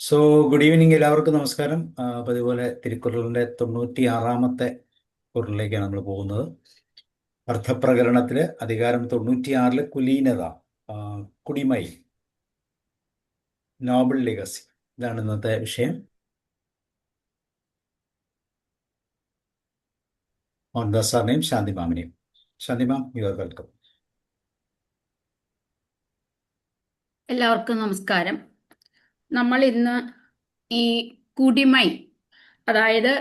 So good evening, എല്ലാവർക്കും നമസ്കാരം. അതുപോലെ തിരുക്കുറളിന്റെ 96-ാമത്തെ കുറളിലേക്കാണ് നമ്മൾ പോകുന്നത്. അർത്ഥപ്രകരണത്തില് അധികാരം 96-ല് കുലീനത, ആ, കുടിമൈ, നോബിൾ ലിഗസി, ഇതാണ് ഇന്നത്തെ വിഷയം. മോഹൻദാസ് സാറിനെയും ശാന്തി മാമിനെയും. ശാന്തി മാം, യു ആർ വെൽക്കം. എല്ലാവർക്കും നമസ്കാരം. നമ്മൾ ഇന്ന് ഈ കുടിമൈ, അതായത്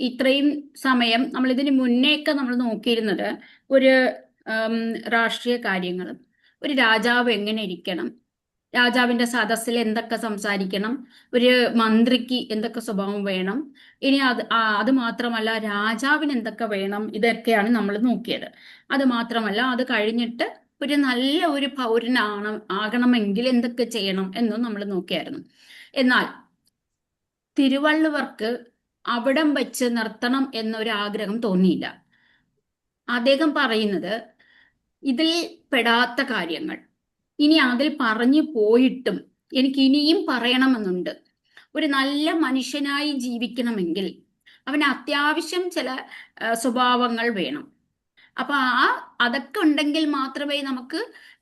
ഇത്രയും സമയം നമ്മൾ ഇതിന് മുന്നേയൊക്കെ നമ്മൾ നോക്കിയിരുന്നത് ഒരു ഉം, രാഷ്ട്രീയ കാര്യങ്ങളും ഒരു രാജാവ് എങ്ങനെ ഇരിക്കണം, രാജാവിന്റെ സദസ്സിൽ എന്തൊക്കെ സംസാരിക്കണം, ഒരു മന്ത്രിക്ക് എന്തൊക്കെ സ്വഭാവം വേണം, ഇനി അത് മാത്രമല്ല രാജാവിന് എന്തൊക്കെ വേണം, ഇതൊക്കെയാണ് നമ്മൾ നോക്കിയത്. അത് മാത്രമല്ല അത് കഴിഞ്ഞിട്ട് ഒരു നല്ല ഒരു ആകണമെങ്കിൽ എന്തൊക്കെ ചെയ്യണം എന്നും നമ്മൾ നോക്കിയായിരുന്നു. എന്നാൽ തിരുവള്ളുവർക്ക് അവിടം വെച്ച് നിർത്തണം എന്നൊരു ആഗ്രഹം തോന്നിയില്ല. അദ്ദേഹം പറയുന്നത് ഇതിൽ പെടാത്ത കാര്യങ്ങൾ ഇനി അതിൽ പറഞ്ഞു പോയിട്ടും എനിക്ക് ഇനിയും പറയണമെന്നുണ്ട്. ഒരു നല്ല മനുഷ്യനായി ജീവിക്കണമെങ്കിൽ അവന് അത്യാവശ്യം ചില സ്വഭാവങ്ങൾ വേണം. അപ്പൊ അതൊക്കെ ഉണ്ടെങ്കിൽ മാത്രമേ നമുക്ക്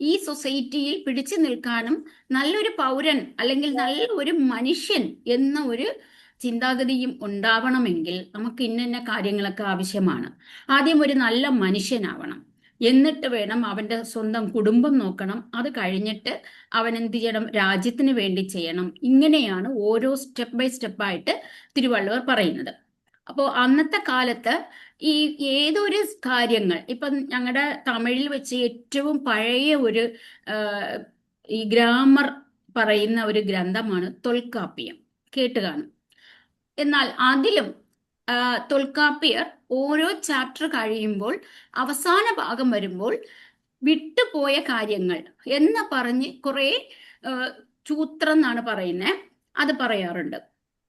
ഈ സൊസൈറ്റിയിൽ പിടിച്ചു നിൽക്കാനും നല്ലൊരു പൗരൻ അല്ലെങ്കിൽ നല്ല ഒരു മനുഷ്യൻ എന്ന ഒരു ചിന്താഗതിയും ഉണ്ടാവണമെങ്കിൽ നമുക്ക് ഇന്ന കാര്യങ്ങളൊക്കെ ആവശ്യമാണ്. ആദ്യം ഒരു നല്ല മനുഷ്യനാവണം, എന്നിട്ട് വേണം അവന്റെ സ്വന്തം കുടുംബം നോക്കണം, അത് കഴിഞ്ഞിട്ട് അവൻ എന്ത് ചെയ്യണം, രാജ്യത്തിന് വേണ്ടി ചെയ്യണം. ഇങ്ങനെയാണ് ഓരോ സ്റ്റെപ്പ് ബൈ സ്റ്റെപ്പായിട്ട് തിരുവള്ളുവർ പറയുന്നത്. അപ്പോൾ അന്നത്തെ കാലത്ത് ഈ ഏതൊരു കാര്യങ്ങൾ ഇപ്പം ഞങ്ങളുടെ തമിഴിൽ വെച്ച് ഏറ്റവും പഴയ ഒരു ആ, ഈ ഗ്രാമർ പറയുന്ന ഒരു ഗ്രന്ഥമാണ് തൊൽക്കാപ്പിയം. കേട്ട് കാണും. എന്നാൽ അതിലും ആ, തൊൽക്കാപ്പിയർ ഓരോ ചാപ്റ്റർ കഴിയുമ്പോൾ അവസാന ഭാഗം വരുമ്പോൾ വിട്ടുപോയ കാര്യങ്ങൾ എന്ന് പറഞ്ഞ് കുറെ ചൂത്രം എന്നാണ് പറയുന്നത്, അത് പറയാറുണ്ട്.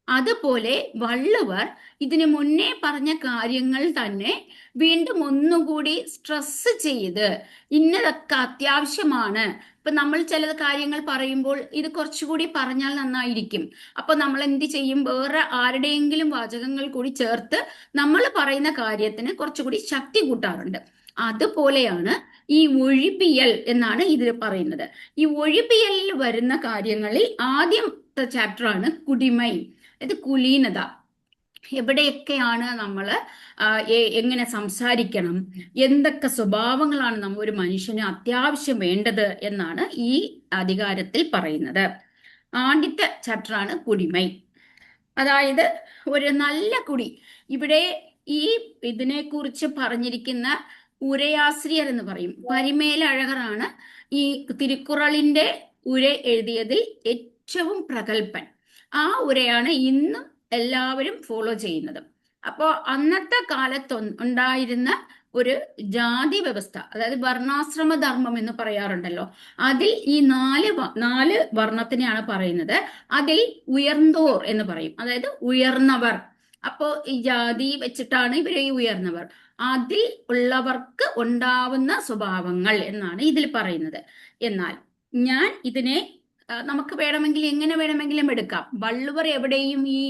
അതുപോലെ വള്ളുവർ ഇതിനു മുന്നേ പറഞ്ഞ കാര്യങ്ങൾ തന്നെ വീണ്ടും ഒന്നുകൂടി സ്ട്രെസ് ചെയ്ത് ഇന്നതൊക്കെ അത്യാവശ്യമാണ്. ഇപ്പൊ നമ്മൾ ചില കാര്യങ്ങൾ പറയുമ്പോൾ ഇത് കുറച്ചുകൂടി പറഞ്ഞാൽ നന്നായിരിക്കും. അപ്പൊ നമ്മൾ എന്ത് ചെയ്യും, വേറെ ആരുടെയെങ്കിലും വാചകങ്ങൾ കൂടി ചേർത്ത് നമ്മൾ പറയുന്ന കാര്യത്തിന് കുറച്ചുകൂടി ശക്തി കൂട്ടാറുണ്ട്. അതുപോലെയാണ് ഈ ഒഴിപ്പിയൽ എന്നാണ് ഇതിൽ പറയുന്നത്. ഈ ഒഴിപ്പിയലിൽ വരുന്ന കാര്യങ്ങളിൽ ആദ്യത്തെ ചാപ്റ്ററാണ് കുടിമൈ, ഇത് കുലീനത. എവിടെയൊക്കെയാണ് നമ്മൾ എങ്ങനെ സംസാരിക്കണം, എന്തൊക്കെ സ്വഭാവങ്ങളാണ് നമ്മൾ ഒരു മനുഷ്യന് അത്യാവശ്യം വേണ്ടത് എന്നാണ് ഈ അധികാരത്തിൽ പറയുന്നത്. ആദ്യത്തെ ചാപ്റ്ററാണ് കുടിമൈ, അതായത് ഒരു നല്ല കുടി. ഇവിടെ ഈ ഇതിനെക്കുറിച്ച് പറഞ്ഞിരിക്കുന്ന ഉരയാശ്രിയർ എന്ന് പറയും, പരിമേലഴകറാണ് ഈ തിരുക്കുറളിന്റെ ഉര എഴുതിയതിൽ ഏറ്റവും പ്രഗത്ഭൻ. ആ ഉരയാണ് ഇന്നും എല്ലാവരും ഫോളോ ചെയ്യുന്നത്. അപ്പോൾ അന്നത്തെ കാലത്ത് ഉണ്ടായിരുന്ന ഒരു ജാതി വ്യവസ്ഥ, അതായത് വർണ്ണാശ്രമ ധർമ്മം എന്ന് പറയാറുണ്ടല്ലോ, അതിൽ ഈ നാല് വർണ്ണത്തിനെയാണ് പറയുന്നത്. അതിൽ ഉയർന്നോർ എന്ന് പറയും, അതായത് ഉയർന്നവർ. അപ്പോ ഈ ജാതി വെച്ചിട്ടാണ് ഇവരെ ഈ ഉയർന്നവർ. അതിൽ ഉള്ളവർക്ക് ഉണ്ടാവുന്ന സ്വഭാവങ്ങൾ എന്നാണ് ഇതിൽ പറയുന്നത്. എന്നാൽ ഞാൻ ഇതിനെ നമുക്ക് വേണമെങ്കിൽ എങ്ങനെ വേണമെങ്കിലും എടുക്കാം. വള്ളുവർ എവിടെയും ഈ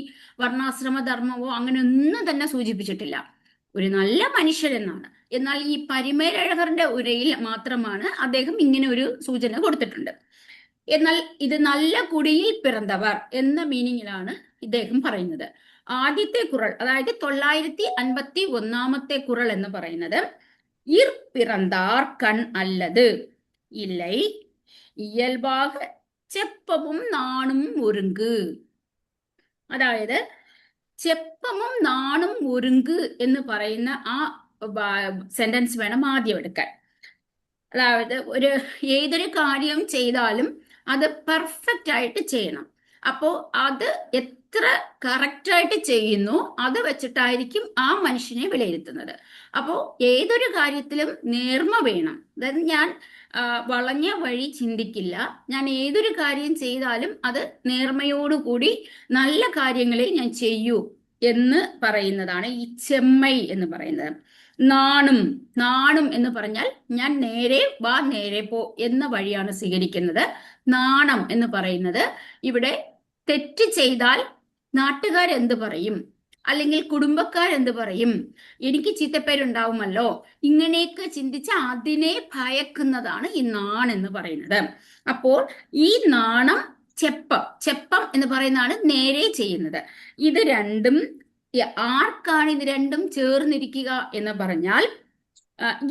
വർണ്ണാശ്രമ ധർമ്മമോ അങ്ങനെ ഒന്നും തന്നെ സൂചിപ്പിച്ചിട്ടില്ല. ഒരു നല്ല മനുഷ്യൻ എന്നാണ്. എന്നാൽ ഈ പരിമേലഴകറിന്റെ ഉരയിൽ മാത്രമാണ് അദ്ദേഹം ഇങ്ങനെ ഒരു സൂചന കൊടുത്തിട്ടുണ്ട്. എന്നാൽ ഇത് നല്ല കുടിയിൽ പിറന്നവർ എന്ന മീനിങ്ങിലാണ് ഇദ്ദേഹം പറയുന്നത്. ആദ്യത്തെ കുറൾ, അതായത് 951-ാമത്തെ കുറൾ എന്ന് പറയുന്നത് ഇർ പിറந்தாർ കൺ അല്ലത് ഇല്ലൈ ഇയൽബാക ചെപ്പവും നാണും ഒരുങ്ക്. അതായത് ചെപ്പമും നാണും ഒരുങ്ക് എന്ന് പറയുന്ന ആ സെന്റൻസ് വേണം ആദ്യം എടുക്കാൻ. അതായത് ഏതൊരു കാര്യം ചെയ്താലും അത് പെർഫെക്റ്റ് ആയിട്ട് ചെയ്യണം. അപ്പോ അത് എത്ര കറക്റ്റ് ആയിട്ട് ചെയ്യുന്നു അത് വെച്ചിട്ടായിരിക്കും ആ മനുഷ്യനെ വിലയിരുത്തുന്നത്. അപ്പോൾ ഏതൊരു കാര്യത്തിലും നേർമ വേണം. അതായത് ഞാൻ വളഞ്ഞ വഴി ചിന്തിക്കില്ല, ഞാൻ ഏതൊരു കാര്യം ചെയ്താലും അത് നേർമയോടുകൂടി നല്ല കാര്യങ്ങളെ ഞാൻ ചെയ്യൂ എന്ന് പറയുന്നതാണ് ഈ ചെമ്മൈ എന്ന് പറയുന്നത്. നാണും, നാണും എന്ന് പറഞ്ഞാൽ ഞാൻ നേരെ വാ നേരെ പോ എന്ന വഴിയാണ് സ്വീകരിക്കുന്നത്. നാണം എന്ന് പറയുന്നത് ഇവിടെ തെറ്റ് ചെയ്താൽ നാട്ടുകാരെന്ത് പറയും, അല്ലെങ്കിൽ കുടുംബക്കാരെന്ത് പറയും, എനിക്ക് ചീത്തപ്പേരുണ്ടാവുമല്ലോ, ഇങ്ങനെയൊക്കെ ചിന്തിച്ച് അതിനെ ഭയക്കുന്നതാണ് ഈ നാണെന്ന് പറയുന്നത്. അപ്പോൾ ഈ നാണം, ചെപ്പം എന്ന് പറയുന്നതാണ് നേരെ ചെയ്യുന്നത്. ഇത് രണ്ടും ആർക്കാണ് ഇത് രണ്ടും ചേർന്നിരിക്കുക എന്ന് പറഞ്ഞാൽ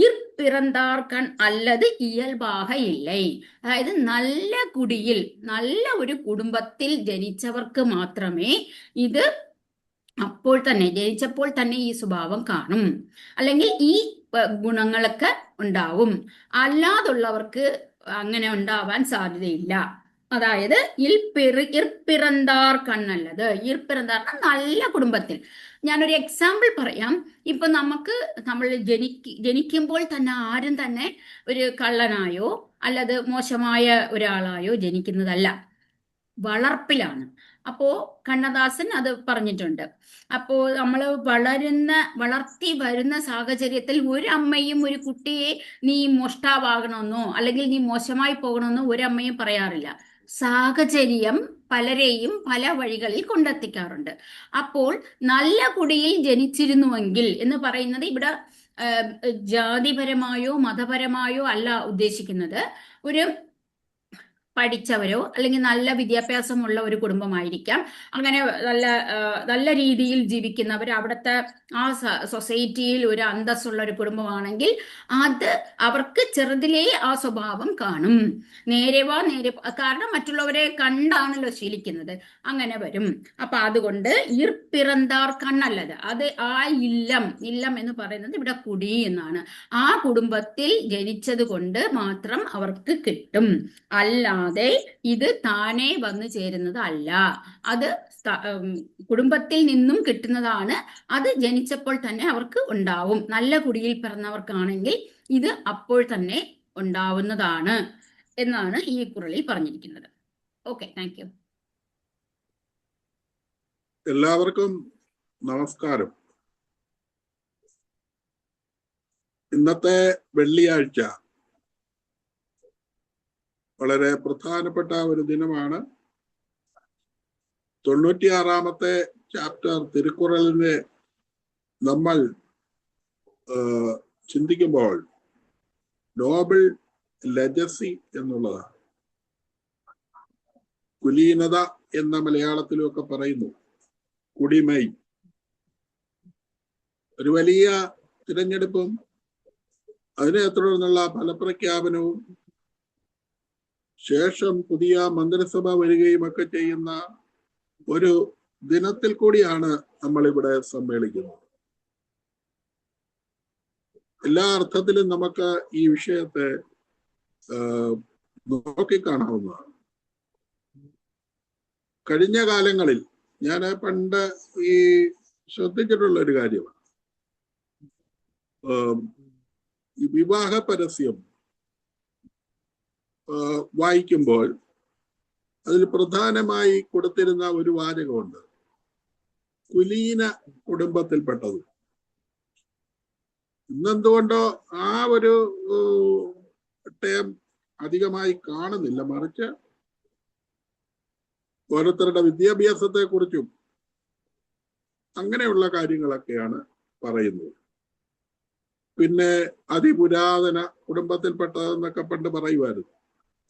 ഇർപിറந்தாർക്കൺ അല്ലത് ഇയൽബാക ഇല്ലേ, അതായത് നല്ല കുടിയിൽ, നല്ല ഒരു കുടുംബത്തിൽ ജനിച്ചവർക്ക് മാത്രമേ ഇത് അപ്പോൾ തന്നെ, ജനിച്ചപ്പോൾ തന്നെ ഈ സ്വഭാവം കാണും, അല്ലെങ്കിൽ ഈ ഗുണങ്ങളൊക്കെ ഉണ്ടാവും. അല്ലാതുള്ളവർക്ക് അങ്ങനെ ഉണ്ടാവാൻ സാധ്യതയില്ല. അതായത് ഇർപിറந்தாർ കണ്ണല്ലത്, ഇർപിറந்தாർ നല്ല കുടുംബത്തിൽ. ഞാനൊരു എക്സാമ്പിൾ പറയാം. ഇപ്പൊ നമ്മൾ ജനിക്കുമ്പോൾ തന്നെ ആരും തന്നെ ഒരു കള്ളനായോ അല്ലത് മോശമായ ഒരാളായോ ജനിക്കുന്നതല്ല, വളർപ്പിലാണ്. അപ്പോ കണ്ണദാസൻ അത് പറഞ്ഞിട്ടുണ്ട്. അപ്പോ നമ്മൾ വളർത്തി വരുന്ന സാഹചര്യത്തിൽ ഒരു അമ്മയും ഒരു കുട്ടിയെ നീ മോഷ്ടാവാകണമെന്നോ അല്ലെങ്കിൽ നീ മോശമായി പോകണമെന്നോ ഒരമ്മയും പറയാറില്ല. സാഹചര്യം പലരെയും പല വഴികളിൽ കൊണ്ടെത്തിക്കാറുണ്ട്. അപ്പോൾ നല്ല കുടിയിൽ ജനിച്ചിരുന്നുവെങ്കിൽ എന്ന് പറയുന്നത് ഇവിടെ ജാതിപരമായോ മതപരമായോ അല്ല ഉദ്ദേശിക്കുന്നത്. ഒരു പഠിച്ചവരോ അല്ലെങ്കിൽ നല്ല വിദ്യാഭ്യാസമുള്ള ഒരു കുടുംബമായിരിക്കാം, അങ്ങനെ നല്ല രീതിയിൽ ജീവിക്കുന്നവർ, അവിടുത്തെ ആ സൊസൈറ്റിയിൽ ഒരു അന്തസ്സുള്ള ഒരു കുടുംബമാണെങ്കിൽ അത് അവർക്ക് ചെറുതിലേ ആ സ്വഭാവം കാണും. നേരെ കാരണം മറ്റുള്ളവരെ കണ്ടാണല്ലോ ശീലിക്കുന്നത്, അങ്ങനെ വരും. അപ്പൊ അതുകൊണ്ട് ഇർപിറந்தாർ കണ്ണല്ലത്, അത് ആ ഇല്ലം എന്ന് പറയുന്നത് ഇവിടെ കുടി എന്നാണ്. ആ കുടുംബത്തിൽ ജനിച്ചത് കൊണ്ട് മാത്രം അവർക്ക് കിട്ടും, അല്ലാതെ ഇത് താനെ വന്നു ചേരുന്നത് അല്ല. അത് കുടുംബത്തിൽ നിന്നും കിട്ടുന്നതാണ്. അത് ജനിച്ചപ്പോൾ തന്നെ അവർക്ക് ഉണ്ടാവും. നല്ല കുടിയിൽ പിറന്നവർക്കാണെങ്കിൽ ഇത് അപ്പോൾ തന്നെ ഉണ്ടാവുന്നതാണ് എന്നാണ് ഈ കുറിൽ പറഞ്ഞിരിക്കുന്നത്. Okay, thank U. എല്ലാവർക്കും നമസ്കാരം. ഇന്നത്തെ വെള്ളിയാഴ്ച വളരെ പ്രധാനപ്പെട്ട ഒരു ദിനമാണ്. 96-ാമത്തെ ചാപ്റ്റർ തിരുക്കുറളിനെ നമ്മൾ ചിന്തിക്കുമ്പോൾ നോബിൾ ലെഗസി എന്നുള്ളതാണ്. കുലീനത എന്ന മലയാളത്തിലൊക്കെ പറയുന്നു, കുടിമൈ. ഒരു വലിയ തിരഞ്ഞെടുപ്പും അതിനെ തുടർന്നുള്ള ഫലപ്രഖ്യാപനവും ശേഷം പുതിയ മന്ത്രിസഭ വരികയും ഒക്കെ ചെയ്യുന്ന ഒരു ദിനത്തിൽ കൂടിയാണ് നമ്മളിവിടെ സമ്മേളിക്കുന്നത്. എല്ലാ അർത്ഥത്തിലും നമുക്ക് ഈ വിഷയത്തെ നോക്കിക്കാണാവുന്നതാണ്. കഴിഞ്ഞ കാലങ്ങളിൽ ഞാൻ പണ്ട് ഈ ശ്രദ്ധിച്ചിട്ടുള്ള ഒരു കാര്യമാണ്, ഈ വിവാഹ പരസ്യം വായിക്കുമ്പോൾ അതിൽ പ്രധാനമായി കൊടുത്തിരുന്ന ഒരു വാചകമുണ്ട്, കുലീന കുടുംബത്തിൽപ്പെട്ടത്. ഇന്നെന്തുകൊണ്ടോ ആ ഒരു ടേം അധികമായി കാണുന്നില്ല, മറിച്ച് ഓരോരുത്തരുടെ വിദ്യാഭ്യാസത്തെ കുറിച്ചും അങ്ങനെയുള്ള കാര്യങ്ങളൊക്കെയാണ് പറയുന്നത്. പിന്നെ അതിപുരാതന കുടുംബത്തിൽപ്പെട്ടതെന്നൊക്കെ പണ്ട് പറയുമായിരുന്നു.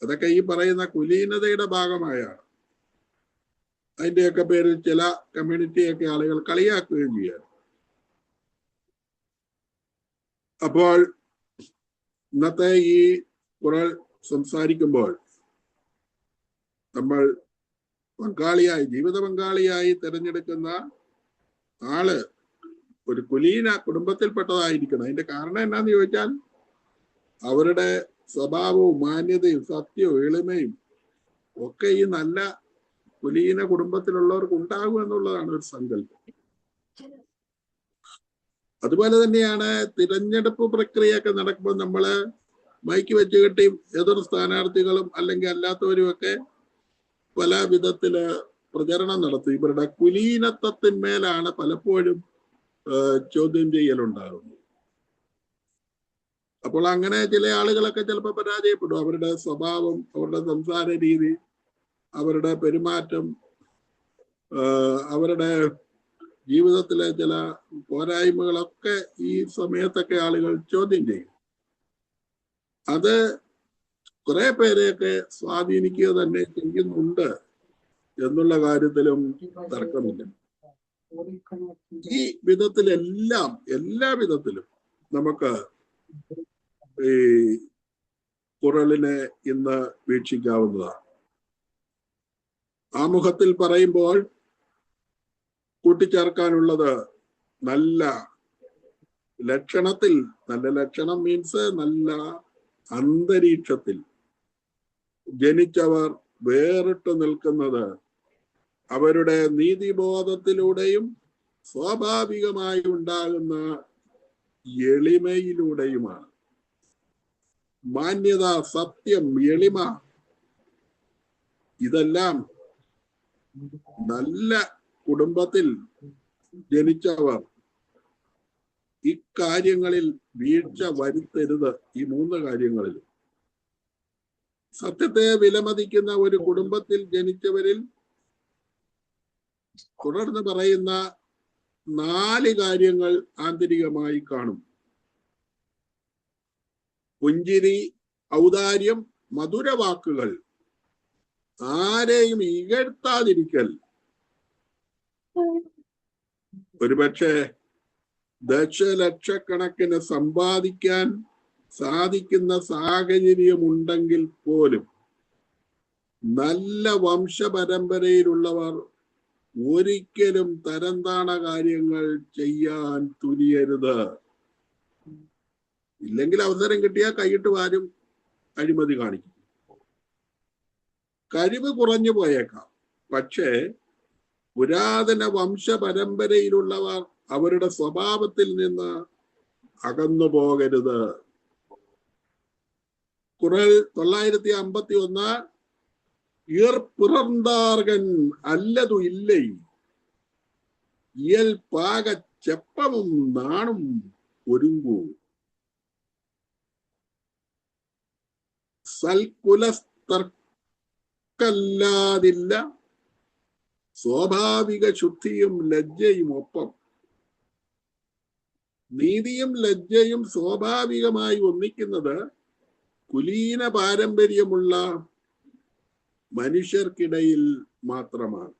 അതൊക്കെ ഈ പറയുന്ന കുലീനതയുടെ ഭാഗമായാണ്. അതിന്റെയൊക്കെ പേരിൽ ചില കമ്മ്യൂണിറ്റിയൊക്കെ ആളുകൾ കളിയാക്കുകയും ചെയ്യാറ്. അപ്പോൾ ഇന്നത്തെ ഈ ഖുർആൻ സംസാരിക്കുമ്പോൾ നമ്മൾ ജീവിത പങ്കാളിയായി തിരഞ്ഞെടുക്കുന്ന ആള് ഒരു കുലീന കുടുംബത്തിൽപ്പെട്ടതായിരിക്കണം. അതിന്റെ കാരണം എന്നാന്ന് ചോദിച്ചാൽ അവരുടെ സ്വഭാവവും മാന്യതയും സത്യവും എളിമയും ഒക്കെ ഈ നല്ല കുലീന കുടുംബത്തിലുള്ളവർക്ക് ഉണ്ടാകും എന്നുള്ളതാണ് ഒരു സങ്കല്പം. അതുപോലെ തന്നെയാണ് തിരഞ്ഞെടുപ്പ് പ്രക്രിയയൊക്കെ നടക്കുമ്പോൾ നമ്മള് മൈക്ക് വെച്ച് കെട്ടി എതിർ സ്ഥാനാർത്ഥികളും അല്ലെങ്കിൽ അല്ലാത്തവരും ഒക്കെ പല വിധത്തില് പ്രചരണം നടത്തും. ഇവരുടെ കുലീനത്വത്തിന്മേലാണ് പലപ്പോഴും ചോദ്യം ചെയ്യലുണ്ടാകുന്നത്. അപ്പോൾ അങ്ങനെ ചില ആളുകളൊക്കെ ചിലപ്പോൾ പരാജയപ്പെടും. അവരുടെ സ്വഭാവം, അവരുടെ സംസാര രീതി, അവരുടെ പെരുമാറ്റം അവരുടെ ജീവിതത്തിലെ ചില പോരായ്മകളൊക്കെ ഈ സമയത്തൊക്കെ ആളുകൾ ചോദ്യം ചെയ്യും. അത് കുറെ പേരെയൊക്കെ സ്വാധീനിക്കുക തന്നെ ചെയ്യുന്നുണ്ട് എന്നുള്ള കാര്യത്തിലും തർക്കമില്ല. ഈ വിധത്തിലെല്ലാം എല്ലാ വിധത്തിലും നമുക്ക് ഈ ഖുറാനിനെ ഇന്ന് വീക്ഷിക്കാവുന്നതാണ്. ആമുഖത്തിൽ പറയുമ്പോൾ കൂട്ടിച്ചേർക്കാനുള്ളത് നല്ല ലക്ഷണത്തിൽ, നല്ല ലക്ഷണം മീൻസ് നല്ല അന്തരീക്ഷത്തിൽ ജനിച്ചവർ വേറിട്ട് നിൽക്കുന്നത് അവരുടെ നീതിബോധത്തിലൂടെയും സ്വാഭാവികമായി ഉണ്ടാകുന്ന എളിമയിലൂടെയുമാണ്. മാന്യത, സത്യം, എളിമ, ഇതെല്ലാം നല്ല കുടുംബത്തിൽ ജനിച്ചവർ ഇക്കാര്യങ്ങളിൽ വീഴ്ച വരുത്തരുത്. ഈ 3 കാര്യങ്ങളിൽ സത്യത്തെ വിലമതിക്കുന്ന ഒരു കുടുംബത്തിൽ ജനിച്ചവരിൽ തുടർന്ന് പറയുന്ന 4 കാര്യങ്ങൾ ആന്തരികമായി കാണും. പുഞ്ചിരി, ഔദാര്യം, മധുരവാക്കുകൾ, ആരെയും ഇകഴ്ത്താതിരിക്കൽ. ഒരുപക്ഷെ ദശലക്ഷക്കണക്കിന് സമ്പാദിക്കാൻ സാധിക്കുന്ന സാഹചര്യമുണ്ടെങ്കിൽ പോലും നല്ല വംശപരമ്പരയിലുള്ളവർ ഒരിക്കലും തരംതാണ കാര്യങ്ങൾ ചെയ്യാൻ തുനിയരുത്. ഇല്ലെങ്കിൽ അവസരം കിട്ടിയാൽ കൈയിട്ട് വാരും അഴിമതി കാണിക്കും. കഴിവ് കുറഞ്ഞു പോയേക്കാം, പക്ഷേ പുരാതന വംശപരമ്പരയിലുള്ളവർ അവരുടെ സ്വഭാവത്തിൽ നിന്ന് അകന്നു പോകരുത്. ഖുറാൻ 951 പിറந்தார்கள் அல்லது இல்லை இயல் பாக செப்பமும் நாணும் ഒരുങ്ങൂ. സൽക്കുലസ്തർക്കല്ലാതില്ല സ്വാഭാവിക ശുദ്ധിയും ലജ്ജയും ഒപ്പം. നീതിയും ലജ്ജയും സ്വാഭാവികമായി ഒന്നിക്കുന്നത് കുലീന പാരമ്പര്യമുള്ള മനുഷ്യർക്കിടയിൽ മാത്രമാണ്.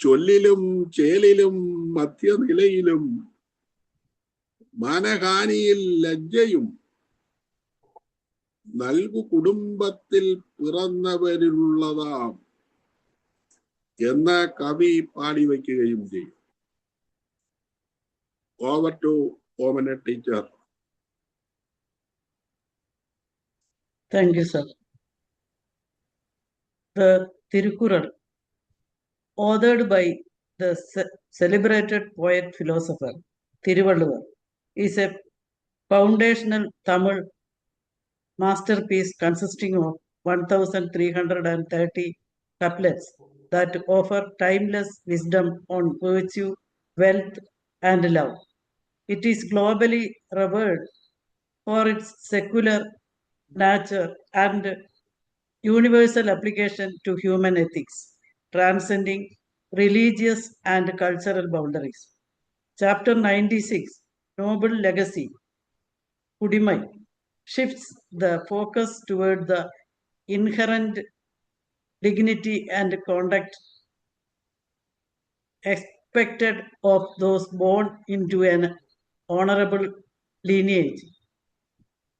ചൊല്ലിലും ചേലിലും മധ്യനിലയിലും മാനഹാനിയിൽ ലജ്ജയും നൽകു കുടുംബത്തിൽ പിറന്നവരിലുള്ളതാം എന്ന കവി പാടിവെക്കുകയും ചെയ്യും. Over to Omana teacher. Thank you, sir. The Tirukkural, authored by the celebrated poet philosopher Thiruvalluvar, is a foundational Tamil masterpiece consisting of 1330 couplets that offer timeless wisdom on virtue, wealth, and love. It is globally revered for its secular nature and universal application to human ethics, transcending religious and cultural boundaries. Chapter 96, Noble Legacy, Kudimai, shifts the focus toward the inherent dignity and conduct expected of those born into an honorable lineage.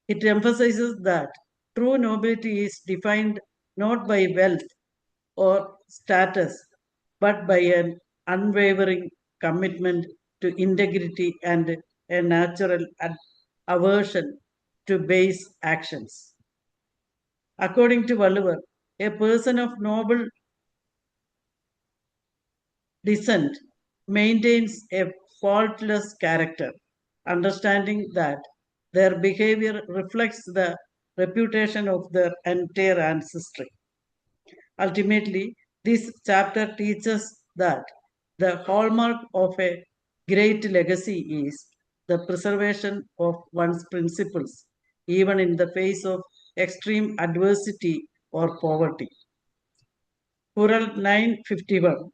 It emphasizes that true nobility is defined not by wealth or status, but by an unwavering commitment to integrity and a natural aversion to base actions. According to Valluvar, a person of noble descent maintains a faultless character, understanding that their behavior reflects the reputation of their entire ancestry. Ultimately, this chapter teaches that the hallmark of a great legacy is the preservation of one's principles, even in the face of extreme adversity or poverty. Qural 951.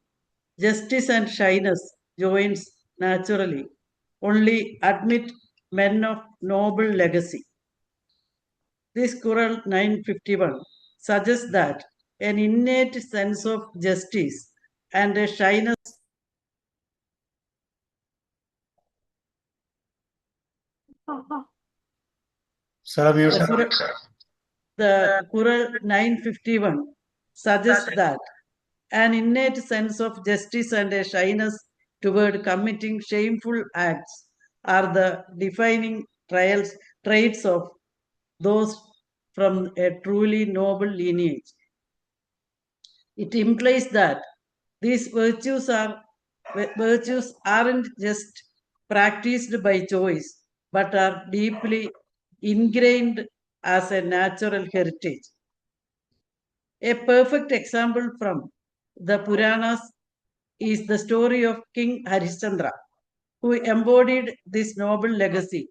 Justice and shyness joins naturally. Only admit men of noble legacy. This Qural 951 suggests that an innate sense of justice and a shyness. Sir, mute. The Qural 951 suggests that an innate sense of justice and a shyness toward committing shameful acts are the defining traits of those from a truly noble lineage. It implies that these virtues aren't just practiced by choice, but are deeply ingrained as a natural heritage. A perfect example from the Puranas is the story of King Harishchandra, who embodied this noble legacy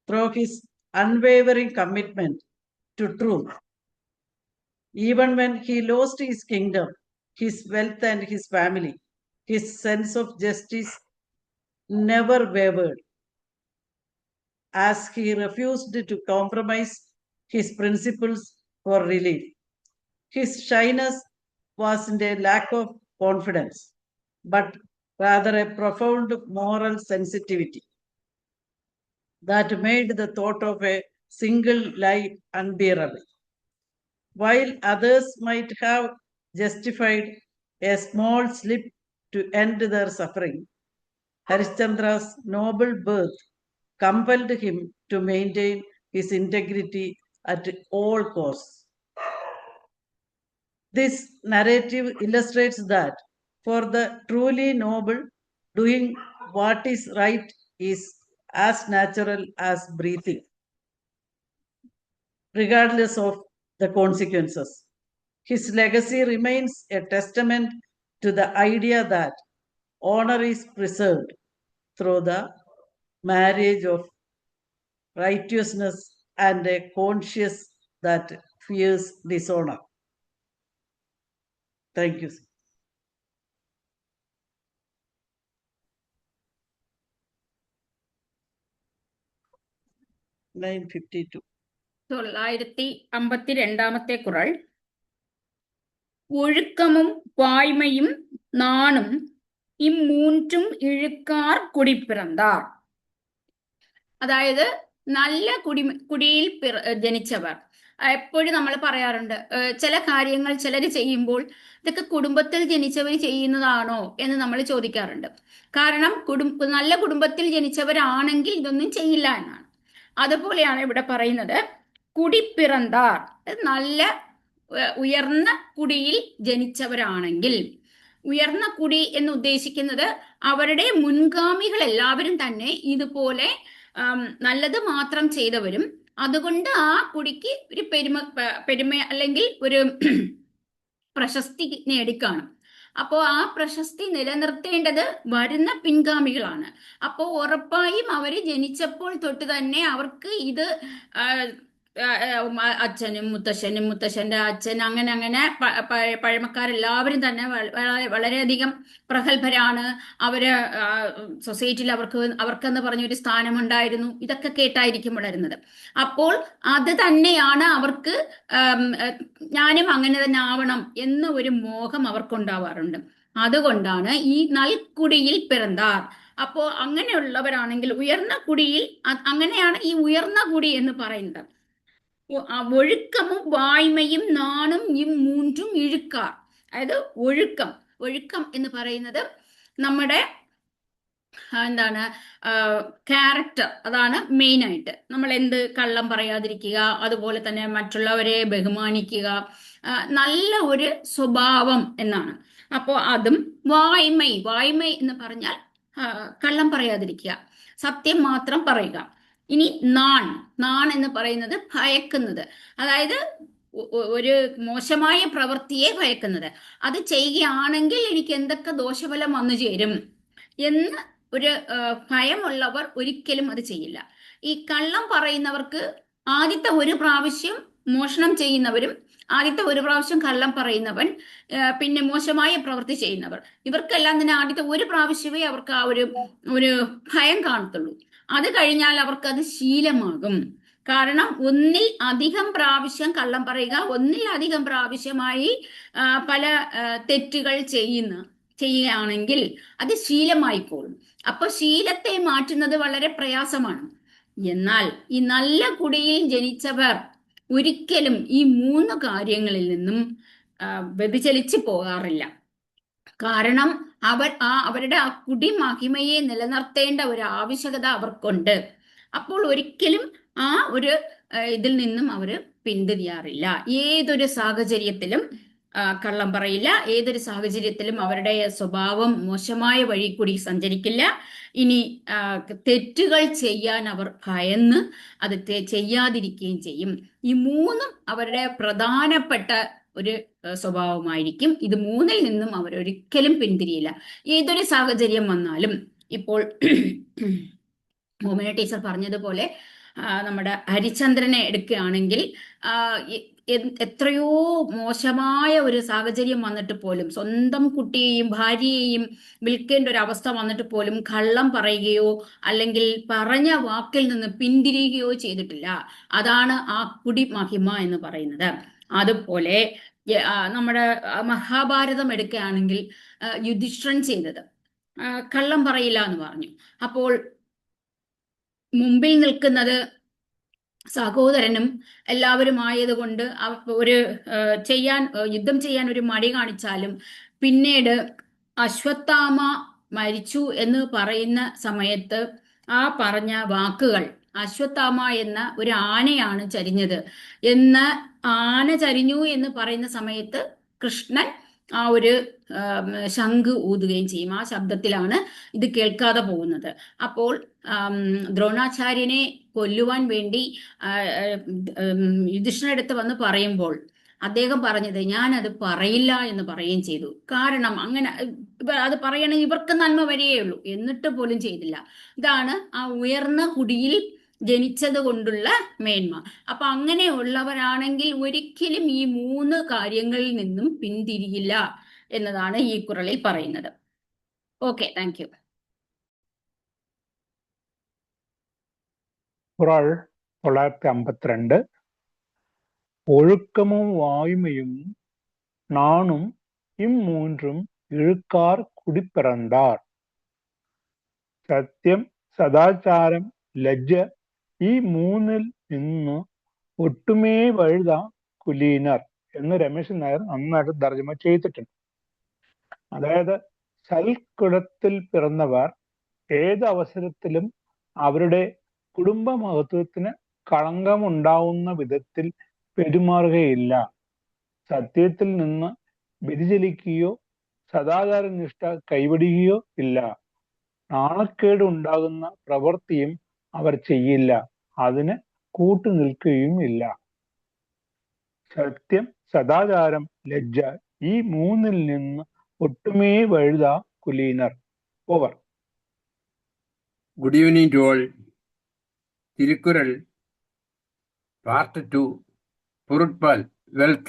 through his unwavering commitment to truth. Even when he lost his kingdom, his wealth, and his family, his sense of justice never wavered, as he refused to compromise his principles for relief. His shyness wasn't a lack of confidence, but rather a profound moral sensitivity that made the thought of a single lie unbearable. While others might have justified a small slip to end their suffering, Harishchandra's noble birth compelled him to maintain his integrity at all costs. This narrative illustrates that for the truly noble, doing what is right is as natural as breathing, regardless of the consequences. His legacy remains a testament to the idea that honor is preserved through the marriage of righteousness and a conscience that fears dishonor. Thank you. 952. 952 குறள். ஒழுக்கமும் வாய்மையும் நாணும் இம்மூன்றும் இழுக்கார் കുടിപ്പിറந்தாർ. അതായത് നല്ല കുടിയിൽ ജനിച്ചവർ. എപ്പോഴും നമ്മൾ പറയാറുണ്ട്, ചില കാര്യങ്ങൾ ചിലർ ചെയ്യുമ്പോൾ ഇതൊക്കെ കുടുംബത്തിൽ ജനിച്ചവർ ചെയ്യുന്നതാണോ എന്ന് നമ്മൾ ചോദിക്കാറുണ്ട്. കാരണം നല്ല കുടുംബത്തിൽ ജനിച്ചവരാണെങ്കിൽ ഇതൊന്നും ചെയ്യില്ല എന്നാണ്. അതുപോലെയാണ് ഇവിടെ പറയുന്നത്, കുടിപ്പിറந்தாർ, നല്ല ഉയർന്ന കുടിയിൽ ജനിച്ചവരാണെങ്കിൽ. ഉയർന്ന കുടി എന്ന് ഉദ്ദേശിക്കുന്നത് അവരുടെ മുൻഗാമികൾ എല്ലാവരും തന്നെ ഇതുപോലെ നല്ലത് മാത്രം ചെയ്തവരും, അതുകൊണ്ട് ആ കുടിക്ക് ഒരു പെരുമ അല്ലെങ്കിൽ ഒരു പ്രശസ്തി നേടിക്കാണും. അപ്പോൾ ആ പ്രശസ്തി നിലനിർത്തേണ്ടത് വരുന്ന പിൻഗാമികളാണ്. അപ്പോൾ ഉറപ്പായും അവര് ജനിച്ചപ്പോൾ തൊട്ട് തന്നെ അവർക്ക് ഇത് അച്ഛനും മുത്തശ്ശന്റെ അച്ഛൻ അങ്ങനെ പഴമക്കാരെല്ലാവരും തന്നെ വളരെയധികം പ്രഗത്ഭരാണ്. അവര് സൊസൈറ്റിയിൽ അവർക്കെന്ന് പറഞ്ഞൊരു സ്ഥാനമുണ്ടായിരുന്നു. ഇതൊക്കെ കേട്ടായിരിക്കും വളരുന്നത്. അപ്പോൾ അത് തന്നെയാണ് അവർക്ക് ഞാനും അങ്ങനെ തന്നെ ആവണം എന്ന ഒരു മോഹം അവർക്കുണ്ടാവാറുണ്ട്. അതുകൊണ്ടാണ് ഈ നൽകുടിയിൽ പിറന്നാർ. അപ്പോ അങ്ങനെയുള്ളവരാണെങ്കിൽ ഉയർന്ന കുടിയിൽ, അങ്ങനെയാണ് ഈ ഉയർന്ന കുടി എന്ന് പറയുന്നത്. ഒഴുക്കമും വായ്മയും നാണും ഈ മൂന്നും ഇഴുക്കാർ. അതായത് ഒഴുക്കം എന്ന് പറയുന്നത് നമ്മുടെ എന്താണ് ക്യാരക്ടർ, അതാണ് മെയിൻ ആയിട്ട്. നമ്മൾ എന്ത് കള്ളം പറയാതിരിക്കുക, അതുപോലെ തന്നെ മറ്റുള്ളവരെ ബഹുമാനിക്കുക, നല്ല ഒരു സ്വഭാവം എന്നാണ്. അപ്പോൾ അതും വായ്മ എന്ന് പറഞ്ഞാൽ കള്ളം പറയാതിരിക്കുക, സത്യം മാത്രം പറയുക. ഇനി നാൺ എന്ന് പറയുന്നത് ഭയക്കുന്നത്, അതായത് ഒരു മോശമായ പ്രവൃത്തിയെ ഭയക്കുന്നത്. അത് ചെയ്യുകയാണെങ്കിൽ എനിക്ക് എന്തൊക്കെ ദോഷഫലം വന്നു ചേരും എന്ന് ഒരു ഭയമുള്ളവർ ഒരിക്കലും അത് ചെയ്യില്ല. ഈ കള്ളം പറയുന്നവർക്ക് ആദ്യത്തെ ഒരു പ്രാവശ്യം മോഷണം ചെയ്യുന്നവരും ആദ്യത്തെ ഒരു പ്രാവശ്യം കള്ളം പറയുന്നവൻ, പിന്നെ മോശമായ പ്രവൃത്തി ചെയ്യുന്നവർ, ഇവർക്കെല്ലാം തന്നെ ആദ്യത്തെ ഒരു പ്രാവശ്യമേ അവർക്ക് ആ ഒരു ഭയം കാണത്തുള്ളൂ. അത് കഴിഞ്ഞാൽ അവർക്കത് ശീലമാകും. കാരണം ഒന്നിൽ അധികം പ്രാവശ്യം കള്ളം പറയുക, ഒന്നിൽ അധികം പ്രാവശ്യമായി പല തെറ്റുകൾ ചെയ്യുകയാണെങ്കിൽ അത് ശീലമായിക്കോളും. അപ്പൊ ശീലത്തെ മാറ്റുന്നത് വളരെ പ്രയാസമാണ്. എന്നാൽ ഈ നല്ല കുടിയിൽ ജനിച്ചവർ ഒരിക്കലും ഈ 3 കാര്യങ്ങളിൽ നിന്നും വ്യതിചലിച്ചു പോകാറില്ല. കാരണം അവരുടെ ആ കുടി മഹിമയെ നിലനിർത്തേണ്ട ഒരു ആവശ്യകത അവർക്കുണ്ട്. അപ്പോൾ ഒരിക്കലും ആ ഒരു ഇതിൽ നിന്നും അവര് പിന്തിരിയാറില്ല. ഏതൊരു സാഹചര്യത്തിലും കള്ളം പറയില്ല. ഏതൊരു സാഹചര്യത്തിലും അവരുടെ സ്വഭാവം മോശമായ വഴി കൂടി സഞ്ചരിക്കില്ല. ഇനി തെറ്റുകൾ ചെയ്യാൻ അവർ ഭയന്ന് അത് ചെയ്യാതിരിക്കുകയും ചെയ്യും. ഈ 3 അവരുടെ പ്രധാനപ്പെട്ട ഒരു സ്വഭാവമായിരിക്കും. ഇത് 3ൽ നിന്നും അവരൊരിക്കലും പിന്തിരിയില്ല. ഏതൊരു സാഹചര്യം വന്നാലും. ഇപ്പോൾ മോമിന ടീച്ചർ പറഞ്ഞതുപോലെ നമ്മുടെ ഹരിചന്ദ്രനെ എടുക്കുകയാണെങ്കിൽ എത്രയോ മോശമായ ഒരു സാഹചര്യം വന്നിട്ട് പോലും, സ്വന്തം കുട്ടിയെയും ഭാര്യയെയും വിൽക്കേണ്ട ഒരു അവസ്ഥ വന്നിട്ട് പോലും കള്ളം പറയുകയോ അല്ലെങ്കിൽ പറഞ്ഞ വാക്കിൽ നിന്ന് പിന്തിരിയുകയോ ചെയ്തിട്ടില്ല. അതാണ് ആ കുടി മഹിമ എന്ന് പറയുന്നത്. അതുപോലെ നമ്മുടെ മഹാഭാരതം എടുക്കുകയാണെങ്കിൽ യുധിഷ്ഠിരൻ ചെയ്തത് കള്ളം പറയില്ല എന്ന് പറഞ്ഞു. അപ്പോൾ മുമ്പിൽ നിൽക്കുന്നത് സഹോദരനും എല്ലാവരും ആയതുകൊണ്ട് യുദ്ധം ചെയ്യാൻ ഒരു മടി കാണിച്ചാലും പിന്നീട് അശ്വത്ഥാമ മരിച്ചു എന്ന് പറയുന്ന സമയത്ത് ആ പറഞ്ഞ വാക്കുകൾ, അശ്വത്ഥാമ എന്ന ഒരു ആനയാണ് ചരിഞ്ഞത് എന്ന്, ആന ചരിഞ്ഞു എന്ന് പറയുന്ന സമയത്ത് കൃഷ്ണൻ ആ ഒരു ശംഖ് ഊതുകയും ചെയ്യും. ആ ശബ്ദത്തിലാണ് ഇത് കേൾക്കാതെ പോകുന്നത്. അപ്പോൾ ദ്രോണാചാര്യനെ കൊല്ലുവാൻ വേണ്ടി യുധിഷ്ഠിരടുത്ത് വന്ന് പറയുമ്പോൾ അദ്ദേഹം പറഞ്ഞത് ഞാനത് പറയില്ല എന്ന് പറയുകയും ചെയ്തു. കാരണം അങ്ങനെ അത് പറയണമെങ്കിൽ ഇവർക്ക് നന്മ വരികയുള്ളൂ, എന്നിട്ട് പോലും ചെയ്തില്ല. ഇതാണ് ആ ഉയർന്ന കുടിയിൽ ജനിച്ചത് കൊണ്ടുള്ള മേന്മ. അപ്പൊ അങ്ങനെയുള്ളവരാണെങ്കിൽ ഒരിക്കലും ഈ 3 കാര്യങ്ങളിൽ നിന്നും പിന്തിരിയില്ല എന്നതാണ് ഈ കുറളിൽ പറയുന്നത്. Okay, thank U. குறள் 952. ஒழுக்கமும் வாய்மையும் நாணும் இம்மூன்றும் இழுக்கார் குடிப்பிறந்தார். സത്യം, സദാചാരം, ലജ്ജ ഈ 3ൽ നിന്ന് ഒട്ടുമേ വഴുത കുലീനർ എന്ന് രമേശൻ നായർ നന്നായിട്ട് തർജ്ജമ ചെയ്തിട്ടുണ്ട്. അതായത് സൽക്കുലത്തിൽ പിറന്നവർ ഏത് അവസരത്തിലും അവരുടെ കുടുംബ മഹത്വത്തിന് കളങ്കമുണ്ടാവുന്ന വിധത്തിൽ പെരുമാറുകയില്ല. സത്യത്തിൽ നിന്ന് വ്യതിചലിക്കുകയോ സദാചാരനിഷ്ഠ കൈവടിക്കുകയോ ഇല്ല. നാണക്കേട് ഉണ്ടാകുന്ന പ്രവൃത്തിയും അവർ ചെയ്യില്ല, അതിന് കൂട്ടുനിൽക്കുകയും ഇല്ല. സത്യം, സദാചാരം, ലജ്ജ ഈ 3ൽ നിന്ന് ഒട്ടുമേ വഴുത കുലീനർ. Over. Good evening to all. Tirukkural, Part 2, Purutpal, Wealth,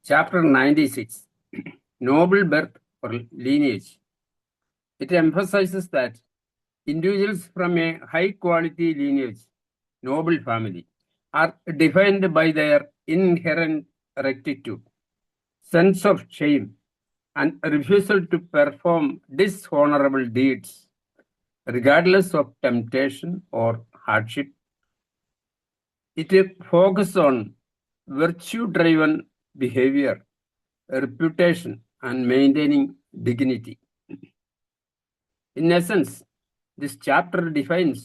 Chapter 96, Noble Birth or Lineage. It emphasizes that individuals from a high-quality lineage, noble family, are defined by their inherent rectitude, sense of shame, and refusal to perform dishonorable deeds, regardless of temptation or hardship. It focuses on virtue-driven behavior, reputation, and maintaining dignity. In essence, this chapter defines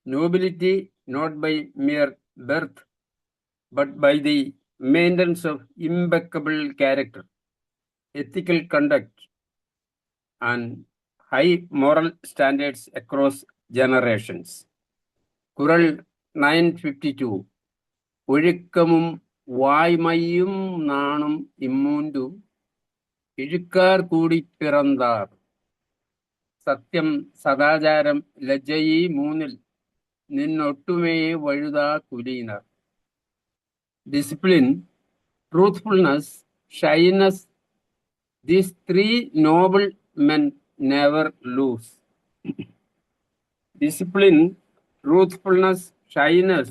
nobility not by mere birth, but by the maintenance of impeccable character, ethical conduct, and high moral standards across generations. Kural 952. ഒഴുക്കമും വായ്മയും നാണും ഇമ്മൂണ്ടു ഇഴുക്കാർ കൂടി പിറந்தாർ. സത്യം, സദാചാരം, ലജ്ജ ഈ 3ൽ നിന്നൊട്ടുമേ വഴുതാ കുലീനർ. discipline, truthfulness, shyness, these three noble men never lose. Discipline, truthfulness, shyness,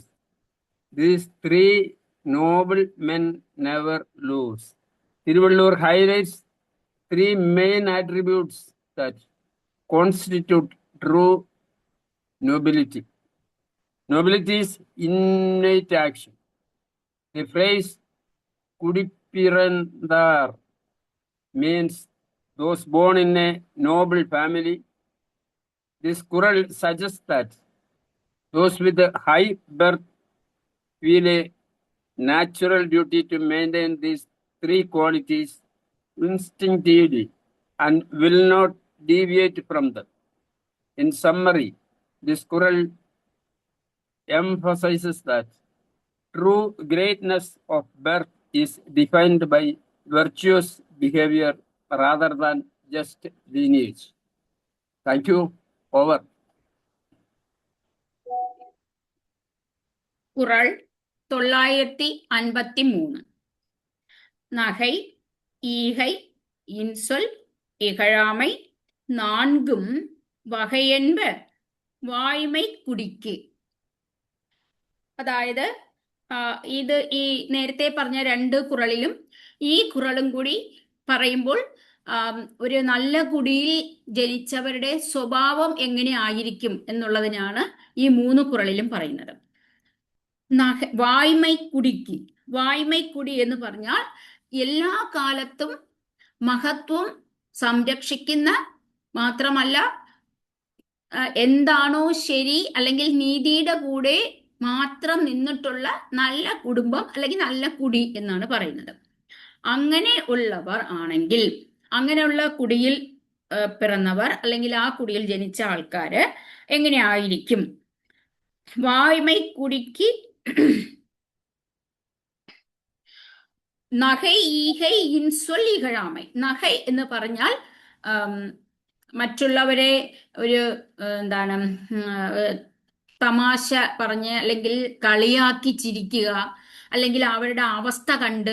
these three noble men never lose. Tiruvallur highlights three main attributes that constitute true nobility. Nobility is innate action. The phrase Kudipirandar means those born in a noble family. This Qural suggests that those with a high birth feel a natural duty to maintain these three qualities instinctively and will not deviate from them. In summary, this Qural emphasizes that true greatness of birth is defined by virtuous behavior rather than just lineage. Thank you. Over. കുറൾ 953. நகை, ஈகை, இன்சொல், இகழாமை நான்கும் വകയെൻപ വായ്മൈ കുടിക്ക്. അതായത് ഇത് ഈ നേരത്തെ പറഞ്ഞ രണ്ട് കുറളിലും ഈ കുറളും കൂടി പറയുമ്പോൾ ഒരു നല്ല കുടിയിൽ ജനിച്ചവരുടെ സ്വഭാവം എങ്ങനെ ആയിരിക്കും എന്നുള്ളതിനാണ് ഈ മൂന്ന് കുറളിലും പറയുന്നത്. വായ്മൈക്കുടിക്ക്, വായ്മൈക്കുടി എന്ന് പറഞ്ഞാൽ എല്ലാ കാലത്തും മഹത്വം സംരക്ഷിക്കുന്ന, മാത്രമല്ല എന്താണോ ശരി അല്ലെങ്കിൽ നീതിയുടെ കൂടെ മാത്രം നിന്നിട്ടുള്ള നല്ല കുടുംബം അല്ലെങ്കിൽ നല്ല കുടി എന്നാണ് പറയുന്നത്. അങ്ങനെ ഉള്ളവർ ആണെങ്കിൽ, അങ്ങനെയുള്ള കുടിയിൽ പിറന്നവർ അല്ലെങ്കിൽ ആ കുടിയിൽ ജനിച്ച ആൾക്കാര് എങ്ങനെയായിരിക്കും? വായ്മൈക്കുടിക്ക് നഗൈ, ഈഗൈ, ഇൻസൊൽ, ഇകഴാമൈ. നഗൈ എന്ന് പറഞ്ഞാൽ മറ്റുള്ളവരെ ഒരു എന്താണ് തമാശ പറഞ്ഞ് അല്ലെങ്കിൽ കളിയാക്കി ചിരിക്കുക, അല്ലെങ്കിൽ അവരുടെ അവസ്ഥ കണ്ട്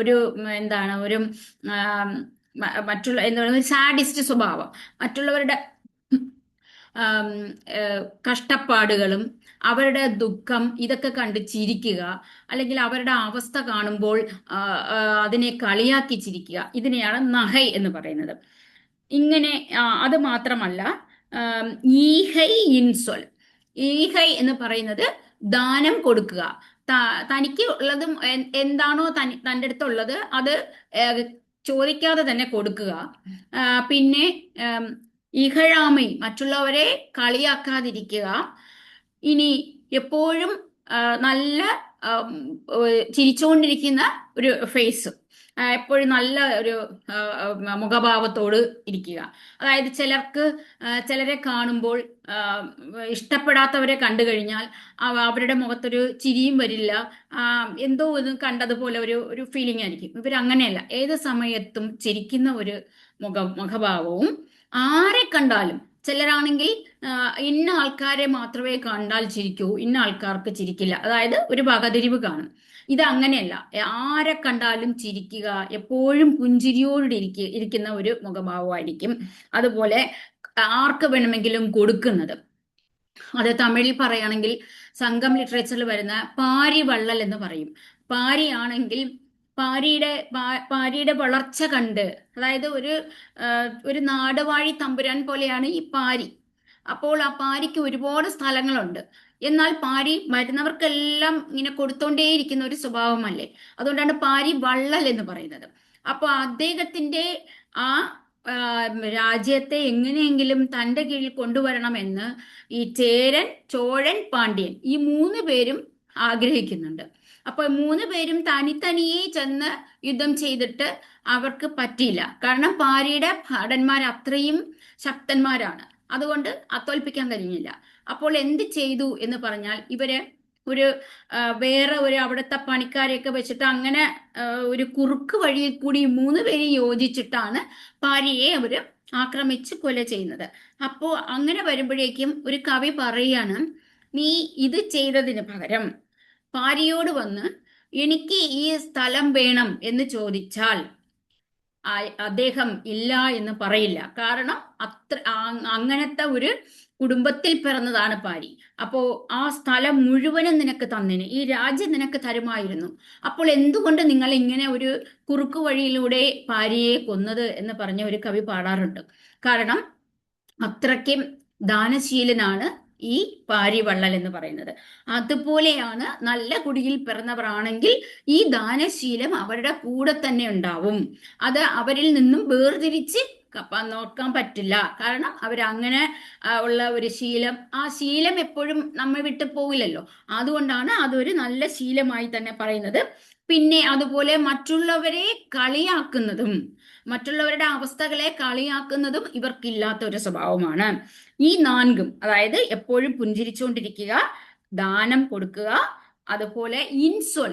ഒരു എന്താണ് ഒരു മറ്റുള്ള എന്താ പറയുക സാഡിസ്റ്റ് സ്വഭാവം, മറ്റുള്ളവരുടെ കഷ്ടപ്പാടുകളും അവരുടെ ദുഃഖം ഇതൊക്കെ കണ്ട് ചിരിക്കുക, അല്ലെങ്കിൽ അവരുടെ അവസ്ഥ കാണുമ്പോൾ അതിനെ കളിയാക്കി ചിരിക്കുക, ഇതിനെയാണ് നഹൈ എന്ന് പറയുന്നത്. ഇങ്ങനെ അത് മാത്രമല്ല ഈഹൈ ഇൻസൊൽ. ഈഹൈ എന്ന് പറയുന്നത് ദാനം കൊടുക്കുക. തനിക്ക് ഉള്ളതും എന്താണോ തൻ്റെ അടുത്തുള്ളത് അത് ചോദിക്കാതെ തന്നെ കൊടുക്കുക. പിന്നെ ഇഹഴാമൈ, മറ്റുള്ളവരെ കളിയാക്കാതിരിക്കുക. ഇനി എപ്പോഴും നല്ല ചിരിച്ചുകൊണ്ടിരിക്കുന്ന ഒരു ഫേസ്, എപ്പോഴും നല്ല ഒരു മുഖഭാവത്തോട് ഇരിക്കുക. അതായത് ചിലരെ കാണുമ്പോൾ ഇഷ്ടപ്പെടാത്തവരെ കണ്ടു കഴിഞ്ഞാൽ അവരുടെ മുഖത്തൊരു ചിരിയും വരില്ല, എന്തോ ഇത് കണ്ടതുപോലെ ഒരു ഫീലിംഗ് ആയിരിക്കും. ഇവരങ്ങനെയല്ല, ഏത് സമയത്തും ചിരിക്കുന്ന ഒരു മുഖഭാവവും. ആരെ കണ്ടാലും, ചിലരാണെങ്കിൽ ഇന്ന ആൾക്കാരെ മാത്രമേ കണ്ടാൽ ചിരിക്കൂ, ഇന്ന ആൾക്കാർക്ക് ചിരിക്കില്ല, അതായത് ഒരു വകതിരിവ് കാണും. ഇത് അങ്ങനെയല്ല, ആരെ കണ്ടാലും ചിരിക്കുക, എപ്പോഴും പുഞ്ചിരിയോടെ ഇരിക്കുന്ന ഒരു മുഖഭാവമായിരിക്കും. അതുപോലെ ആർക്ക് വേണമെങ്കിലും കൊടുക്കുന്നത്. അത് തമിഴിൽ പറയുകയാണെങ്കിൽ സംഘം ലിറ്ററേച്ചറിൽ വരുന്ന പാരി വള്ളൽ എന്ന് പറയും. പാരി ആണെങ്കിൽ പാരിയുടെ വളർച്ച കണ്ട്, അതായത് ഒരു നാടുവാഴി തമ്പുരാൻ പോലെയാണ് ഈ പാരി. അപ്പോൾ ആ പാരിക്ക് ഒരുപാട് സ്ഥലങ്ങളുണ്ട്, എന്നാൽ പാരി വരുന്നവർക്കെല്ലാം ഇങ്ങനെ കൊടുത്തോണ്ടേയിരിക്കുന്ന ഒരു സ്വഭാവമല്ലേ, അതുകൊണ്ടാണ് പാരി വള്ളൽ എന്ന് പറയുന്നത്. അപ്പോൾ അദ്ദേഹത്തിന്റെ ആ രാജ്യത്തെ എങ്ങനെയെങ്കിലും തൻ്റെ കീഴിൽ കൊണ്ടുവരണമെന്ന് ഈ ചേരൻ, ചോഴൻ, പാണ്ഡ്യൻ ഈ 3 പേരും ആഗ്രഹിക്കുന്നുണ്ട്. അപ്പോൾ 3 പേരും തനിയെ ചെന്ന് യുദ്ധം ചെയ്തിട്ട് അവർക്ക് പറ്റിയില്ല. കാരണം പാരിയുടെ ഭടന്മാർ അത്രയും ശക്തന്മാരാണ്, അതുകൊണ്ട് തോൽപ്പിക്കാൻ കഴിഞ്ഞില്ല. അപ്പോൾ എന്ത് ചെയ്തു എന്ന് പറഞ്ഞാൽ ഇവര് വേറെ അവിടുത്തെ പണിക്കാരെയൊക്കെ വെച്ചിട്ട് അങ്ങനെ ഒരു കുറുക്ക് വഴിയിൽ കൂടി 3 പേര് യോജിച്ചിട്ടാണ് പാരിയെ അവര് ആക്രമിച്ച് കൊല ചെയ്യുന്നത്. അപ്പോൾ അങ്ങനെ വരുമ്പോഴേക്കും ഒരു കവി പറയാണ്, നീ ഇത് ചെയ്തതിന് പകരം പാരിയോട് വന്ന് എനിക്ക് ഈ സ്ഥലം വേണം എന്ന് ചോദിച്ചാൽ അദ്ദേഹം ഇല്ല എന്ന് പറയില്ല. കാരണം അങ്ങനത്തെ ഒരു കുടുംബത്തിൽ പിറന്നതാണ് പാരി. അപ്പോ ആ സ്ഥലം മുഴുവനും നിനക്ക് തന്നിന്, ഈ രാജ്യം നിനക്ക് തരുമായിരുന്നു. അപ്പോൾ എന്തുകൊണ്ട് നിങ്ങൾ ഇങ്ങനെ ഒരു കുറുക്കു വഴിയിലൂടെ പാരിയെ കൊന്നത് എന്ന് പറഞ്ഞ ഒരു കവി പാടാറുണ്ട്. കാരണം അത്രയ്ക്കും ദാനശീലനാണ് ഈ പാരിവള്ളൽ എന്ന് പറയുന്നത്. അതുപോലെയാണ് നല്ല കുടിയിൽ പിറന്നവരാണെങ്കിൽ ഈ ദാനശീലം അവരുടെ കൂടെ തന്നെ ഉണ്ടാവും. അത് അവരിൽ നിന്നും വേർതിരിച്ച് നോക്കാൻ പറ്റില്ല. കാരണം അവരങ്ങനെ ഉള്ള ഒരു ശീലം, ആ ശീലം എപ്പോഴും നമ്മെ വിട്ടു പോകില്ലല്ലോ. അതുകൊണ്ടാണ് അതൊരു നല്ല ശീലമായി തന്നെ പറയുന്നത്. പിന്നെ അതുപോലെ മറ്റുള്ളവരെ കളിയാക്കുന്നതും മറ്റുള്ളവരുടെ അവസ്ഥകളെ കളിയാക്കുന്നതും ഇവർക്കില്ലാത്ത ഒരു സ്വഭാവമാണ്. ഈ നാൻകും, അതായത് എപ്പോഴും പുഞ്ചിരിച്ചുകൊണ്ടിരിക്കുക, ദാനം കൊടുക്കുക, അതുപോലെ ഇൻസൊൽ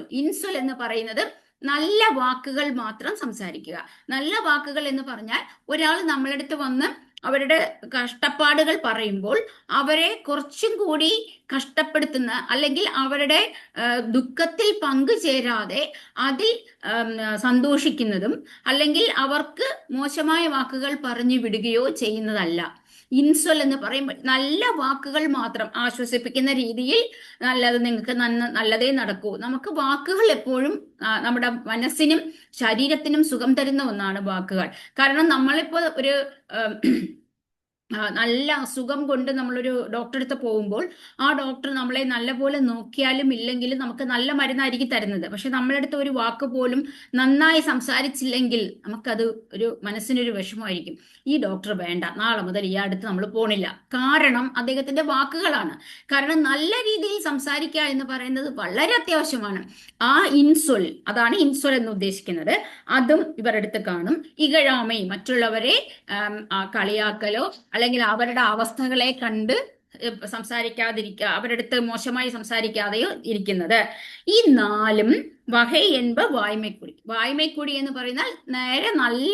എന്ന് പറയുന്നത് നല്ല വാക്കുകൾ മാത്രം സംസാരിക്കുക. നല്ല വാക്കുകൾ എന്ന് പറഞ്ഞാൽ ഒരാൾ നമ്മളടുത്ത് വന്ന് അവരുടെ കഷ്ടപ്പാടുകൾ പറയുമ്പോൾ അവരെ കുറച്ചും കൂടി കഷ്ടപ്പെടുത്തുന്ന, അല്ലെങ്കിൽ അവരുടെ ദുഃഖത്തിൽ പങ്കുചേരാതെ അതിൽ സന്തോഷിക്കുന്നതും, അല്ലെങ്കിൽ അവർക്ക് മോശമായ വാക്കുകൾ പറഞ്ഞു വിടുകയോ ചെയ്യുന്നതല്ല. ഇൻസൊൽ എന്ന് പറയുമ്പോൾ നല്ല വാക്കുകൾ മാത്രം, ആശ്വസിപ്പിക്കുന്ന രീതിയിൽ നിങ്ങൾക്ക് നല്ലതേ നടക്കൂ. നമുക്ക് വാക്കുകൾ എപ്പോഴും നമ്മുടെ മനസ്സിനും ശരീരത്തിനും സുഖം തരുന്ന ഒന്നാണ് വാക്കുകൾ. കാരണം നമ്മളിപ്പോ ഒരു നല്ല അസുഖം കൊണ്ട് നമ്മളൊരു ഡോക്ടറെ അടുത്ത് പോകുമ്പോൾ ആ ഡോക്ടർ നമ്മളെ നല്ലപോലെ നോക്കിയാലും ഇല്ലെങ്കിലും നമുക്ക് നല്ല മരുന്നായിരിക്കും തരുന്നത്. പക്ഷെ നമ്മളടുത്ത് ഒരു വാക്ക് പോലും നന്നായി സംസാരിച്ചില്ലെങ്കിൽ നമുക്കത് ഒരു മനസ്സിനൊരു വിഷമമായിരിക്കും. ഈ ഡോക്ടർ വേണ്ട, നാളെ മുതൽ ഈ അടുത്ത് നമ്മൾ പോണില്ല. കാരണം അദ്ദേഹത്തിന്റെ വാക്കുകളാണ്. കാരണം നല്ല രീതിയിൽ സംസാരിക്കുക എന്ന് പറയുന്നത് വളരെ അത്യാവശ്യമാണ്. ആ ഇൻസൊൽ, അതാണ് ഇൻസൊൽ എന്ന് ഉദ്ദേശിക്കുന്നത്. അതും ഇവരടുത്ത് കാണും. ഇകഴാമൈ, മറ്റുള്ളവരെ കളിയാക്കലോ അല്ലെങ്കിൽ അവരുടെ അവസ്ഥകളെ കണ്ട് സംസാരിക്കാതിരിക്കുക, അവരുടെ അടുത്ത് മോശമായി സംസാരിക്കാതെയോ ഇരിക്കുന്നത്. ഈ നാലും വഹൈ என்ப വായ്മക്കുടി. വായ്മക്കുടി എന്ന് പറയുന്നാൽ നേരെ നല്ല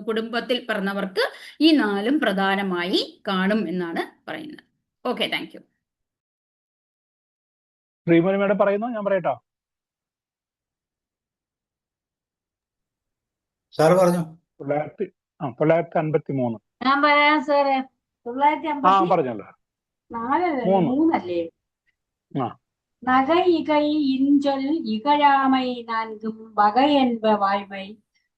കുടുംബത്തിൽ പിറന്നവർക്ക് ഈ നാലും പ്രധാനമായി കാണും എന്നാണ് പറയുന്നത്. Okay, thank U. Shrimati madam പറയുന്നു, ഞാൻ പറയട്ടോ? സാറ് പറഞ്ഞു. 953. ഞാൻ പറയാം സാറേ. 953 പറഞ്ഞല്ലോ. 3 நகை இகை இஞ்சொல் இகழாமை நான்கும் வகை என்ப வாய்மை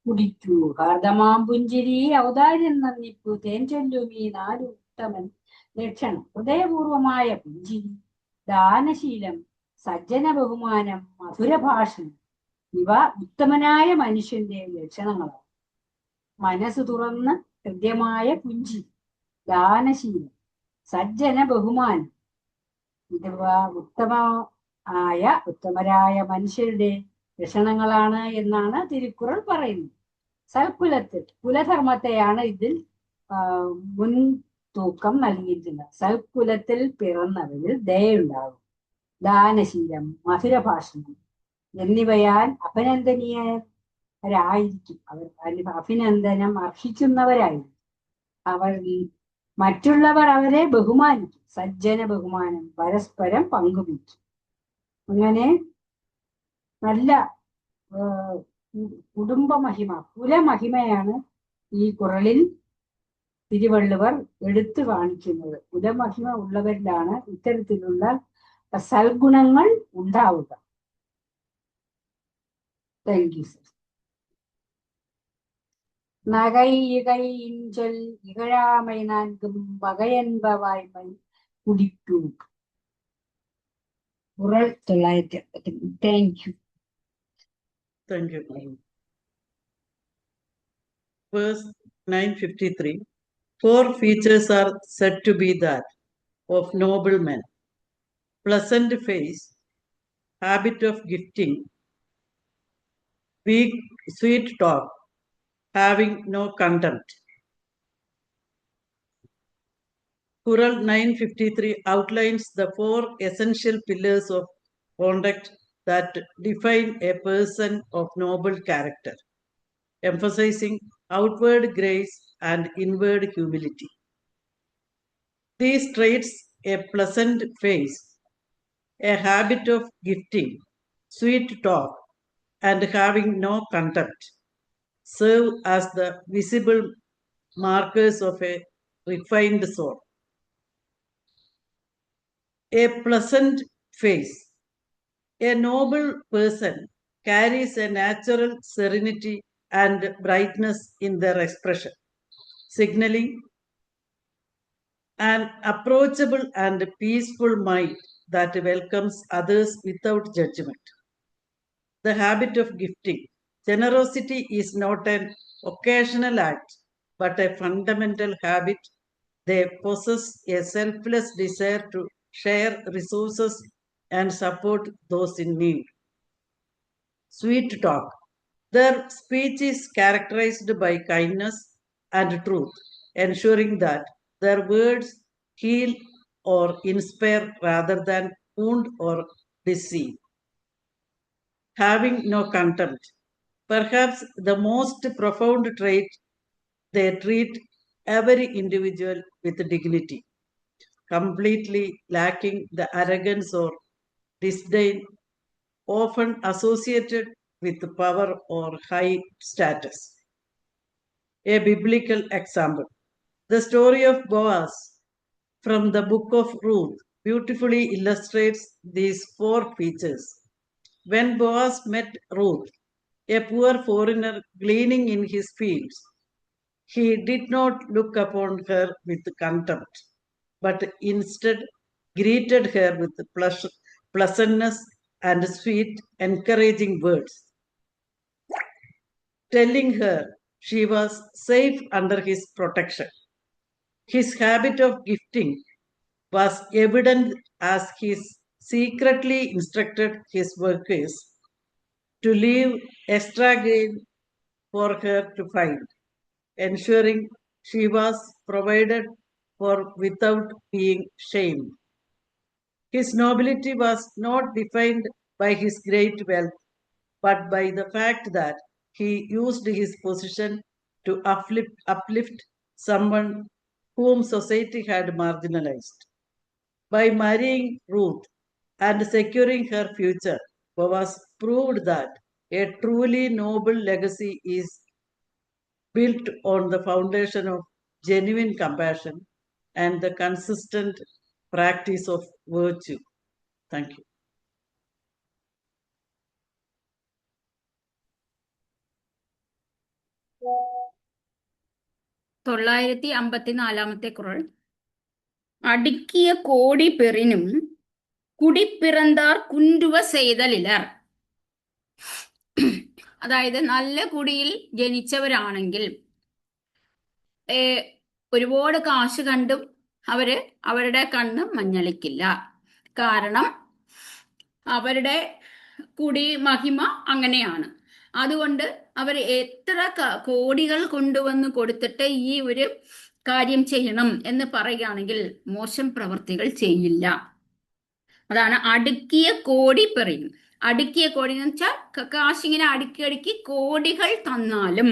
കുടിക്കൂ. ഹാർദമാം പുഞ്ചിരി, ഔദാര്യം നന്ദിപ്പു, തേൻ ചൊല്ലുമീ 4 ഉത്തമൻ ലക്ഷണം. ഹൃദയപൂർവമായ പുഞ്ചിരി, ദാനശീലം, സജ്ജന ബഹുമാനം, മധുരഭാഷണം ഇവ ഉത്തമനായ മനുഷ്യന്റെ ലക്ഷണങ്ങളാണ്. മനസ്സ് തുറന്ന് ഹൃദ്യമായ പുഞ്ചിരി, ദാനശീലം, സജ്ജന ബഹുമാനം ഇവ ഉത്തമരായ മനുഷ്യരുടെ ലക്ഷണങ്ങളാണ് എന്നാണ് തിരുക്കുറൾ പറയുന്നത്. സൽക്കുലത്തിൽ കുലധർമ്മത്തെയാണ് ഇതിൽ മുൻതൂക്കം നൽകിയിരിക്കുന്നത്. സൽക്കുലത്തിൽ പിറന്നവരിൽ ദയുണ്ടാകും, ദാനശീലം, മധുരഭാഷണം എന്നിവയാൽ അഭിനന്ദനീയരായിരിക്കും. അവർ അഭിനന്ദനം അർഹിക്കുന്നവരായിരിക്കും. അവർ മറ്റുള്ളവർ അവരെ ബഹുമാനിക്കും. സജ്ജന ബഹുമാനം പരസ്പരം പങ്കുവയ്ക്കും. അങ്ങനെ നല്ല കുടുംബമഹിമ, കുലമഹിമയാണ് ഈ കുറളിൽ തിരുവള്ളുവർ എടുത്തു കാണിക്കുന്നത്. കുലമഹിമ ഉള്ളവരിലാണ് ഇത്തരത്തിലുള്ള സൽഗുണങ്ങൾ ഉണ്ടാവുക. Thank you sir. நகை இகை இஞ்சொல் இகழாமை நான்கும் வகையன்ப வாய்மை குடிக்கൂ. குறள் 953. Thank you. Thank you. Verse 953. 4 features are said to be that of noble men: pleasant face, habit of gifting, weak, sweet talk, having no contempt. Qural 953 outlines the 4 essential pillars of conduct that define a person of noble character, emphasizing outward grace and inward humility. These traits, a pleasant face, a habit of gifting, sweet talk, and having no contempt serve as the visible markers of a refined soul. A pleasant face. A noble person carries a natural serenity and brightness in their expression, signaling an approachable and peaceful mind that welcomes others without judgment. The habit of gifting. Generosity is not an occasional act, but a fundamental habit. They possess a selfless desire to share resources and support those in need. Sweet talk. Their speech is characterized by kindness and truth, ensuring that their words heal or inspire rather than wound or deceive. Having no contempt. Perhaps the most profound trait, they treat every individual with dignity, completely lacking the arrogance or disdain often associated with power or high status. A biblical example. The story of Boaz from the book of Ruth beautifully illustrates these four features. When Boaz met Ruth, a poor foreigner gleaning in his fields, he did not look upon her with contempt, but instead greeted her with pleasantness and sweet, encouraging words, telling her she was safe under his protection. His habit of gifting was evident as he secretly instructed his workers to leave extra grain for her to find, ensuring she was provided for without being shamed. His nobility was not defined by his great wealth, but by the fact that he used his position to uplift someone whom society had marginalized. By marrying Ruth and securing her future, Boaz proved that a truly noble legacy is built on the foundation of genuine compassion and the consistent practice of virtue. Thank you. തൊള്ളായിരത്തി അമ്പത്തിനാലാമത്തെ കുറൾ. അടുക്കിയ കോടി പെറിനും കുടിപ്പിറந்தாർ കുണ്ടുവ ചെയ്തലിലർ. അതായത് നല്ല കുടിയിൽ ജനിച്ചവരാണെങ്കിൽ ഒരുപാട് കാശ് കണ്ടും അവരുടെ കണ്ണ് മഞ്ഞളിക്കില്ല. കാരണം അവരുടെ കുടി മഹിമ അങ്ങനെയാണ്. അതുകൊണ്ട് അവർ എത്ര കോടികൾ കൊണ്ടുവന്ന് കൊടുത്തിട്ട് ഈ ഒരു കാര്യം ചെയ്യണം എന്ന് പറയുകയാണെങ്കിൽ മോശം പ്രവർത്തികൾ ചെയ്യില്ല. അതാണ് അടുക്കിയ കോടി പെറിയും. അടുക്കിയ കോടി എന്ന് വെച്ചാൽ കാശിങ്ങനെ അടുക്കി കോടികൾ തന്നാലും.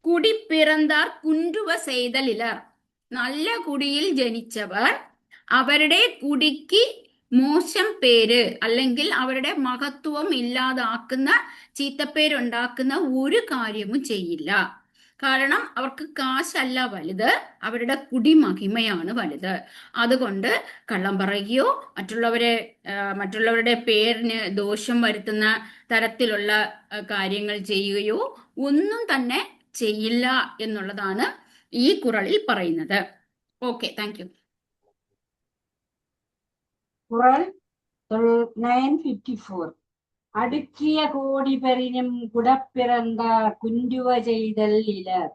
കുടിപ്പിറந்தாർ കുണ്ടുവ ചെയ്തലിലർ. നല്ല കുടിയിൽ ജനിച്ചവർ അവരുടെ കുടിക്ക് മോശം പേര് അല്ലെങ്കിൽ അവരുടെ മഹത്വം ഇല്ലാതാക്കുന്ന ചീത്തപ്പേരുണ്ടാക്കുന്ന ഒരു കാര്യവും ചെയ്യില്ല. കാരണം അവർക്ക് കാശല്ല വലുത്, അവരുടെ കുടിമഹിമയാണ് വലുത്. അതുകൊണ്ട് കള്ളം പറയുകയോ മറ്റുള്ളവരുടെ പേരിന് ദോഷം വരുത്തുന്ന തരത്തിലുള്ള കാര്യങ്ങൾ ചെയ്യുകയോ ഒന്നും തന്നെ ചെയ്യില്ല എന്നുള്ളതാണ് ഈ കുറളിൽ പറയുന്നത്. Okay, thank you. കുറൾ 954. അടുക്കിയ കോടി പെരിനും കുടപ്പിറந்த കുണ്ടുവ ചെയ്തൽ ഇലർ.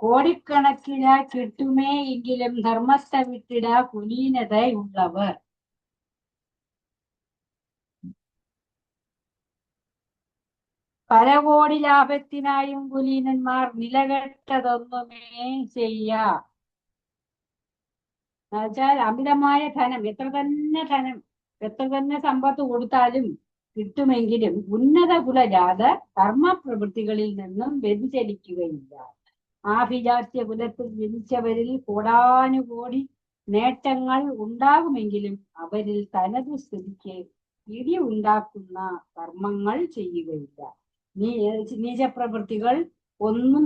കോടിക്കണക്കില കിട്ടുമേ എങ്കിലും ധർമ്മത്തെ വിട്ടിട കുലീനത ഉള്ളവർ. പല കോടി ലാഭത്തിനായും കുലീനന്മാർ നിലകെട്ടതൊന്നുമേ ചെയ്യാ. എന്നുവെച്ചാൽ അമിതമായ ധനം, എത്ര തന്നെ സമ്പത്ത് കൊടുത്താലും കിട്ടുമെങ്കിലും ഉന്നത കുലജാത കർമ്മപ്രവൃത്തികളിൽ നിന്നും വ്യതിചലിക്കുകയില്ല. ആഭിജാത്യ കുലത്തിൽ ജനിച്ചവരിൽ കോടാനുകോടി നേട്ടങ്ങൾ ഉണ്ടാകുമെങ്കിലും അവരിൽ തനതു സ്ഥിതിക്ക് ഇടി ഉണ്ടാക്കുന്ന കർമ്മങ്ങൾ ചെയ്യുകയില്ല. നീചപ്രവൃത്തികൾ ഒന്നും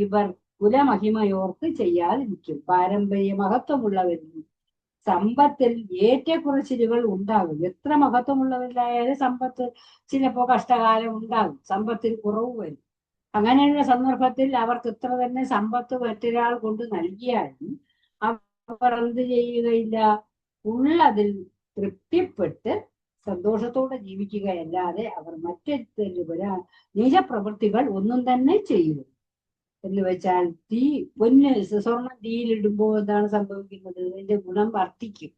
ഇവർ കുലമഹിമയോർക്ക് ചെയ്യാതിരിക്കും. പാരമ്പര്യ മഹത്വമുള്ളവരിൽ സമ്പത്തിൽ ഏറ്റക്കുറച്ചിലുകൾ ഉണ്ടാകും. എത്ര മഹത്വമുള്ളവരിലായാലും സമ്പത്ത് ചിലപ്പോ കഷ്ടകാലം ഉണ്ടാകും, സമ്പത്തിൽ കുറവ് വരും. അങ്ങനെയുള്ള സന്ദർഭത്തിൽ അവർക്ക് ഇത്ര തന്നെ സമ്പത്ത് മറ്റൊരാൾ കൊണ്ട് നൽകിയാലും അവർ എന്ത് ചെയ്യുകയില്ല, ഉള്ളതിൽ തൃപ്തിപ്പെട്ട് സന്തോഷത്തോടെ ജീവിക്കുകയല്ലാതെ അവർ മറ്റൊരു നീചപ്രവൃത്തികൾ ഒന്നും തന്നെ ചെയ്യും. എന്ന് വെച്ചാൽ സ്വർണം തീയിലിടുമ്പോൾ എന്താണ് സംഭവിക്കുന്നത്? അതിന്റെ ഗുണം വർദ്ധിക്കും.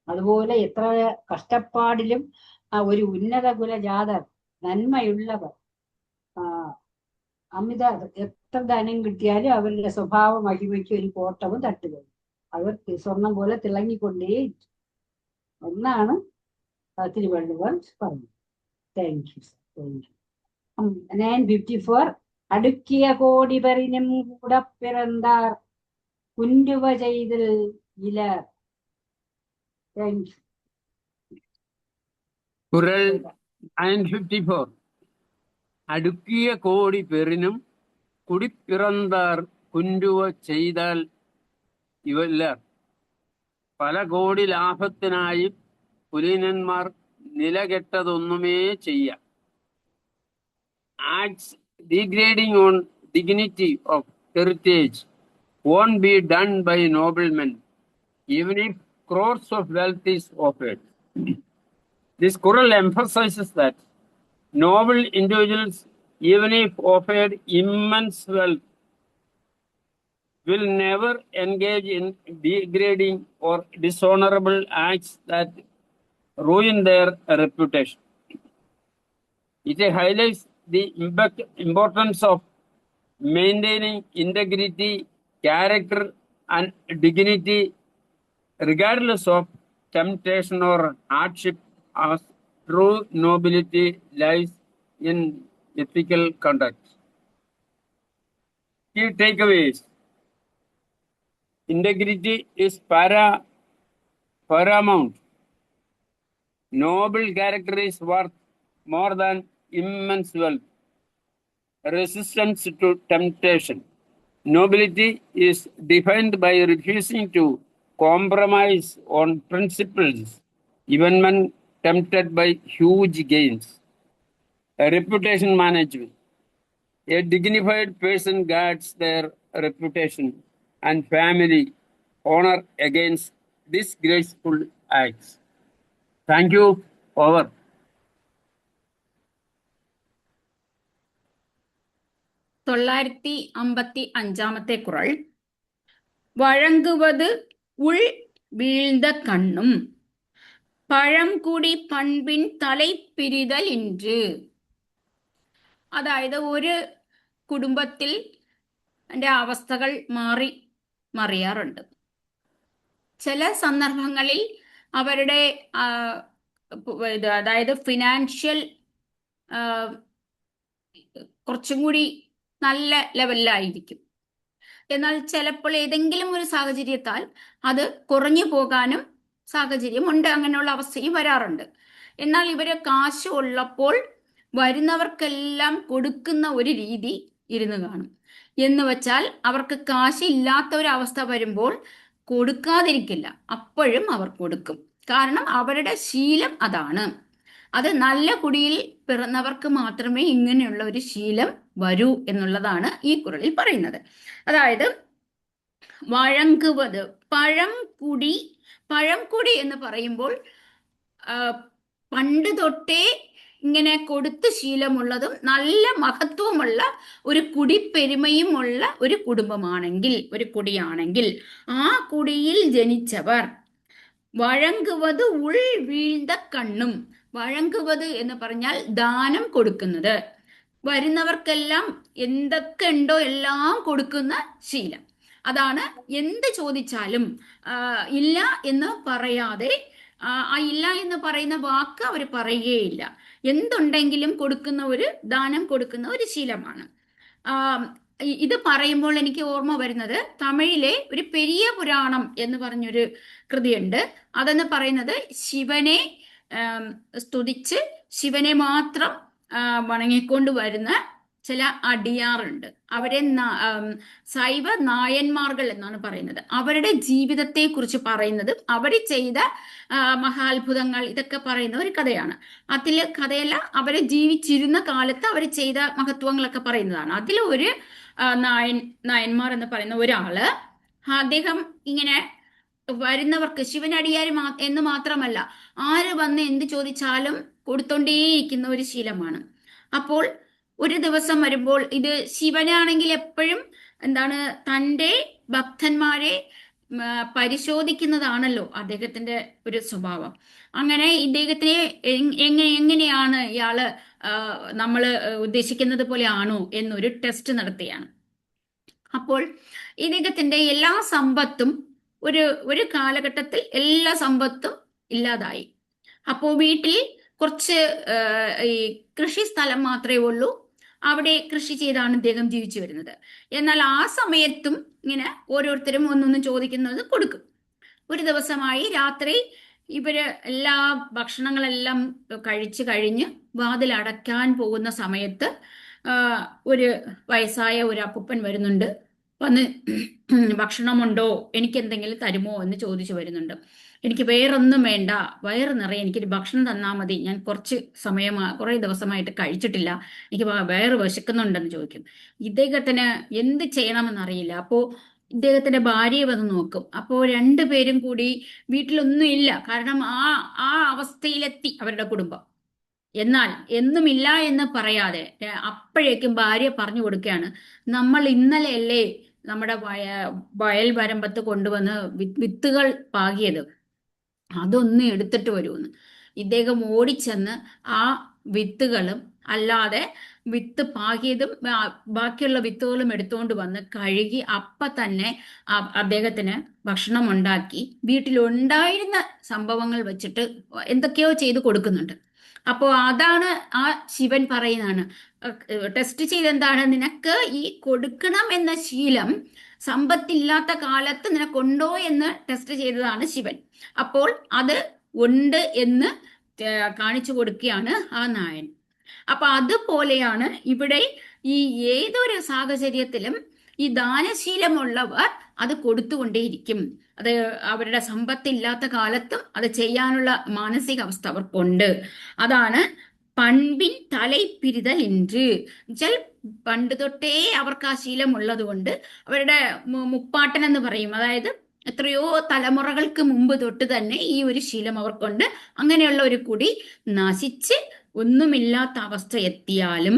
അതുപോലെ എത്ര കഷ്ടപ്പാടിലും ഒരു ഉന്നത കുലജാതർ, നന്മയുള്ളവർ, എത്ര ധനം കിട്ടിയാലും അവരുടെ സ്വഭാവ മഹിമയ്ക്ക് ഒരു കോട്ടവും തട്ടുകയും അവർ സ്വർണം പോലെ തിളങ്ങിക്കൊണ്ടേ എന്നാണ് തിരുവള്ളുവർ പറഞ്ഞത്. Thank you. 954 അടുക്കിയ കോടി പെറിനും കൂടെ പിറந்தாർ കുന്റുവ ചെയ്തിൽ ഇലർ. Thank you. കുറൽ 954 അടുക്കിയ കോടി പെറിനും കുടിപ്പിറந்தாർ കുന്റുവ ചെയ്താൽ ഇവല്ലർ. പല കോടി ലാഭത്തിനായി കുലീനന്മാർ നിലകെട്ടതൊന്നുമേ ചെയ്യാം. Acts degrading on dignity of heritage won't be done by noblemen, even if crores of wealth is offered. This Quran emphasizes that noble individuals, even if offered immense wealth, will never engage in degrading or dishonorable acts that ruin their reputation. It highlights the importance of maintaining integrity, character, and dignity, regardless of temptation or hardship, as true nobility lies in ethical conduct. Key takeaways: integrity is paramount. Noble character is worth more than immense wealth. Resistance to temptation. Nobility is defined by refusing to compromise on principles, even when tempted by huge gains. Reputation management. A dignified person guards their reputation and family honor against disgraceful acts. Thank you. Over. 955 குறள். வழங்குவது உள் வீழ்ந்த கண்ணும் പഴംകുടി പൺപിൻ തലൈപ്പിരിതൽ ഇன்று. അതായത് ഒരു കുടുംബത്തിൽ അവസ്ഥകൾ മറിയാറുണ്ട്. ചില സന്ദർഭങ്ങളിൽ അവരുടെ അതായത് ഫിനാൻഷ്യൽ കുറച്ചും കൂടി നല്ല ലെവലിലായിരിക്കും. എന്നാൽ ചിലപ്പോൾ ഏതെങ്കിലും ഒരു സാഹചര്യത്താൽ അത് കുറഞ്ഞു പോകാനും സാഹചര്യമുണ്ട്. അങ്ങനെയുള്ള അവസ്ഥയും വരാറുണ്ട്. എന്നാൽ ഇവര് കാശ് ഉള്ളപ്പോൾ വരുന്നവർക്കെല്ലാം കൊടുക്കുന്ന ഒരു രീതി ഇരുന്ന് കാണും. എന്ന് വെച്ചാൽ അവർക്ക് കാശ് ഇല്ലാത്ത ഒരു അവസ്ഥ വരുമ്പോൾ കൊടുക്കാതിരിക്കില്ല, അപ്പോഴും അവർ കൊടുക്കും. കാരണം അവരുടെ ശീലം അതാണ്. അത് നല്ല കുടിയിൽ പിറന്നവർക്ക് മാത്രമേ ഇങ്ങനെയുള്ള ഒരു ശീലം വരൂ എന്നുള്ളതാണ് ഈ കുറളിൽ പറയുന്നത്. അതായത് വഴങ്ങുவது, പഴംകുടി എന്ന് പറയുമ്പോൾ പണ്ട് തൊട്ടേ ഇങ്ങനെ കൊടുത്ത് ശീലമുള്ളതും നല്ല മഹത്വമുള്ള ഒരു കുടിപ്പെരുമയുമുള്ള ഒരു കുടുംബമാണെങ്കിൽ, ഒരു കുടിയാണെങ്കിൽ ആ കുടിയിൽ ജനിച്ചവർ വഴങ്ങുவது ഉൾ വീഴ്ந்த കണ്ണും. വഴങ്ങുவது എന്ന് പറഞ്ഞാൽ ദാനം കൊടുക്കുന്നത്, വരുന്നവർക്കെല്ലാം എന്തൊക്കെ ഉണ്ടോ എല്ലാം കൊടുക്കുന്ന ശീലം. അതാണ് എന്ത് ചോദിച്ചാലും ഇല്ല എന്ന് പറയാതെ, ഇല്ല എന്ന് പറയുന്ന വാക്ക് അവർ പറയുകയില്ല. എന്തുണ്ടെങ്കിലും കൊടുക്കുന്ന ഒരു ദാനം കൊടുക്കുന്ന ഒരു ശീലമാണ്. ഇത് പറയുമ്പോൾ എനിക്ക് ഓർമ്മ വരുന്നത് തമിഴിലെ ഒരു പെരിയ പുരാണം എന്ന് പറഞ്ഞൊരു കൃതിയുണ്ട്. അതെന്ന് പറയുന്നത് ശിവനെ സ്തുതിച്ച് ശിവനെ മാത്രം വണങ്ങിക്കൊണ്ട് വരുന്ന ചില അടിയാറുണ്ട്. അവരെ ശൈവ നായന്മാർകൾ എന്നാണ് പറയുന്നത്. അവരുടെ ജീവിതത്തെ കുറിച്ച് പറയുന്നത്, അവർ ചെയ്ത മഹാത്ഭുതങ്ങൾ ഇതൊക്കെ പറയുന്ന ഒരു കഥയാണ്. അതില് കഥയല്ല, അവരെ ജീവിച്ചിരുന്ന കാലത്ത് അവർ ചെയ്ത മഹത്വങ്ങളൊക്കെ പറയുന്നതാണ്. അതിൽ ഒരു നായന്മാർ എന്ന് പറയുന്ന ഒരാള്, അദ്ദേഹം ഇങ്ങനെ വരുന്നവർക്ക് ശിവനടിയാർ എന്ന് മാത്രമല്ല, ആര് വന്ന് എന്ത് ചോദിച്ചാലും കൊടുത്തോണ്ടേയിരിക്കുന്ന ഒരു ശീലമാണ്. അപ്പോൾ ഒരു ദിവസം വരുമ്പോൾ, ഇത് ശിവനാണെങ്കിൽ എപ്പോഴും എന്താണ്, തൻ്റെ ഭക്തന്മാരെ പരിശോധിക്കുന്നതാണല്ലോ അദ്ദേഹത്തിന്റെ ഒരു സ്വഭാവം. അങ്ങനെ ഇദ്ദേഹത്തിനെ എങ്ങനെയാണ് ഇയാള് നമ്മൾ ഉദ്ദേശിക്കുന്നത് പോലെ ആണോ എന്നൊരു ടെസ്റ്റ് നടത്തുകയാണ്. അപ്പോൾ ഇദ്ദേഹത്തിന്റെ എല്ലാ സമ്പത്തും ഒരു കാലഘട്ടത്തിൽ എല്ലാ സമ്പത്തും ഇല്ലാതായി. അപ്പോൾ വീട്ടിൽ കുറച്ച് ഈ കൃഷി സ്ഥലം മാത്രമേ ഉള്ളൂ. അവിടെ കൃഷി ചെയ്താണ് ഇദ്ദേഹം ജീവിച്ചു വരുന്നത്. എന്നാൽ ആ സമയത്തും ഇങ്ങനെ ഓരോരുത്തരും ഒന്നൊന്നും ചോദിക്കുന്നത് കൊടുക്കും. ഒരു ദിവസമായി രാത്രി ഇവര് എല്ലാ ഭക്ഷണങ്ങളെല്ലാം കഴിച്ചു കഴിഞ്ഞ് വാതിലടയ്ക്കാൻ പോകുന്ന സമയത്ത് ഒരു വയസ്സായ ഒരു അപ്പൂപ്പൻ വരുന്നുണ്ട്. വന്ന് ഭക്ഷണമുണ്ടോ, എനിക്ക് എന്തെങ്കിലും തരുമോ എന്ന് ചോദിച്ചു വരുന്നുണ്ട്. എനിക്ക് വേറൊന്നും വേണ്ട, വയറ് നിറയെ എനിക്കൊരു ഭക്ഷണം തന്നാൽ മതി, ഞാൻ കുറേ ദിവസമായിട്ട് കഴിച്ചിട്ടില്ല, എനിക്ക് വയറ് വിശക്കുന്നുണ്ടെന്ന് ചോദിക്കും. ഇദ്ദേഹത്തിന് എന്ത് ചെയ്യണമെന്നറിയില്ല. അപ്പോൾ ഇദ്ദേഹത്തിന്റെ ഭാര്യയെ വന്ന് നോക്കും. അപ്പോൾ രണ്ടുപേരും കൂടി വീട്ടിലൊന്നും ഇല്ല, കാരണം ആ അവസ്ഥയിലെത്തി അവരുടെ കുടുംബം. എന്നാൽ എന്നുമില്ല എന്ന് പറയാതെ അപ്പോഴേക്കും ഭാര്യ പറഞ്ഞു കൊടുക്കുകയാണ്, നമ്മൾ ഇന്നലെയല്ലേ നമ്മുടെ വയൽ വരമ്പത്ത് കൊണ്ടുവന്ന് വിത്തുകൾ പാകിയത്, അതൊന്ന് എടുത്തിട്ട് വരുമെന്ന്. ഇദ്ദേഹം ഓടിച്ചെന്ന് ആ വിത്തുകളും അല്ലാതെ വിത്ത് പാകിയതും ബാക്കിയുള്ള വിത്തുകളും എടുത്തുകൊണ്ട് വന്ന് കഴുകി തന്നെ അദ്ദേഹത്തിന് ഭക്ഷണം ഉണ്ടാക്കി വീട്ടിലുണ്ടായിരുന്ന സംഭവങ്ങൾ വെച്ചിട്ട് എന്തൊക്കെയോ ചെയ്ത് കൊടുക്കുന്നുണ്ട്. അപ്പോൾ അതാണ് ആ ശിവൻ പറയുന്നതാണ്, ടെസ്റ്റ് ചെയ്തെന്താണ്, നിനക്ക് ഈ കൊടുക്കണം എന്ന ശീലം സമ്പത്തില്ലാത്ത കാലത്ത് നിനക്കുണ്ടോ എന്ന് ടെസ്റ്റ് ചെയ്തതാണ് ശിവൻ. അപ്പോൾ അത് ഉണ്ട് എന്ന് കാണിച്ചു കൊടുക്കുകയാണ് ആ നായൻ. അപ്പൊ അതുപോലെയാണ് ഇവിടെ ഈ ഏതൊരു സാഹചര്യത്തിലും ഈ ദാനശീലമുള്ളവർ അത് കൊടുത്തുകൊണ്ടേയിരിക്കും. അത് അവരുടെ സമ്പത്തില്ലാത്ത കാലത്തും അത് ചെയ്യാനുള്ള മാനസികാവസ്ഥ അവർക്കുണ്ട്. അതാണ് പൺപിൻ തലൈപ്പിരിതൽ ഇன்று വെച്ചാൽ പണ്ട് തൊട്ടേ അവർക്ക് ആ ശീലമുള്ളത് കൊണ്ട് അവരുടെ മുപ്പാട്ടൻ എന്ന് പറയും, അതായത് എത്രയോ തലമുറകൾക്ക് മുമ്പ് തൊട്ട് തന്നെ ഈ ഒരു ശീലം അവർക്കുണ്ട്. അങ്ങനെയുള്ള ഒരു കുടി നശിച്ച് ഒന്നുമില്ലാത്ത അവസ്ഥ എത്തിയാലും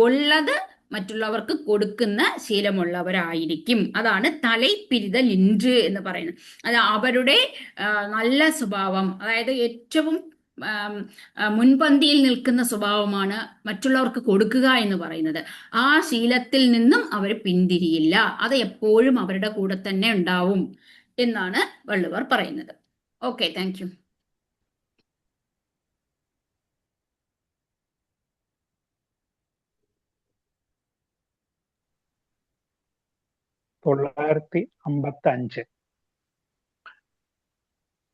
ഉള്ളത് മറ്റുള്ളവർക്ക് കൊടുക്കുന്ന ശീലമുള്ളവരായിരിക്കും. അതാണ് തലൈപ്പിരിതൽ ഇன்று എന്ന് പറയുന്നത്. അത് അവരുടെ നല്ല സ്വഭാവം, അതായത് ഏറ്റവും മുൻപന്തിയിൽ നിൽക്കുന്ന സ്വഭാവമാണ് മറ്റുള്ളവർക്ക് കൊടുക്കുക എന്ന് പറയുന്നത്. ആ ശീലത്തിൽ നിന്നും അവർ പിന്തിരിയില്ല, അത് എപ്പോഴും അവരുടെ കൂടെ തന്നെ ഉണ്ടാവും എന്നാണ് വള്ളുവർ പറയുന്നത്. Okay, thank U.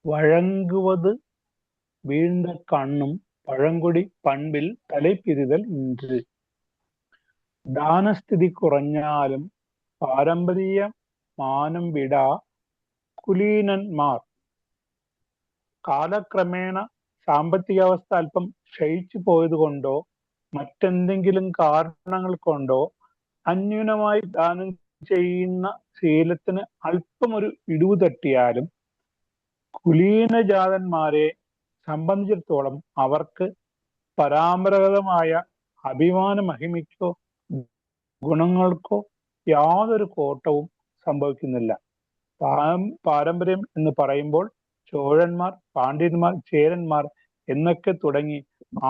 വഴங்குவது வீழ்ந்த கண்ணும் പഴങ്കുടി പൺപിൽ തലൈപ്പിരിതൽ ഇன்று. ദാനസ്ഥിതി കുറഞ്ഞാലും പാരമ്പര്യ മാനം വിടാ കുലീനന്മാർ. കാലക്രമേണ സാമ്പത്തികാവസ്ഥ അല്പം ക്ഷയിച്ചു പോയതുകൊണ്ടോ മറ്റെന്തെങ്കിലും കാരണങ്ങൾ കൊണ്ടോ അന്യൂനമായി ദാനം ചെയ്യുന്ന ശീലത്തിന് അല്പം ഒരു ഇടിവ് തട്ടിയാലും കുലീനജാതന്മാരെ സംബന്ധിച്ചിടത്തോളം അവർക്ക് പരമ്പരാഗതമായ അഭിമാന മഹിമയ്ക്കോ ഗുണങ്ങൾക്കോ യാതൊരു കോട്ടവും സംഭവിക്കുന്നില്ല. പാരമ്പര്യം എന്ന് പറയുമ്പോൾ ചോഴന്മാർ, പാണ്ഡ്യന്മാർ, ചേരന്മാർ എന്നൊക്കെ തുടങ്ങി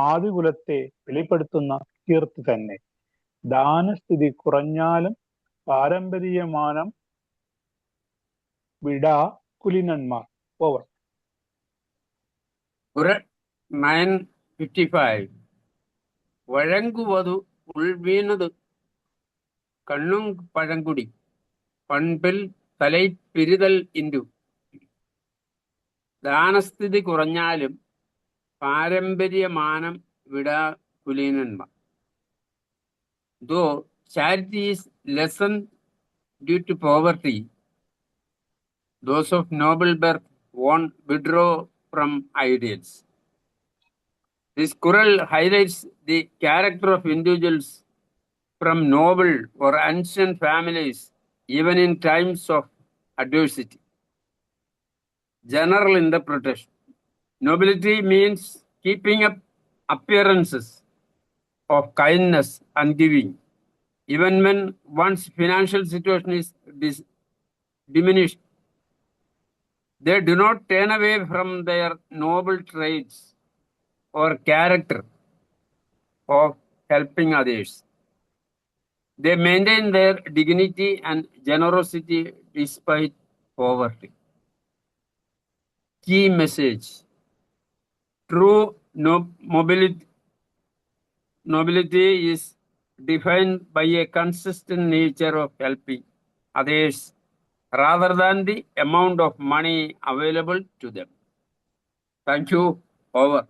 ആദികുലത്തെ വെളിപ്പെടുത്തുന്ന കീർത്തി തന്നെ. ദാനസ്ഥിതി കുറഞ്ഞാലും പാരമ്പര്യമാനം വിടാ കുലീനന്മാർ. ഓവർ. 955 വഴங்குവതു ഉൾവീണത് കണ്ണും പഴങ്കുടി പൺപിൽ തലൈപ്പിരിതൽ ഇൻഡു. ദാനസ്ഥിതി കുറഞ്ഞാലും പാരമ്പര്യമാനം വിടാ കുലീനന്മാർ. Though charity is lessened due to poverty, those of noble birth won't withdraw from ideals. This quarrel highlights the character of individuals from noble or ancient families, even in times of adversity. General interpretation. Nobility means keeping up appearances of kindness and giving, even when one's financial situation is diminished. They do not turn away from their noble traits or character of helping others. They maintain their dignity and generosity despite poverty. Key message. True nobility is defined by a consistent nature of helping others rather than the amount of money available to them. Thank you. Over.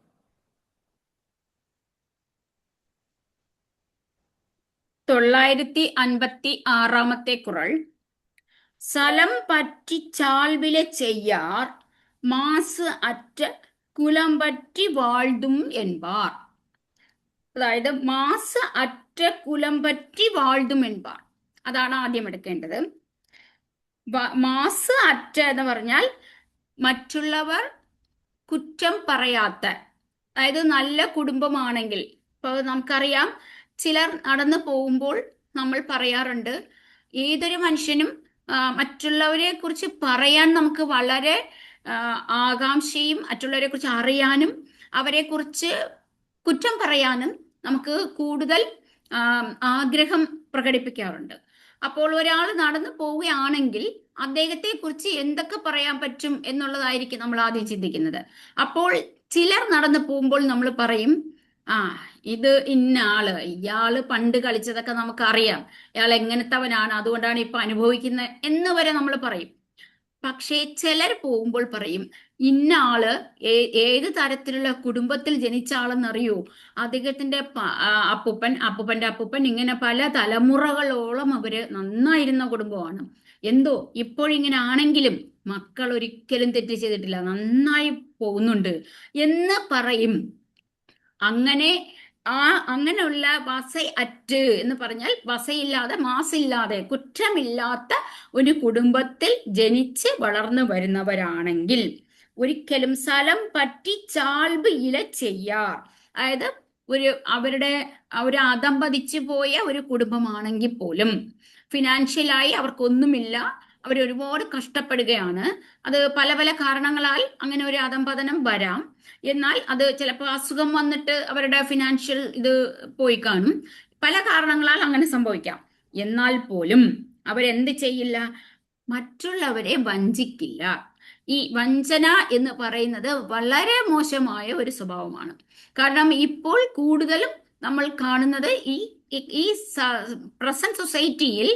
തൊള്ളായിരത്തി 56 കുറൾ. സലം പറ്റി ചാൽവിലെ ചെയ്യാർ mass അറ്റ കുലം പറ്റി വാഴ്തും என்பார். അതായത് mass അറ്റ കുലം പറ്റി വാഴ്തും என்பாർ. അതാണ് ആദ്യം എടുക്കേണ്ടത്. മാസ് അറ്റ എന്ന് പറഞ്ഞാൽ മറ്റുള്ളവർ കുറ്റം പറയാത്ത, അതായത് നല്ല കുടുംബമാണെങ്കിൽ, ഇപ്പൊ നമുക്കറിയാം ചിലർ നടന്നു പോകുമ്പോൾ നമ്മൾ പറയാറുണ്ട്, ഏതൊരു മനുഷ്യനും മറ്റുള്ളവരെ കുറിച്ച് പറയാൻ നമുക്ക് വളരെ ആകാംക്ഷയും മറ്റുള്ളവരെ കുറിച്ച് അറിയാനും അവരെ കുറിച്ച് കുറ്റം പറയാനും നമുക്ക് കൂടുതൽ ആഗ്രഹം പ്രകടിപ്പിക്കാറുണ്ട്. അപ്പോൾ ഒരാൾ നടന്നു പോവുകയാണെങ്കിൽ അദ്ദേഹത്തെ കുറിച്ച് എന്തൊക്കെ പറയാൻ പറ്റും എന്നുള്ളതായിരിക്കും നമ്മൾ ആദ്യം ചിന്തിക്കുന്നത്. അപ്പോൾ ചിലർ നടന്നു പോകുമ്പോൾ നമ്മൾ പറയും, ഇത് ഇന്ന ആള്, ഇയാള് പണ്ട് കളിച്ചതൊക്കെ നമുക്കറിയാം, ഇയാൾ എങ്ങനത്തവനാണ്, അതുകൊണ്ടാണ് ഇപ്പൊ അനുഭവിക്കുന്നത് എന്ന് വരെ നമ്മൾ പറയും. പക്ഷേ ചിലർ പോകുമ്പോൾ പറയും, ഇന്ന ആള് ഏത് തരത്തിലുള്ള കുടുംബത്തിൽ ജനിച്ച ആളെന്നറിയോ, അദ്ദേഹത്തിന്റെ അപ്പൂപ്പന്റെ അപ്പൂപ്പൻ ഇങ്ങനെ പല തലമുറകളോളം അവര് നന്നായിരുന്ന കുടുംബമാണ്, എന്തോ ഇപ്പോഴിങ്ങനെ ആണെങ്കിലും മക്കൾ ഒരിക്കലും തെറ്റ് ചെയ്തിട്ടില്ല, നന്നായി പോകുന്നുണ്ട് എന്ന് പറയും. അങ്ങനെയുള്ള വസ അറ്റ് എന്ന് പറഞ്ഞാൽ വസയില്ലാതെ മാസില്ലാതെ കുറ്റമില്ലാത്ത ഒരു കുടുംബത്തിൽ ജനിച്ച് വളർന്നു വരുന്നവരാണെങ്കിൽ ഒരിക്കലും സ്ഥലം പറ്റി ചാൽബ് ഇല ചെയ്യാർ, അതായത് അവരുടെ ഒരു അതമ്പതിച്ചു പോയ ഒരു കുടുംബമാണെങ്കിൽ പോലും ഫിനാൻഷ്യലായി അവർക്കൊന്നുമില്ല, അവരൊരുപാട് കഷ്ടപ്പെടുകയാണ്. അത് പല പല കാരണങ്ങളാൽ അങ്ങനെ ഒരു അധംപതനം വരാം. എന്നാൽ അത് ചിലപ്പോൾ അസുഖം വന്നിട്ട് അവരുടെ ഫിനാൻഷ്യൽ ഇത് പോയി കാണും, പല കാരണങ്ങളാൽ അങ്ങനെ സംഭവിക്കാം. എന്നാൽ പോലും അവരെന്ത് ചെയ്യില്ല, മറ്റുള്ളവരെ വഞ്ചിക്കില്ല. ഈ വഞ്ചന എന്ന് പറയുന്നത് വളരെ മോശമായ ഒരു സ്വഭാവമാണ്. കാരണം ഇപ്പോൾ കൂടുതലും നമ്മൾ കാണുന്നത് ഈ പ്രസന്റ് സൊസൈറ്റിയിൽ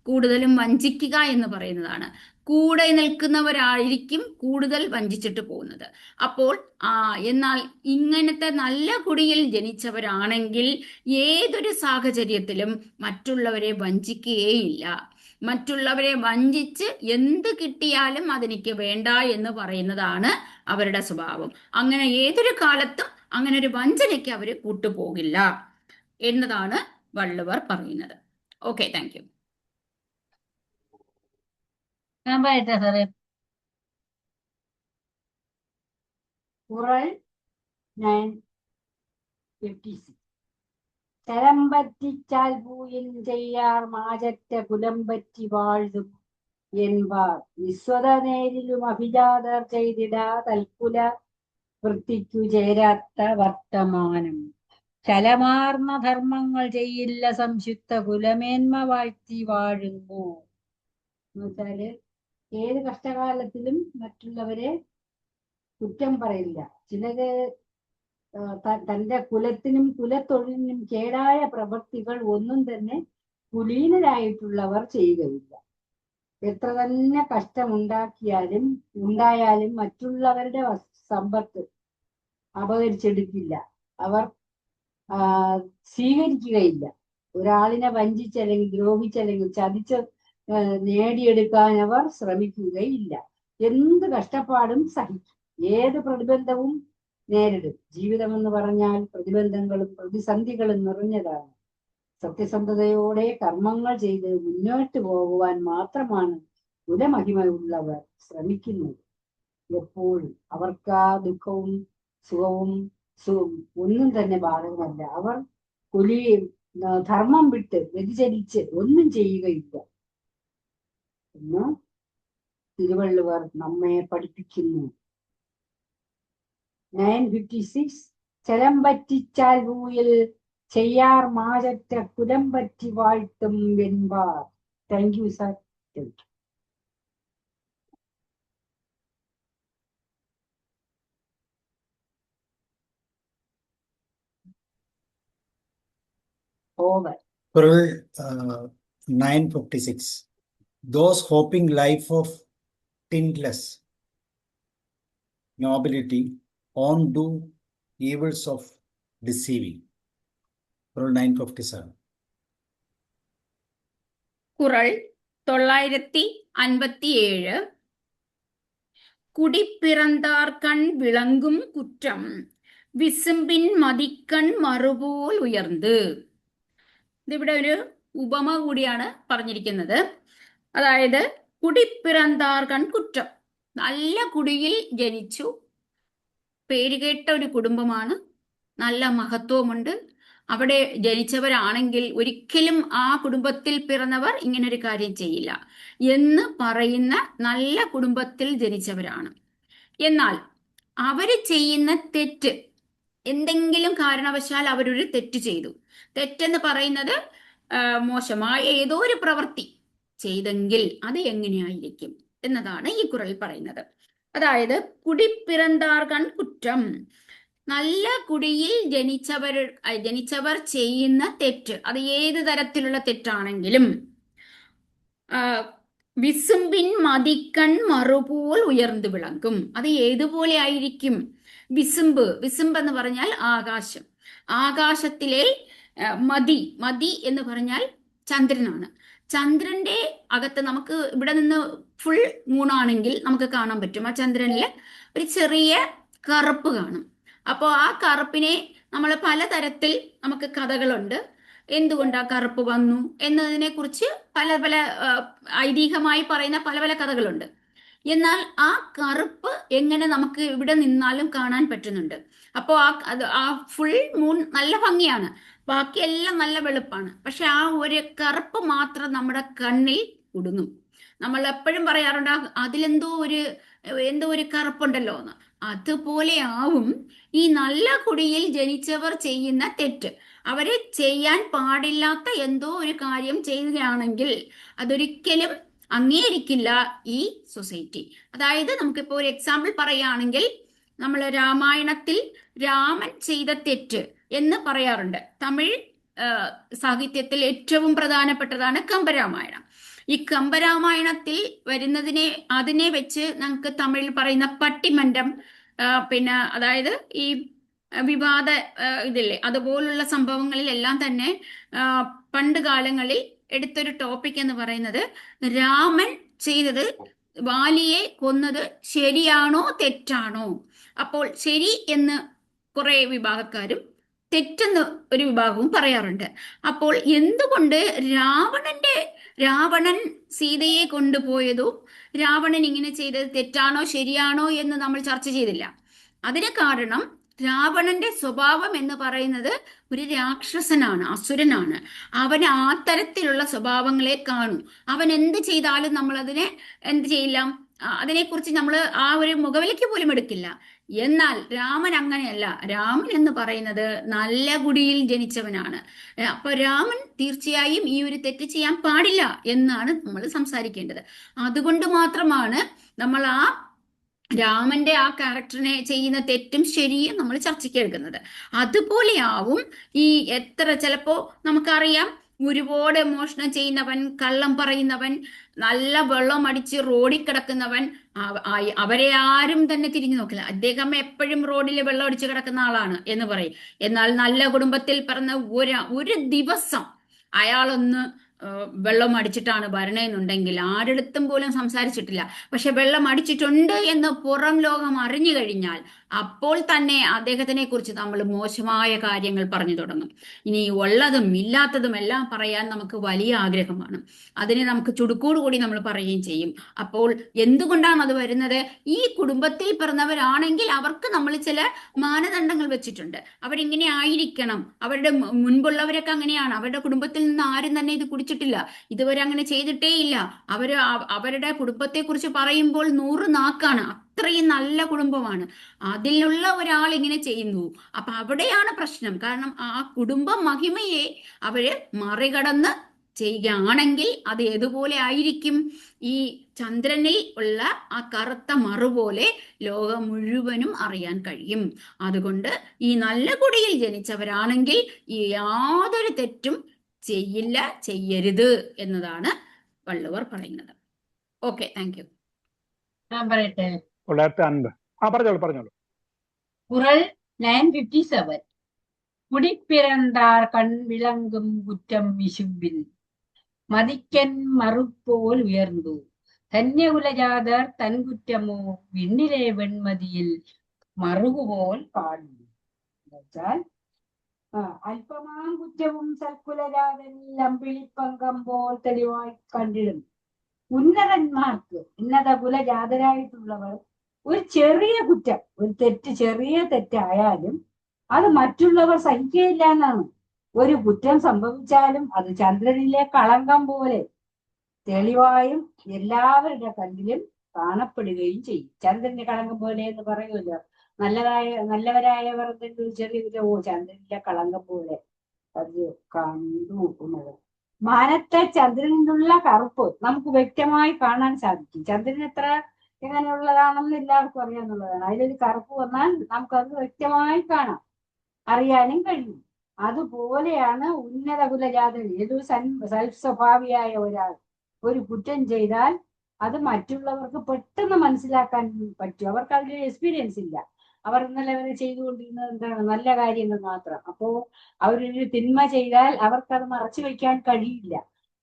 കൂടുതലും വഞ്ചിക്കുക എന്ന് പറയുന്നതാണ്. കൂടെ നിൽക്കുന്നവരായിരിക്കും കൂടുതൽ വഞ്ചിച്ചിട്ട് പോകുന്നത്. അപ്പോൾ എന്നാൽ ഇങ്ങനത്തെ നല്ല കുടിയിൽ ജനിച്ചവരാണെങ്കിൽ ഏതൊരു സാഹചര്യത്തിലും മറ്റുള്ളവരെ വഞ്ചിക്കുകയില്ല. മറ്റുള്ളവരെ വഞ്ചിച്ച് എന്ത് കിട്ടിയാലും അതെനിക്ക് വേണ്ട എന്ന് പറയുന്നതാണ് അവരുടെ സ്വഭാവം. അങ്ങനെ ഏതൊരു കാലത്തും അങ്ങനെ ഒരു വഞ്ചനയ്ക്ക് അവർ കൂട്ടുപോകില്ല എന്നതാണ് വള്ളുവർ പറയുന്നത്. Okay, thank U. ഞാൻ പറയട്ടെ സാറേ? കുറൾ 956. ശരമ്പറ്റിച്ചാൽ പൂയിൻ ചെയ്യാർ മാചറ്റ കുലമ്പറ്റി വാഴ്തും என்பாർ. വിശ്വത നേരിലും അഭിജാതർ ചെയ്തിടാ തൽക്കുല വൃത്തിക്കു ചേരാത്ത വർത്തമാനം. ചലമാർന്ന ധർമ്മങ്ങൾ ചെയ്യില്ല സംശുദ്ധ കുലമേന്മ വാഴ്ത്തി വാഴുന്നു. എന്നുവെച്ചാല് ഏത് കഷ്ടകാലത്തിലും മറ്റുള്ളവരെ കുറ്റം പറയില്ല. ചിലര് തന്റെ കുലത്തിനും കുലത്തൊഴിലിനും കേടായ പ്രവൃത്തികൾ ഒന്നും തന്നെ കുലീനരായിട്ടുള്ളവർ ചെയ്യുകയില്ല. എത്ര തന്നെ കഷ്ടമുണ്ടായാലും മറ്റുള്ളവരുടെ സമ്പത്ത് അപഹരിച്ചെടുക്കില്ല. അവർ സ്വീകരിക്കുകയില്ല. ഒരാളിനെ വഞ്ചിച്ചല്ലെങ്കിൽ ദ്രോഹിച്ചല്ലെങ്കിൽ ചതിച്ച് നേടിയെടുക്കാൻ അവർ ശ്രമിക്കുകയില്ല. എന്ത് കഷ്ടപ്പാടും സഹിക്കും, ഏത് പ്രതിബന്ധവും നേരിടും. ജീവിതം എന്ന് പറഞ്ഞാൽ പ്രതിബന്ധങ്ങളും പ്രതിസന്ധികളും നിറഞ്ഞതാണ്. സത്യസന്ധതയോടെ കർമ്മങ്ങൾ ചെയ്ത് മുന്നോട്ട് പോകുവാൻ മാത്രമാണ് കുലമഹിമയുള്ളവർ ശ്രമിക്കുന്നത്. എപ്പോഴും അവർക്ക് ആ ദുഃഖവും സുഖവും ഒന്നും തന്നെ ബാധകമല്ല. അവർ ധർമ്മം വിട്ട് വ്യതിചലിച്ച് ഒന്നും ചെയ്യുകയില്ല എന്ന് തിരുവള്ളുവർ നമ്മെ പഠിപ്പിക്കുന്നു. 956 ചലം പറ്റിച്ചാൽ ഭൂയിൽ ചെയ്യാർ മാചറ്റ കുലം പറ്റി വാഴ്ത്തും വെൻപാർ. Thank you sir. Over. Qural 956. Those hoping life of taintless nobility on do evils of deceiving. Qural 957. കുറൾ 957. குடிப்பிறந்தார் கண் விளங்கும் குற்றம் വിസുമ്പിൻ മതിക്കൺ മറുപോൽ ഉയർന്ന്. ഇതിവിടെ ഒരു ഉപമ കൂടിയാണ് പറഞ്ഞിരിക്കുന്നത്. അതായത് കുടിപ്പിറந்தாർ കൺ കുറ്റം, നല്ല കുടിയിൽ ജനിച്ചു, പേരുകേട്ട ഒരു കുടുംബമാണ്, നല്ല മഹത്വമുണ്ട്, അവിടെ ജനിച്ചവരാണെങ്കിൽ ഒരിക്കലും ആ കുടുംബത്തിൽ പിറന്നവർ ഇങ്ങനൊരു കാര്യം ചെയ്യില്ല എന്ന് പറയുന്ന നല്ല കുടുംബത്തിൽ ജനിച്ചവരാണ്. എന്നാൽ അവര് ചെയ്യുന്ന തെറ്റ്, എന്തെങ്കിലും കാരണവശാൽ അവരൊരു തെറ്റ് ചെയ്തു. തെറ്റെന്ന് പറയുന്നത് മോശമായ ഏതോ ഒരു പ്രവൃത്തി ചെയ്തെങ്കിൽ അത് എങ്ങനെയായിരിക്കും എന്നതാണ് ഈ കുറളിൽ പറയുന്നത്. അതായത് കുടിപ്പിറந்தாർ കൺ കുറ്റം, നല്ല കുടിയിൽ ജനിച്ചവർ ചെയ്യുന്ന തെറ്റ്, അത് ഏത് തരത്തിലുള്ള തെറ്റാണെങ്കിലും വിസുമ്പിൻ മതിക്കൺ മറുപോൽ ഉയർന്നു വിളങ്ങും. അത് ഏതുപോലെ ആയിരിക്കും? വിസുമ്പ് എന്ന് പറഞ്ഞാൽ ആകാശം, ആകാശത്തിലെ മതി എന്ന് പറഞ്ഞാൽ ചന്ദ്രനാണ്. ചന്ദ്രന്റെ അകത്ത് നമുക്ക് ഇവിടെ നിന്ന് ഫുൾ മൂണാണെങ്കിൽ നമുക്ക് കാണാൻ പറ്റും ആ ചന്ദ്രനിൽ ഒരു ചെറിയ കറുപ്പ് കാണും. അപ്പോൾ ആ കറുപ്പിനെ നമ്മൾ പലതരത്തിൽ നമുക്ക് കഥകളുണ്ട്. എന്തുകൊണ്ട് ആ കറുപ്പ് വന്നു എന്നതിനെ കുറിച്ച് പല പല ഐതിഹ്യമായി പറയുന്ന പല പല കഥകളുണ്ട്. എന്നാൽ ആ കറുപ്പ് എങ്ങനെ നമുക്ക് ഇവിടെ നിന്നാലും കാണാൻ പറ്റുന്നുണ്ട്. അപ്പോൾ ആ ഫുൾ മൂൺ നല്ല ഭംഗിയാണ്, ബാക്കിയെല്ലാം നല്ല വെളുപ്പാണ്. പക്ഷെ ആ ഒരു കറുപ്പ് മാത്രം നമ്മുടെ കണ്ണിൽ കുടുങ്ങും. നമ്മൾ എപ്പോഴും പറയാറുണ്ട് അതിലെന്തോ ഒരു കറുപ്പുണ്ടല്ലോ എന്ന്. അതുപോലെ ആവും ഈ നല്ല കുടിയിൽ ജനിച്ചവർ ചെയ്യുന്ന തെറ്റ്. അവരെ ചെയ്യാൻ പാടില്ലാത്ത എന്തോ ഒരു കാര്യം ചെയ്യുകയാണെങ്കിൽ അതൊരിക്കലും അംഗീകരിക്കില്ല ഈ സൊസൈറ്റി. അതായത് നമുക്കിപ്പോൾ ഒരു എക്സാമ്പിൾ പറയുകയാണെങ്കിൽ, നമ്മൾ രാമായണത്തിൽ രാമൻ ചെയ്ത തെറ്റ് എന്ന് പറയാറുണ്ട്. തമിഴ് സാഹിത്യത്തിൽ ഏറ്റവും പ്രധാനപ്പെട്ടതാണ് കമ്പരാമായണം. ഈ കമ്പരാമായണത്തിൽ അതിനെ വെച്ച് നമുക്ക് തമിഴിൽ പറയുന്ന പട്ടിമന്റം, പിന്നെ അതായത് ഈ വിവാദ ഇതില്ലേ, അതുപോലുള്ള സംഭവങ്ങളിലെല്ലാം തന്നെ പണ്ട് കാലങ്ങളിൽ എടുത്തൊരു ടോപ്പിക് എന്ന് പറയുന്നത് രാമൻ ചെയ്തത്, വാലിയെ കൊന്നത് ശരിയാണോ തെറ്റാണോ. അപ്പോൾ ശരി എന്ന് കുറെ വിഭാഗക്കാരും തെറ്റെന്ന് ഒരു വിഭാഗവും പറയാറുണ്ട്. അപ്പോൾ എന്തുകൊണ്ട് രാവണൻ സീതയെ കൊണ്ടുപോയതും രാവണൻ ഇങ്ങനെ ചെയ്തത് തെറ്റാണോ ശരിയാണോ എന്ന് നമ്മൾ ചർച്ച ചെയ്തില്ല. അതിന് കാരണം രാവണന്റെ സ്വഭാവം എന്ന് പറയുന്നത് ഒരു രാക്ഷസനാണ്, അസുരനാണ്. അവൻ ആ തരത്തിലുള്ള സ്വഭാവങ്ങളെ കാണും. അവൻ എന്ത് ചെയ്താലും നമ്മൾ അതിനെ എന്ത് ചെയ്യില്ല, അതിനെക്കുറിച്ച് നമ്മൾ ആ ഒരു മുഖവിലേക്ക് പോലും എടുക്കില്ല. എന്നാൽ രാമൻ അങ്ങനെയല്ല. രാമൻ എന്ന് പറയുന്നത് നല്ല കുടിയിൽ ജനിച്ചവനാണ്. അപ്പൊ രാമൻ തീർച്ചയായും ഈ ഒരു തെറ്റ് ചെയ്യാൻ പാടില്ല എന്നാണ് നമ്മൾ സംസാരിക്കേണ്ടത്. അതുകൊണ്ട് മാത്രമാണ് നമ്മൾ ആ രാമന്റെ ആ ക്യാരക്ടറിനെ ചെയ്യുന്ന തെറ്റും ശരിയും നമ്മൾ ചർച്ചയ്ക്ക് എടുക്കുന്നത്. അതുപോലെയാവും ഈ ചിലപ്പോ നമുക്കറിയാം ഒരുപാട് മോഷണം ചെയ്യുന്നവൻ, കള്ളം പറയുന്നവൻ, നല്ല വെള്ളം അടിച്ച് റോഡിൽ കിടക്കുന്നവൻ, അവരെ ആരും തന്നെ തിരിഞ്ഞു നോക്കില്ല. അദ്ദേഹം എപ്പോഴും റോഡിൽ വെള്ളം അടിച്ച് കിടക്കുന്ന ആളാണ് എന്ന് പറയും. എന്നാൽ നല്ല കുടുംബത്തിൽ പിറന്ന ഒരു ദിവസം അയാളൊന്ന് വെള്ളം അടിച്ചിട്ടാണ് വരണേന്നുണ്ടെങ്കിൽ ആരെടുത്തും പോലും സംസാരിച്ചിട്ടില്ല. പക്ഷെ വെള്ളം അടിച്ചിട്ടുണ്ട് എന്ന് പുറം ലോകം അറിഞ്ഞു കഴിഞ്ഞാൽ അപ്പോൾ തന്നെ അദ്ദേഹത്തിനെ കുറിച്ച് നമ്മൾ മോശമായ കാര്യങ്ങൾ പറഞ്ഞു തുടങ്ങും. ഇനി ഉള്ളതും ഇല്ലാത്തതും എല്ലാം പറയാൻ നമുക്ക് വലിയ ആഗ്രഹമാണ്. അതിനെ നമുക്ക് ചുടുക്കോടുകൂടി നമ്മൾ പറയുകയും ചെയ്യും. അപ്പോൾ എന്തുകൊണ്ടാണ് അത് വരുന്നത്? ഈ കുടുംബത്തിൽ പിറന്നവരാണെങ്കിൽ അവർക്ക് നമ്മൾ ചില മാനദണ്ഡങ്ങൾ വെച്ചിട്ടുണ്ട്. അവരിങ്ങനെ ആയിരിക്കണം, അവരുടെ മുൻപുള്ളവരൊക്കെ അങ്ങനെയാണ്, അവരുടെ കുടുംബത്തിൽ നിന്ന് ആരും തന്നെ ഇത് കുടിച്ചിട്ടില്ല, ഇതുവരെ അങ്ങനെ ചെയ്തിട്ടേ ഇല്ല, അവരുടെ കുടുംബത്തെ കുറിച്ച് പറയുമ്പോൾ 100 നാക്കാണ്, അത്രയും നല്ല കുടുംബമാണ്. അതിലുള്ള ഒരാൾ ഇങ്ങനെ ചെയ്യുന്നു. അപ്പൊ അവിടെയാണ് പ്രശ്നം. കാരണം ആ കുടുംബ മഹിമയെ അവര് മറികടന്ന് ചെയ്യുകയാണെങ്കിൽ അത് ഏതുപോലെ ആയിരിക്കും? ഈ ചന്ദ്രനിൽ ഉള്ള ആ കറുത്ത മറുപോലെ ലോകം മുഴുവനും അറിയാൻ കഴിയും. അതുകൊണ്ട് ഈ നല്ല കുടിയിൽ ജനിച്ചവരാണെങ്കിൽ ഈ യാതൊരു തെറ്റും ചെയ്യില്ല, ചെയ്യരുത് എന്നതാണ് വള്ളുവർ പറയുന്നത്. Okay, thank U. ഞാൻ പറയട്ടെ. 950. പറഞ്ഞോളൂ. குறள் 957. குடிப்பிறந்தார் கண் விளங்கும் குற்றம் விசும்பில் மதிக்கன் மறுப்போல் உயர்ந்து ധന്യ കുലജാതർ തൻ കുറ്റമോ വിണ്ണിലെ വെൺമതിയിൽ മറുകുപോൽ കാണുന്നു. എന്നുവെച്ചാൽ അല്പമാം കുറ്റവും സൽക്കുലജാതനിൽ അമ്പിളിപ്പങ്കം പോൽ തെളിവായി കണ്ടിടും. ഉന്നതന്മാർക്ക്, ഉന്നത കുലജാതരായിട്ടുള്ളവർ ഒരു ചെറിയ കുറ്റം, ഒരു തെറ്റ്, ചെറിയ തെറ്റായാലും അത് മറ്റുള്ളവർ സഹിക്കുകയില്ല എന്നാണ്. ഒരു കുറ്റം സംഭവിച്ചാലും അത് ചന്ദ്രനിലെ കളങ്കം പോലെ തെളിവായും എല്ലാവരുടെ കണ്ണിലും കാണപ്പെടുകയും ചെയ്യും. ചന്ദ്രന്റെ കളങ്കം പോലെ എന്ന് പറയുമല്ലോ. നല്ലവരായവർ എന്തെങ്കിലും ചെറിയ കുറ്റം, ചന്ദ്രനിലെ കളങ്കം പോലെ അത് കണ്ടു എന്നത്. മാനത്തെ ചന്ദ്രനിലുള്ള കറുപ്പ് നമുക്ക് വ്യക്തമായി കാണാൻ സാധിക്കും. ചന്ദ്രൻ എത്ര എങ്ങനെയുള്ളതാണെന്ന് എല്ലാവർക്കും അറിയാന്നുള്ളതാണ്. അതിലൊരു കറുപ്പ് വന്നാൽ നമുക്കത് വ്യക്തമായി കാണാം, അറിയാനും കഴിയും. അതുപോലെയാണ് ഉന്നത കുലജാതൻ, ഏതൊരു സൽസ്വഭാവിയായ ഒരാൾ ഒരു കുറ്റം ചെയ്താൽ അത് മറ്റുള്ളവർക്ക് പെട്ടെന്ന് മനസ്സിലാക്കാൻ പറ്റും. അവർക്ക് അതിലൊരു എക്സ്പീരിയൻസ് ഇല്ല. അവർ ഇന്നലെ വരെ ചെയ്തുകൊണ്ടിരുന്നത് എന്താണ്? നല്ല കാര്യങ്ങൾ മാത്രം. അപ്പോ അവരൊരു തിന്മ ചെയ്താൽ അവർക്കത് മറച്ചു വയ്ക്കാൻ കഴിയില്ല.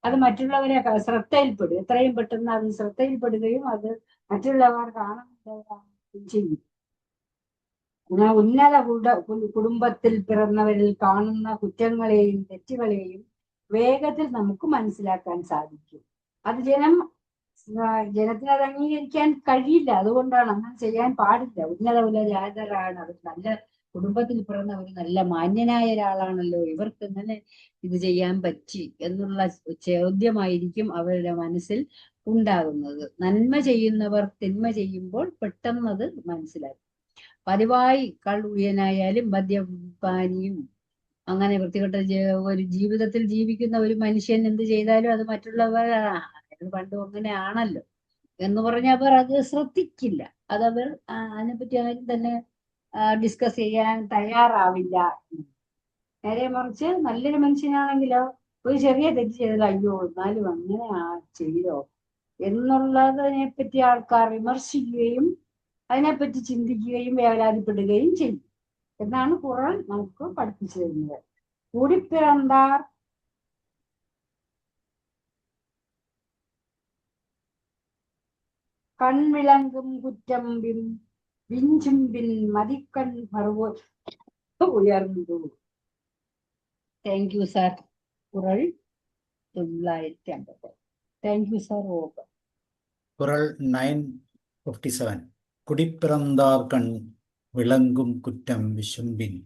അത് മറ്റുള്ളവരെ ശ്രദ്ധയിൽപ്പെടും. എത്രയും പെട്ടെന്ന് അത് ശ്രദ്ധയിൽപ്പെടുകയും അത് മറ്റുള്ളവർ കാണുകയും ചെയ്യും. ഉന്നത കുടുംബത്തിൽ പിറന്നവരിൽ കാണുന്ന കുറ്റങ്ങളെയും തെറ്റുകളെയും വേഗത്തിൽ നമുക്ക് മനസ്സിലാക്കാൻ സാധിക്കും. അത് ജനത്തിന് അത് അംഗീകരിക്കാൻ കഴിയില്ല. അതുകൊണ്ടാണ് അങ്ങനെ ചെയ്യാൻ പാടില്ല. ഉന്നത കുലജാതരാണ് അവർ, നല്ല കുടുംബത്തിൽ പിറന്ന ഒരു നല്ല മാന്യനായ ഒരാളാണല്ലോ, ഇവർക്ക് ഇങ്ങനെ ഇത് ചെയ്യാൻ പറ്റി എന്നുള്ള ചോദ്യമായിരിക്കും അവരുടെ മനസ്സിൽ ഉണ്ടാകുന്നത്. നന്മ ചെയ്യുന്നവർ തിന്മ ചെയ്യുമ്പോൾ പെട്ടെന്നത് മനസ്സിലാക്കും. പതിവായി കള്ളുയനായാലും മദ്യപാനിയും അങ്ങനെ വൃത്തികെട്ട ഒരു ജീവിതത്തിൽ ജീവിക്കുന്ന ഒരു മനുഷ്യൻ എന്ത് ചെയ്താലും അത് മറ്റുള്ളവർ പണ്ടും അങ്ങനെ ആണല്ലോ എന്ന് പറഞ്ഞ അവർ അത് ശ്രദ്ധിക്കില്ല. അതവർ അതിനെപ്പറ്റി ആരും തന്നെ ഡിസ്കസ് ചെയ്യാൻ തയ്യാറാവില്ല. നേരെ മറിച്ച് നല്ലൊരു മനുഷ്യനാണെങ്കിലോ ഒരു ചെറിയ തെറ്റ് ചെയ്താൽ അയ്യോ എന്നാലും അങ്ങനെ ചെയ്തോ എന്നുള്ളതിനെ പറ്റി ആൾക്കാർ വിമർശിക്കുകയും അതിനെപ്പറ്റി ചിന്തിക്കുകയും വേവലാതിപ്പെടുകയും ചെയ്യും എന്നാണ് ഖുർആൻ നമുക്ക് പഠിപ്പിച്ചു തരുന്നത്. കൂടിപ്പിറந்தாർ കൺവിളങ്കും കുറ്റം വിഞ്ചുമ്പിൽ മതിക്കൺ മറുപോ ഉയർന്നു. Thank you sir. Kural 950. Thank you sir. Kural 957. குடிப்பிறந்தார் கண் விளங்கும் குற்றம் விசும்பின்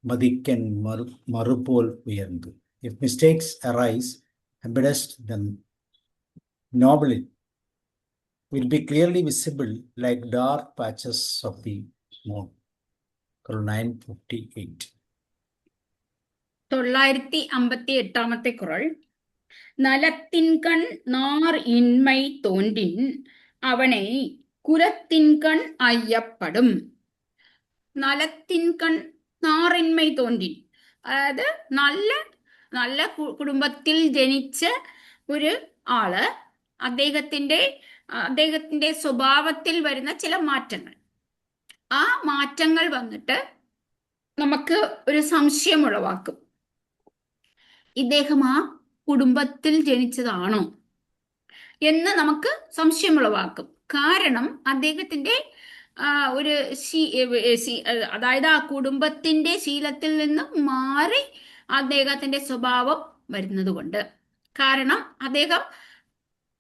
மதிக்கன் மறுபோல் உயர்ந்து. If mistakes arise, embellished them nobly will be clearly visible like dark patches of the moon. Quran 958. 958 குறள். நலத்தின்கண் நார் இன்மை தோன்றின் அவனை குலத்தின்கண் ஐயப்படும். നലത്തിൻകൺ നാറിന്മൈ തോന്റി, അതായത് നല്ല നല്ല കുടുംബത്തിൽ ജനിച്ച ഒരു ആള് അദ്ദേഹത്തിന്റെ സ്വഭാവത്തിൽ വരുന്ന ചില മാറ്റങ്ങൾ, ആ മാറ്റങ്ങൾ വന്നിട്ട് നമുക്ക് ഒരു സംശയം ഉളവാക്കും. ഇദ്ദേഹം ആ കുടുംബത്തിൽ ജനിച്ചതാണോ എന്ന് നമുക്ക് സംശയം ഉളവാക്കും. കാരണം അദ്ദേഹത്തിന്റെ അതായത് ആ കുടുംബത്തിന്റെ ശീലത്തിൽ നിന്ന് മാറി അദ്ദേഹത്തിന്റെ സ്വഭാവം വരുന്നത് കൊണ്ട്. കാരണം അദ്ദേഹം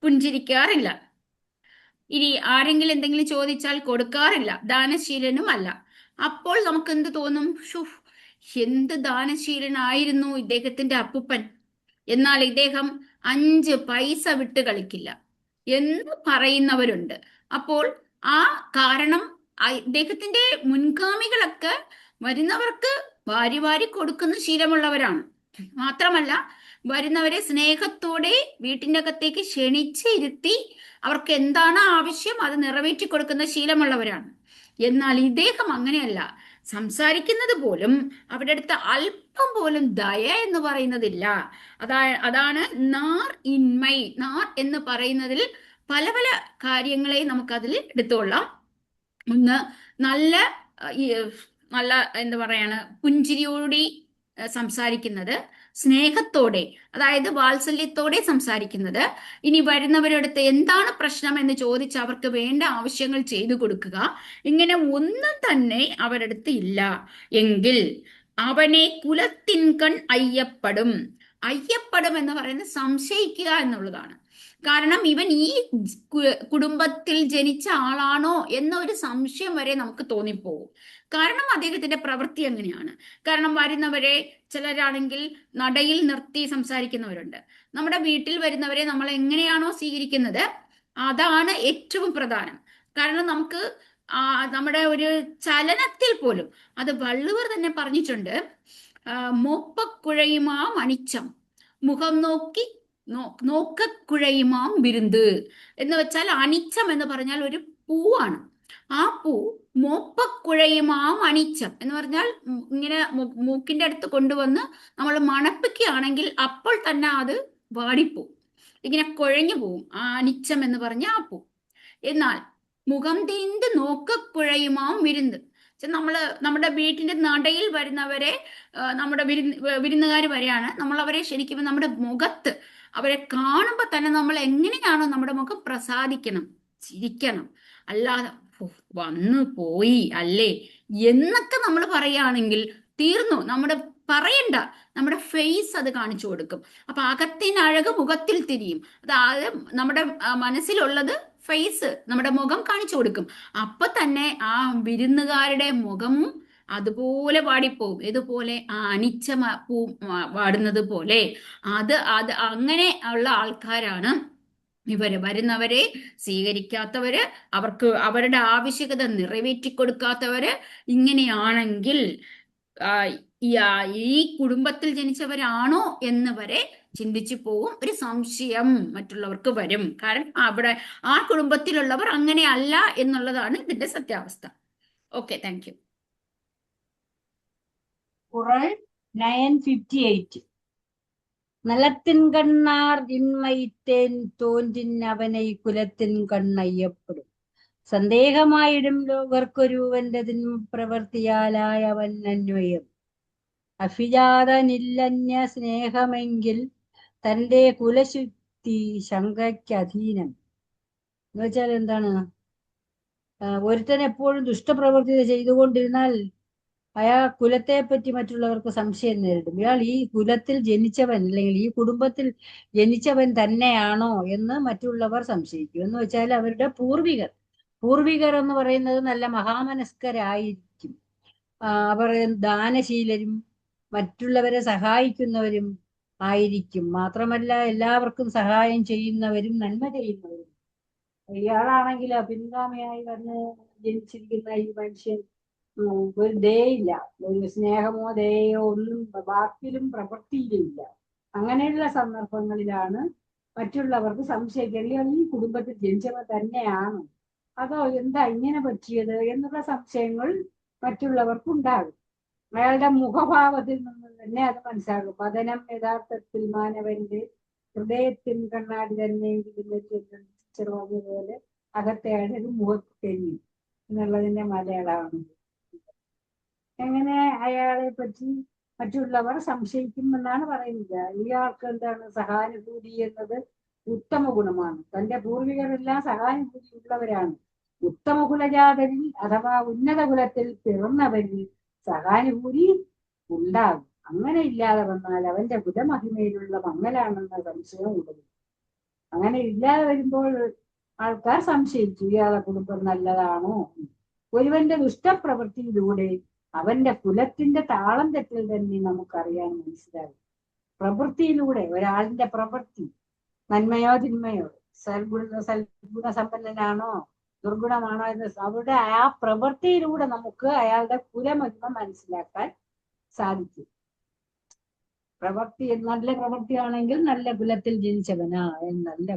പുഞ്ചിരിക്കാറില്ല, ഇനി ആരെങ്കിലും എന്തെങ്കിലും ചോദിച്ചാൽ കൊടുക്കാറില്ല, ദാനശീലനുമല്ല. അപ്പോൾ നമുക്ക് എന്ത് തോന്നും? എന്ത് ദാനശീലനായിരുന്നു ഇദ്ദേഹത്തിന്റെ അപ്പൂപ്പൻ, എന്നാൽ ഇദ്ദേഹം 5 പൈസ വിട്ട് കളിക്കില്ല എന്ന് പറയുന്നവരുണ്ട്. അപ്പോൾ ആ കാരണം ഇദ്ദേഹത്തിന്റെ മുൻഗാമികളൊക്കെ വരുന്നവർക്ക് വാരി വാരി കൊടുക്കുന്ന ശീലമുള്ളവരാണ്. മാത്രമല്ല വരുന്നവരെ സ്നേഹത്തോടെ വീട്ടിന്റെ അകത്തേക്ക് ക്ഷണിച്ച് ഇരുത്തി അവർക്ക് എന്താണ് ആവശ്യം അത് നിറവേറ്റി കൊടുക്കുന്ന ശീലമുള്ളവരാണ്. എന്നാൽ ഇദ്ദേഹം അങ്ങനെയല്ല. സംസാരിക്കുന്നത് പോലും അവരുടെ അടുത്ത് അല്പം പോലും ദയ എന്ന് പറയുന്നതില്ല. അതാണ് നാർ ഇൻമൈ. നാർ എന്ന് പറയുന്നതിൽ പല പല കാര്യങ്ങളെ നമുക്കതിൽ എടുത്തുകൊള്ളാം. ഒന്ന്, നല്ല എന്താ പറയാണ്, പുഞ്ചിരിയോടെ സംസാരിക്കുന്നത്, സ്നേഹത്തോടെ അതായത് വാത്സല്യത്തോടെ സംസാരിക്കുന്നത്, ഇനി വരുന്നവരടുത്ത് എന്താണ് പ്രശ്നം എന്ന് ചോദിച്ച് അവർക്ക് വേണ്ട ആവശ്യങ്ങൾ ചെയ്തു കൊടുക്കുക. ഇങ്ങനെ ഒന്നും തന്നെ അവരടുത്ത് ഇല്ല എങ്കിൽ അവനെ കുലത്തിൻകൺ അയ്യപ്പെടും. അയ്യപ്പെടും എന്ന് പറയുന്നത് സംശയിക്കുക എന്നുള്ളതാണ്. കാരണം ഇവൻ ഈ കുടുംബത്തിൽ ജനിച്ച ആളാണോ എന്നൊരു സംശയം വരെ നമുക്ക് തോന്നിപ്പോകും. കാരണം അദ്ദേഹത്തിന്റെ പ്രവൃത്തി അങ്ങനെയാണ്. കാരണം വരുന്നവരെ ചിലരാണെങ്കിൽ നടയിൽ നിർത്തി സംസാരിക്കുന്നവരുണ്ട്. നമ്മുടെ വീട്ടിൽ വരുന്നവരെ നമ്മൾ എങ്ങനെയാണോ സ്വീകരിക്കുന്നത് അതാണ് ഏറ്റവും പ്രധാനം. കാരണം നമുക്ക് നമ്മുടെ ഒരു ചലനത്തിൽ പോലും, അത് വള്ളുവർ തന്നെ പറഞ്ഞിട്ടുണ്ട്, മോപ്പക്കുഴയുമാം അണിച്ചം മുഖം നോക്കി നോക്കക്കുഴയുമാം വിരുന്ന് എന്ന് വെച്ചാൽ, അണിച്ചം എന്ന് പറഞ്ഞാൽ ഒരു പൂവാണ്. ആ പൂ മോപ്പക്കുഴയുമാം അണിച്ചം എന്ന് പറഞ്ഞാൽ ഇങ്ങനെ മൂക്കിന്റെ അടുത്ത് കൊണ്ടുവന്ന് നമ്മൾ മണപ്പിക്കുകയാണെങ്കിൽ അപ്പോൾ തന്നെ അത് വാടിപ്പോവും, ഇങ്ങനെ കുഴഞ്ഞു പോവും. ആ അണിച്ചം എന്ന് പറഞ്ഞ ആ പൂ. എന്നാൽ മുഖം തിരിந்து നോക്കക്കുഴയുമാം വിരുന്ന്, നമ്മുടെ വീട്ടിന്റെ നടയിൽ വരുന്നവരെ, നമ്മുടെ വിരുന്നുകാർ വരെയാണ്, നമ്മൾ അവരെ ശരിക്കും നമ്മുടെ മുഖത്ത് അവരെ കാണുമ്പോൾ തന്നെ നമ്മൾ എങ്ങനെയാണോ നമ്മുടെ മുഖം പ്രസാദിക്കണം, ചിരിക്കണം. അല്ലാതെ വന്നു പോയി അല്ലേ എന്നൊക്കെ നമ്മൾ പറയുകയാണെങ്കിൽ തീർന്നു. പറയണ്ട, നമ്മുടെ ഫേസ് അത് കാണിച്ചു കൊടുക്കും. അപ്പൊ അകത്തിനഴക് മുഖത്തിൽ തിരിയും. അതായത് നമ്മുടെ മനസ്സിലുള്ളത് ഫേസ്, നമ്മുടെ മുഖം കാണിച്ചു കൊടുക്കും. അപ്പൊ തന്നെ ആ വിരുന്നുകാരുടെ മുഖവും അതുപോലെ വാടിപ്പോവും. ഇതുപോലെ ആ അണിച്ച പൂ വാടുന്നത് പോലെ അത് അങ്ങനെ ഉള്ള ആൾക്കാരാണ് ഇവര്. വരുന്നവരെ സ്വീകരിക്കാത്തവര്, അവർക്ക് അവരുടെ ആവശ്യകത നിറവേറ്റി കൊടുക്കാത്തവര്. ഇങ്ങനെയാണെങ്കിൽ ഈ കുടുംബത്തിൽ ജനിച്ചവരാണോ എന്ന് വരെ ചിന്തിച്ചു പോകും. ഒരു സംശയം മറ്റുള്ളവർക്ക് വരും. കാരണം അവിടെ ആ കുടുംബത്തിലുള്ളവർ അങ്ങനെ അല്ല എന്നുള്ളതാണ് ഇതിന്റെ സത്യാവസ്ഥ. Okay, thank U. Quran 9:58. நலத்தின் கண்ணார் இன்மைத்தேன் தோன்றின் അവനെ കുലത്തിൻ കണ്ണയ്യപ്പെടും. സന്ദേഹമായിടും ലോകർക്കൊരുവൻ്റെതിനും പ്രവൃത്തിയാലായ അവൻ അന്വയം. അഭിജാതനില്ലന്യ സ്നേഹമെങ്കിൽ തൻ്റെ കുലശുദ്ധി ശങ്കയ്ക്കധീനം. എന്ന് വെച്ചാൽ എന്താണ്? ഒരുത്തൻ എപ്പോഴും ദുഷ്ടപ്രവൃത്തി ചെയ്തുകൊണ്ടിരുന്നാൽ അയാൾ കുലത്തെ പറ്റി മറ്റുള്ളവർക്ക് സംശയം നേരിടും. ഇയാൾ ഈ കുലത്തിൽ ജനിച്ചവൻ അല്ലെങ്കിൽ ഈ കുടുംബത്തിൽ ജനിച്ചവൻ തന്നെയാണോ എന്ന് മറ്റുള്ളവർ സംശയിക്കും. എന്ന് വെച്ചാൽ അവരുടെ പൂർവികർ എന്ന് പറയുന്നത് നല്ല മഹാമനസ്കരായിരിക്കും. അവർ ദാനശീലരും മറ്റുള്ളവരെ സഹായിക്കുന്നവരും ആയിരിക്കും. മാത്രമല്ല എല്ലാവർക്കും സഹായം ചെയ്യുന്നവരും നന്മ ചെയ്യുന്നവരും. ഇയാളാണെങ്കിൽ പിൻഗാമിയായി വന്ന് ജനിച്ചിരിക്കുന്ന ഈ മനുഷ്യൻ ഒരു ദയയില്ല, ഒരു സ്നേഹമോ ദയയോ ഒന്നും വാക്കിലും പ്രവൃത്തിയിലും ഇല്ല. അങ്ങനെയുള്ള സന്ദർഭങ്ങളിലാണ് മറ്റുള്ളവർക്ക് സംശയിക്കുക, ഈ കുടുംബത്തിൽ ജനിച്ചവർ തന്നെയാണ് അതോ എന്താ ഇങ്ങനെ പറ്റിയത് എന്നുള്ള സംശയങ്ങൾ മറ്റുള്ളവർക്കുണ്ടാകും. അയാളുടെ മുഖഭാവത്തിൽ നിന്ന് തന്നെ അത് മനസ്സിലാകും. പതനം യഥാർത്ഥത്തിൽ മാനവന്റെ ഹൃദയത്തിൻ കണ്ണാടി തന്നെയെങ്കിലും പോലെ അകത്തെ അഴക് മുഖത്ത് തെന്നി എന്നുള്ളതിന്റെ മലയാളമാണ്. എങ്ങനെ അയാളെ പറ്റി മറ്റുള്ളവർ സംശയിക്കുമെന്നാണ് പറയുന്നത്. ഇയാൾക്ക് എന്താണ് സഹാനുഭൂതി എന്നത് ഉത്തമ ഗുണമാണ്. തന്റെ പൂർവികരെല്ലാം സഹാനുഭൂതി ഉള്ളവരാണ്. ഉത്തമ കുലജാതരിൽ അഥവാ ഉന്നത കുലത്തിൽ പിറന്നവരിൽ സഹാനുഭൂതി ഉണ്ടാകും. അങ്ങനെ ഇല്ലാതെ വന്നാൽ അവന്റെ കുലമഹിമയിലുള്ള മങ്ങലാണെന്ന സംശയം ഉണ്ടാകും. അങ്ങനെ ഇല്ലാതെ വരുമ്പോൾ ആൾക്കാർ സംശയിച്ചു ഇയാളെ കുടുംബം നല്ലതാണോ. ഒരുവന്റെ ദുഷ്ടപ്രവൃത്തിയിലൂടെ അവന്റെ കുലത്തിന്റെ താളം തെറ്റൽ തന്നെ നമുക്കറിയാൻ മനസ്സിലാകും. പ്രവൃത്തിയിലൂടെ ഒരാളിന്റെ പ്രവൃത്തി നന്മയോ തിന്മയോ സൽഗുണസമ്പന്നനാണോ ദുർഗുണമാണോ എന്ന് അവിടെ ആ പ്രവൃത്തിയിലൂടെ നമുക്ക് അയാളുടെ കുലമഹിമ മനസ്സിലാക്കാൻ സാധിക്കും. പ്രവൃത്തി നല്ല പ്രവൃത്തിയാണെങ്കിൽ നല്ല കുലത്തിൽ ജനിച്ചവനാ, നല്ല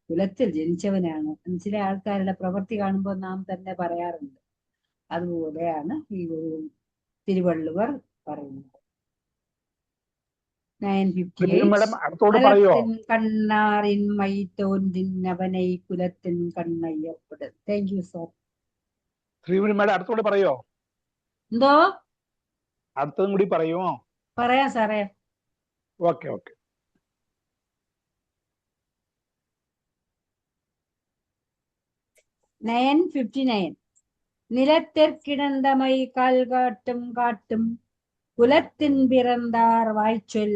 കുലത്തിൽ ജനിച്ചവനാണ്. ചില ആൾക്കാരുടെ പ്രവൃത്തി കാണുമ്പോൾ നാം തന്നെ പറയാറുണ്ട്. അതുപോലെയാണ് ഈ തിരുവള്ളുവർ പറയുന്നത്. 958 കണ്ണാറിൻ മൈ തോന്തിന്നവനൈ കുലത്തിൻ കണ്ണയ്യപ്പെടും. Thank you sir. ശ്രീമതി അടുത്തോടെ പറയോ? എന്തോ അടുത്തതും കൂടി പറയുമോ? പറയാം സാറേ. Okay okay. 959 நிலத்திற்கிடந்தமை கால்காட்டும் காட்டும் കുലത്തിൻ പിറന്താർ വായ്ച്ചൊൽ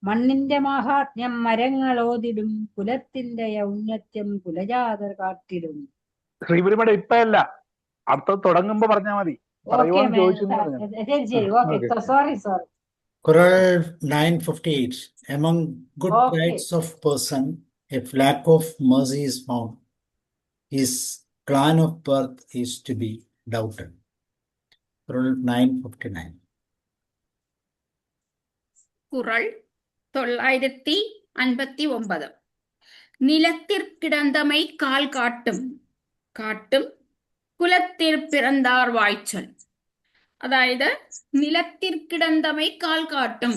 മണ്ണിന്റെ മാഹാത്മ്യം മരങ്ങൾ ഓതിടും കുലത്തിന്റെ ഔന്നത്യം കുലജാതർ കാട്ടിടും. ശ്രീപുരിമയുടെ ഇപ്പല്ല, അടുത്ത തുടങ്ങുമ്പോ പറഞ്ഞാ മതി. Sorry. Qural 958. Among good traits of person, if lack of mercy is found, his clan of birth is to be doubted. Qural 959. കുറൾ 959. நிலத்திற்கிடந்தமை கால் காட்டும் കാട്ടും കുലത്തിൽ പിറന്താർ വായ്ച്ചൽ. അതായത് നിലത്തിർക്കിടന്തമൈ കാൽ കാട്ടും.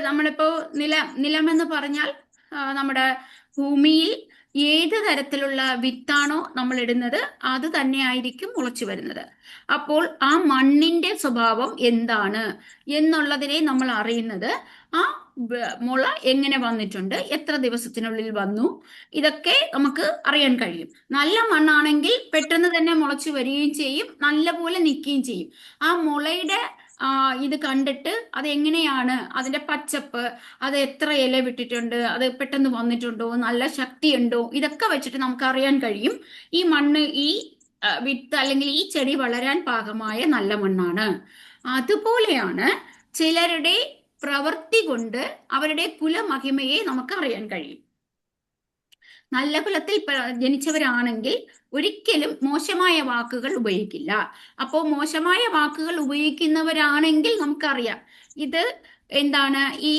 നമ്മളിപ്പോ നിലം എന്ന് പറഞ്ഞാൽ നമ്മുടെ ഭൂമിയിൽ ഏത് തരത്തിലുള്ള വിത്താണോ നമ്മൾ ഇടുന്നത് അത് തന്നെ ആയിരിക്കും മുളച്ചു വരുന്നത്. അപ്പോൾ ആ മണ്ണിന്റെ സ്വഭാവം എന്താണ് എന്നുള്ളതിനെ നമ്മൾ അറിയുന്നത് ആ മുള എങ്ങനെ വന്നിട്ടുണ്ട്, എത്ര ദിവസത്തിനുള്ളിൽ വന്നു, ഇതൊക്കെ നമുക്ക് അറിയാൻ കഴിയും. നല്ല മണ്ണാണെങ്കിൽ പെട്ടെന്ന് തന്നെ മുളച്ചു വരികയും ചെയ്യും, നല്ലപോലെ നിൽക്കുകയും ചെയ്യും. ആ മുളയുടെ ഇത് കണ്ടിട്ട് അത് എങ്ങനെയാണ്, അതിന്റെ പച്ചപ്പ്, അത് എത്ര ഇല വിട്ടിട്ടുണ്ട്, അത് പെട്ടെന്ന് വന്നിട്ടുണ്ടോ, നല്ല ശക്തിയുണ്ടോ, ഇതൊക്കെ വെച്ചിട്ട് നമുക്ക് അറിയാൻ കഴിയും ഈ മണ്ണ്, ഈ വിത്ത് അല്ലെങ്കിൽ ഈ ചെടി വളരാൻ പാകമായ നല്ല മണ്ണാണ്. അതുപോലെയാണ് ചിലരുടെ പ്രവൃത്തി കൊണ്ട് അവരുടെ കുലമഹിമയെ നമുക്ക് അറിയാൻ കഴിയും. നല്ല കുലത്തിൽ ജനിച്ചവരാണെങ്കിൽ ഒരിക്കലും മോശമായ വാക്കുകൾ ഉപയോഗിക്കില്ല. അപ്പോൾ മോശമായ വാക്കുകൾ ഉപയോഗിക്കുന്നവരാണെങ്കിൽ നമുക്കറിയാം ഇത് എന്താണ്, ഈ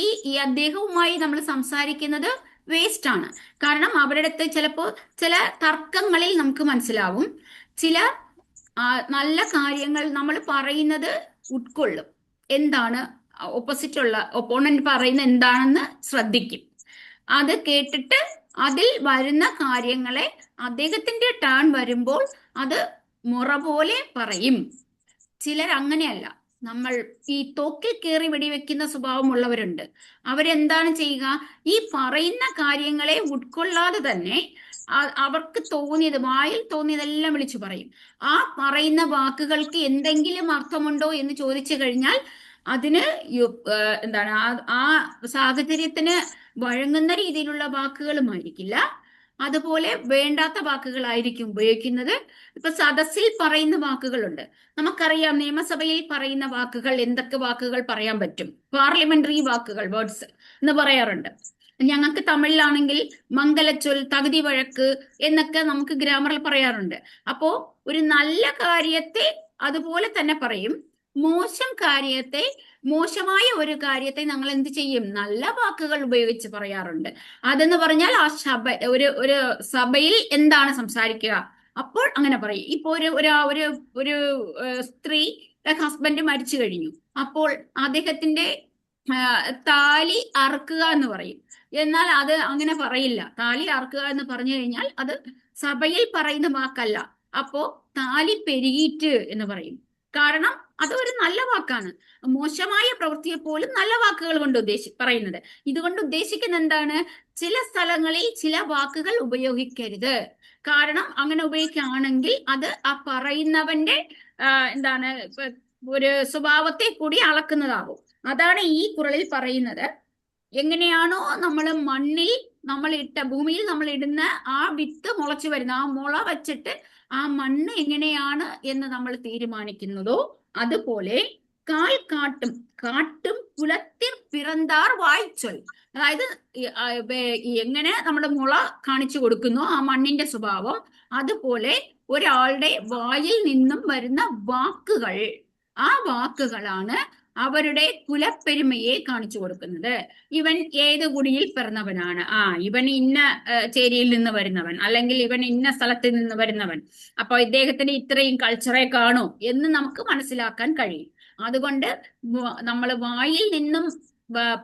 അദ്ദേഹവുമായി നമ്മൾ സംസാരിക്കുന്നത് വേസ്റ്റ് ആണ്. കാരണം അവരുടെ അടുത്ത് ചിലപ്പോൾ ചില തർക്കങ്ങളിൽ നമുക്ക് മനസ്സിലാവും, ചില നല്ല കാര്യങ്ങൾ നമ്മൾ പറയുന്നത് ഉൾക്കൊള്ളും, എന്താണ് ഓപ്പോസിറ്റുള്ള ഒപ്പോണന്റ് പറയുന്ന എന്താണെന്ന് ശ്രദ്ധിക്കും. അത് കേട്ടിട്ട് അതിൽ വരുന്ന കാര്യങ്ങളെ അദ്ദേഹത്തിന്റെ ടേൺ വരുമ്പോൾ അത് മുറ പോലെ പറയും. ചിലർ അങ്ങനെയല്ല, നമ്മൾ ഈ തോക്കിൽ കയറി വെടിവെക്കുന്ന സ്വഭാവമുള്ളവരുണ്ട്. അവരെന്താണ് ചെയ്യുക, ഈ പറയുന്ന കാര്യങ്ങളെ ഉൾക്കൊള്ളാതെ തന്നെ അവർക്ക് തോന്നിയത്, വായിൽ തോന്നിയതെല്ലാം വിളിച്ചു പറയും. ആ പറയുന്ന വാക്കുകൾക്ക് എന്തെങ്കിലും അർത്ഥമുണ്ടോ എന്ന് ചോദിച്ചു കഴിഞ്ഞാൽ അതിന് എന്താണ് ആ സാഹചര്യത്തിന് വഴങ്ങുന്ന രീതിയിലുള്ള വാക്കുകളുമായിരിക്കില്ല, അതുപോലെ വേണ്ടാത്ത വാക്കുകളായിരിക്കും ഉപയോഗിക്കുന്നത്. ഇപ്പൊ സദസ്സിൽ പറയുന്ന വാക്കുകളുണ്ട്, നമുക്കറിയാം നിയമസഭയിൽ പറയുന്ന വാക്കുകൾ, എന്തൊക്കെ വാക്കുകൾ പറയാൻ പറ്റും, പാർലമെന്ററി വാക്കുകൾ, വേർഡ്സ് എന്ന് പറയാറുണ്ട്. ഞങ്ങൾക്ക് തമിഴിലാണെങ്കിൽ മംഗലച്ചൊൽ, തകുതി വഴക്ക് എന്നൊക്കെ നമുക്ക് ഗ്രാമറിൽ പറയാറുണ്ട്. അപ്പോ ഒരു നല്ല കാര്യത്തെ അതുപോലെ തന്നെ പറയും, മോശം കാര്യത്തെ, മോശമായ ഒരു കാര്യത്തെ ഞങ്ങൾ എന്ത് ചെയ്യും, നല്ല വാക്കുകൾ ഉപയോഗിച്ച് പറയാറുണ്ട്. അതെന്ന് പറഞ്ഞാൽ ആ ഒരു സഭയിൽ എന്താണ് സംസാരിക്കുക അപ്പോൾ അങ്ങനെ പറയും. ഇപ്പൊ ഒരു സ്ത്രീ ഹസ്ബൻഡ് മരിച്ചു കഴിഞ്ഞു. അപ്പോൾ അദ്ദേഹത്തിന്റെ താലി അറുക്കുക എന്ന് പറയും. എന്നാൽ അത് അങ്ങനെ പറയില്ല. താലി അറുക്കുക എന്ന് പറഞ്ഞു കഴിഞ്ഞാൽ അത് സഭയിൽ പറയുന്ന വാക്കല്ല. അപ്പോ താലി പെരുകീറ്റ് എന്ന് പറയും. കാരണം അത് ഒരു നല്ല വാക്കാണ്. മോശമായ പ്രവൃത്തിയെ പോലും നല്ല വാക്കുകൾ കൊണ്ട് പറയുന്നത്. ഇതുകൊണ്ട് ഉദ്ദേശിക്കുന്ന എന്താണ്? ചില സ്ഥലങ്ങളിൽ ചില വാക്കുകൾ ഉപയോഗിക്കരുത്. കാരണം അങ്ങനെ ഉപയോഗിക്കുകയാണെങ്കിൽ അത് ആ പറയുന്നവന്റെ എന്താണ് ഒരു സ്വഭാവത്തെ കൂടി അളക്കുന്നതാകും. അതാണ് ഈ ഖുറനിൽ പറയുന്നത്. എങ്ങനെയാണോ നമ്മൾ മണ്ണിൽ ഭൂമിയിൽ നമ്മൾ ഇടുന്ന ആ വിത്ത് മുളച്ചു വരുന്ന ആ മുള വച്ചിട്ട് ആ മണ്ണ് എങ്ങനെയാണ് എന്ന് നമ്മൾ തീരുമാനിക്കുന്നതോ അതുപോലെ കാട്ടും കുലത്തിൽ പിറന്താർ വായിച്ചൊൽ. അതായത് എങ്ങനെ നമ്മുടെ മുള കാണിച്ചു കൊടുക്കുന്നു ആ മണ്ണിന്റെ സ്വഭാവം, അതുപോലെ ഒരാളുടെ വായിൽ നിന്നും വരുന്ന വാക്കുകൾ, ആ വാക്കുകളാണ് അവരുടെ കുലപ്പെരുമയെ കാണിച്ചു കൊടുക്കുന്നത്. ഇവൻ ഏത് കുടിയിൽ പിറന്നവനാണ്, ഇവൻ ഇന്ന ചേരിയിൽ നിന്ന് വരുന്നവൻ, അല്ലെങ്കിൽ ഇവൻ ഇന്ന സ്ഥലത്ത് നിന്ന് വരുന്നവൻ, അപ്പൊ ഇദ്ദേഹത്തിന് ഇത്രയും കൾച്ചറെ കാണൂ എന്ന് നമുക്ക് മനസ്സിലാക്കാൻ കഴിയും. അതുകൊണ്ട് നമ്മൾ വായിൽ നിന്നും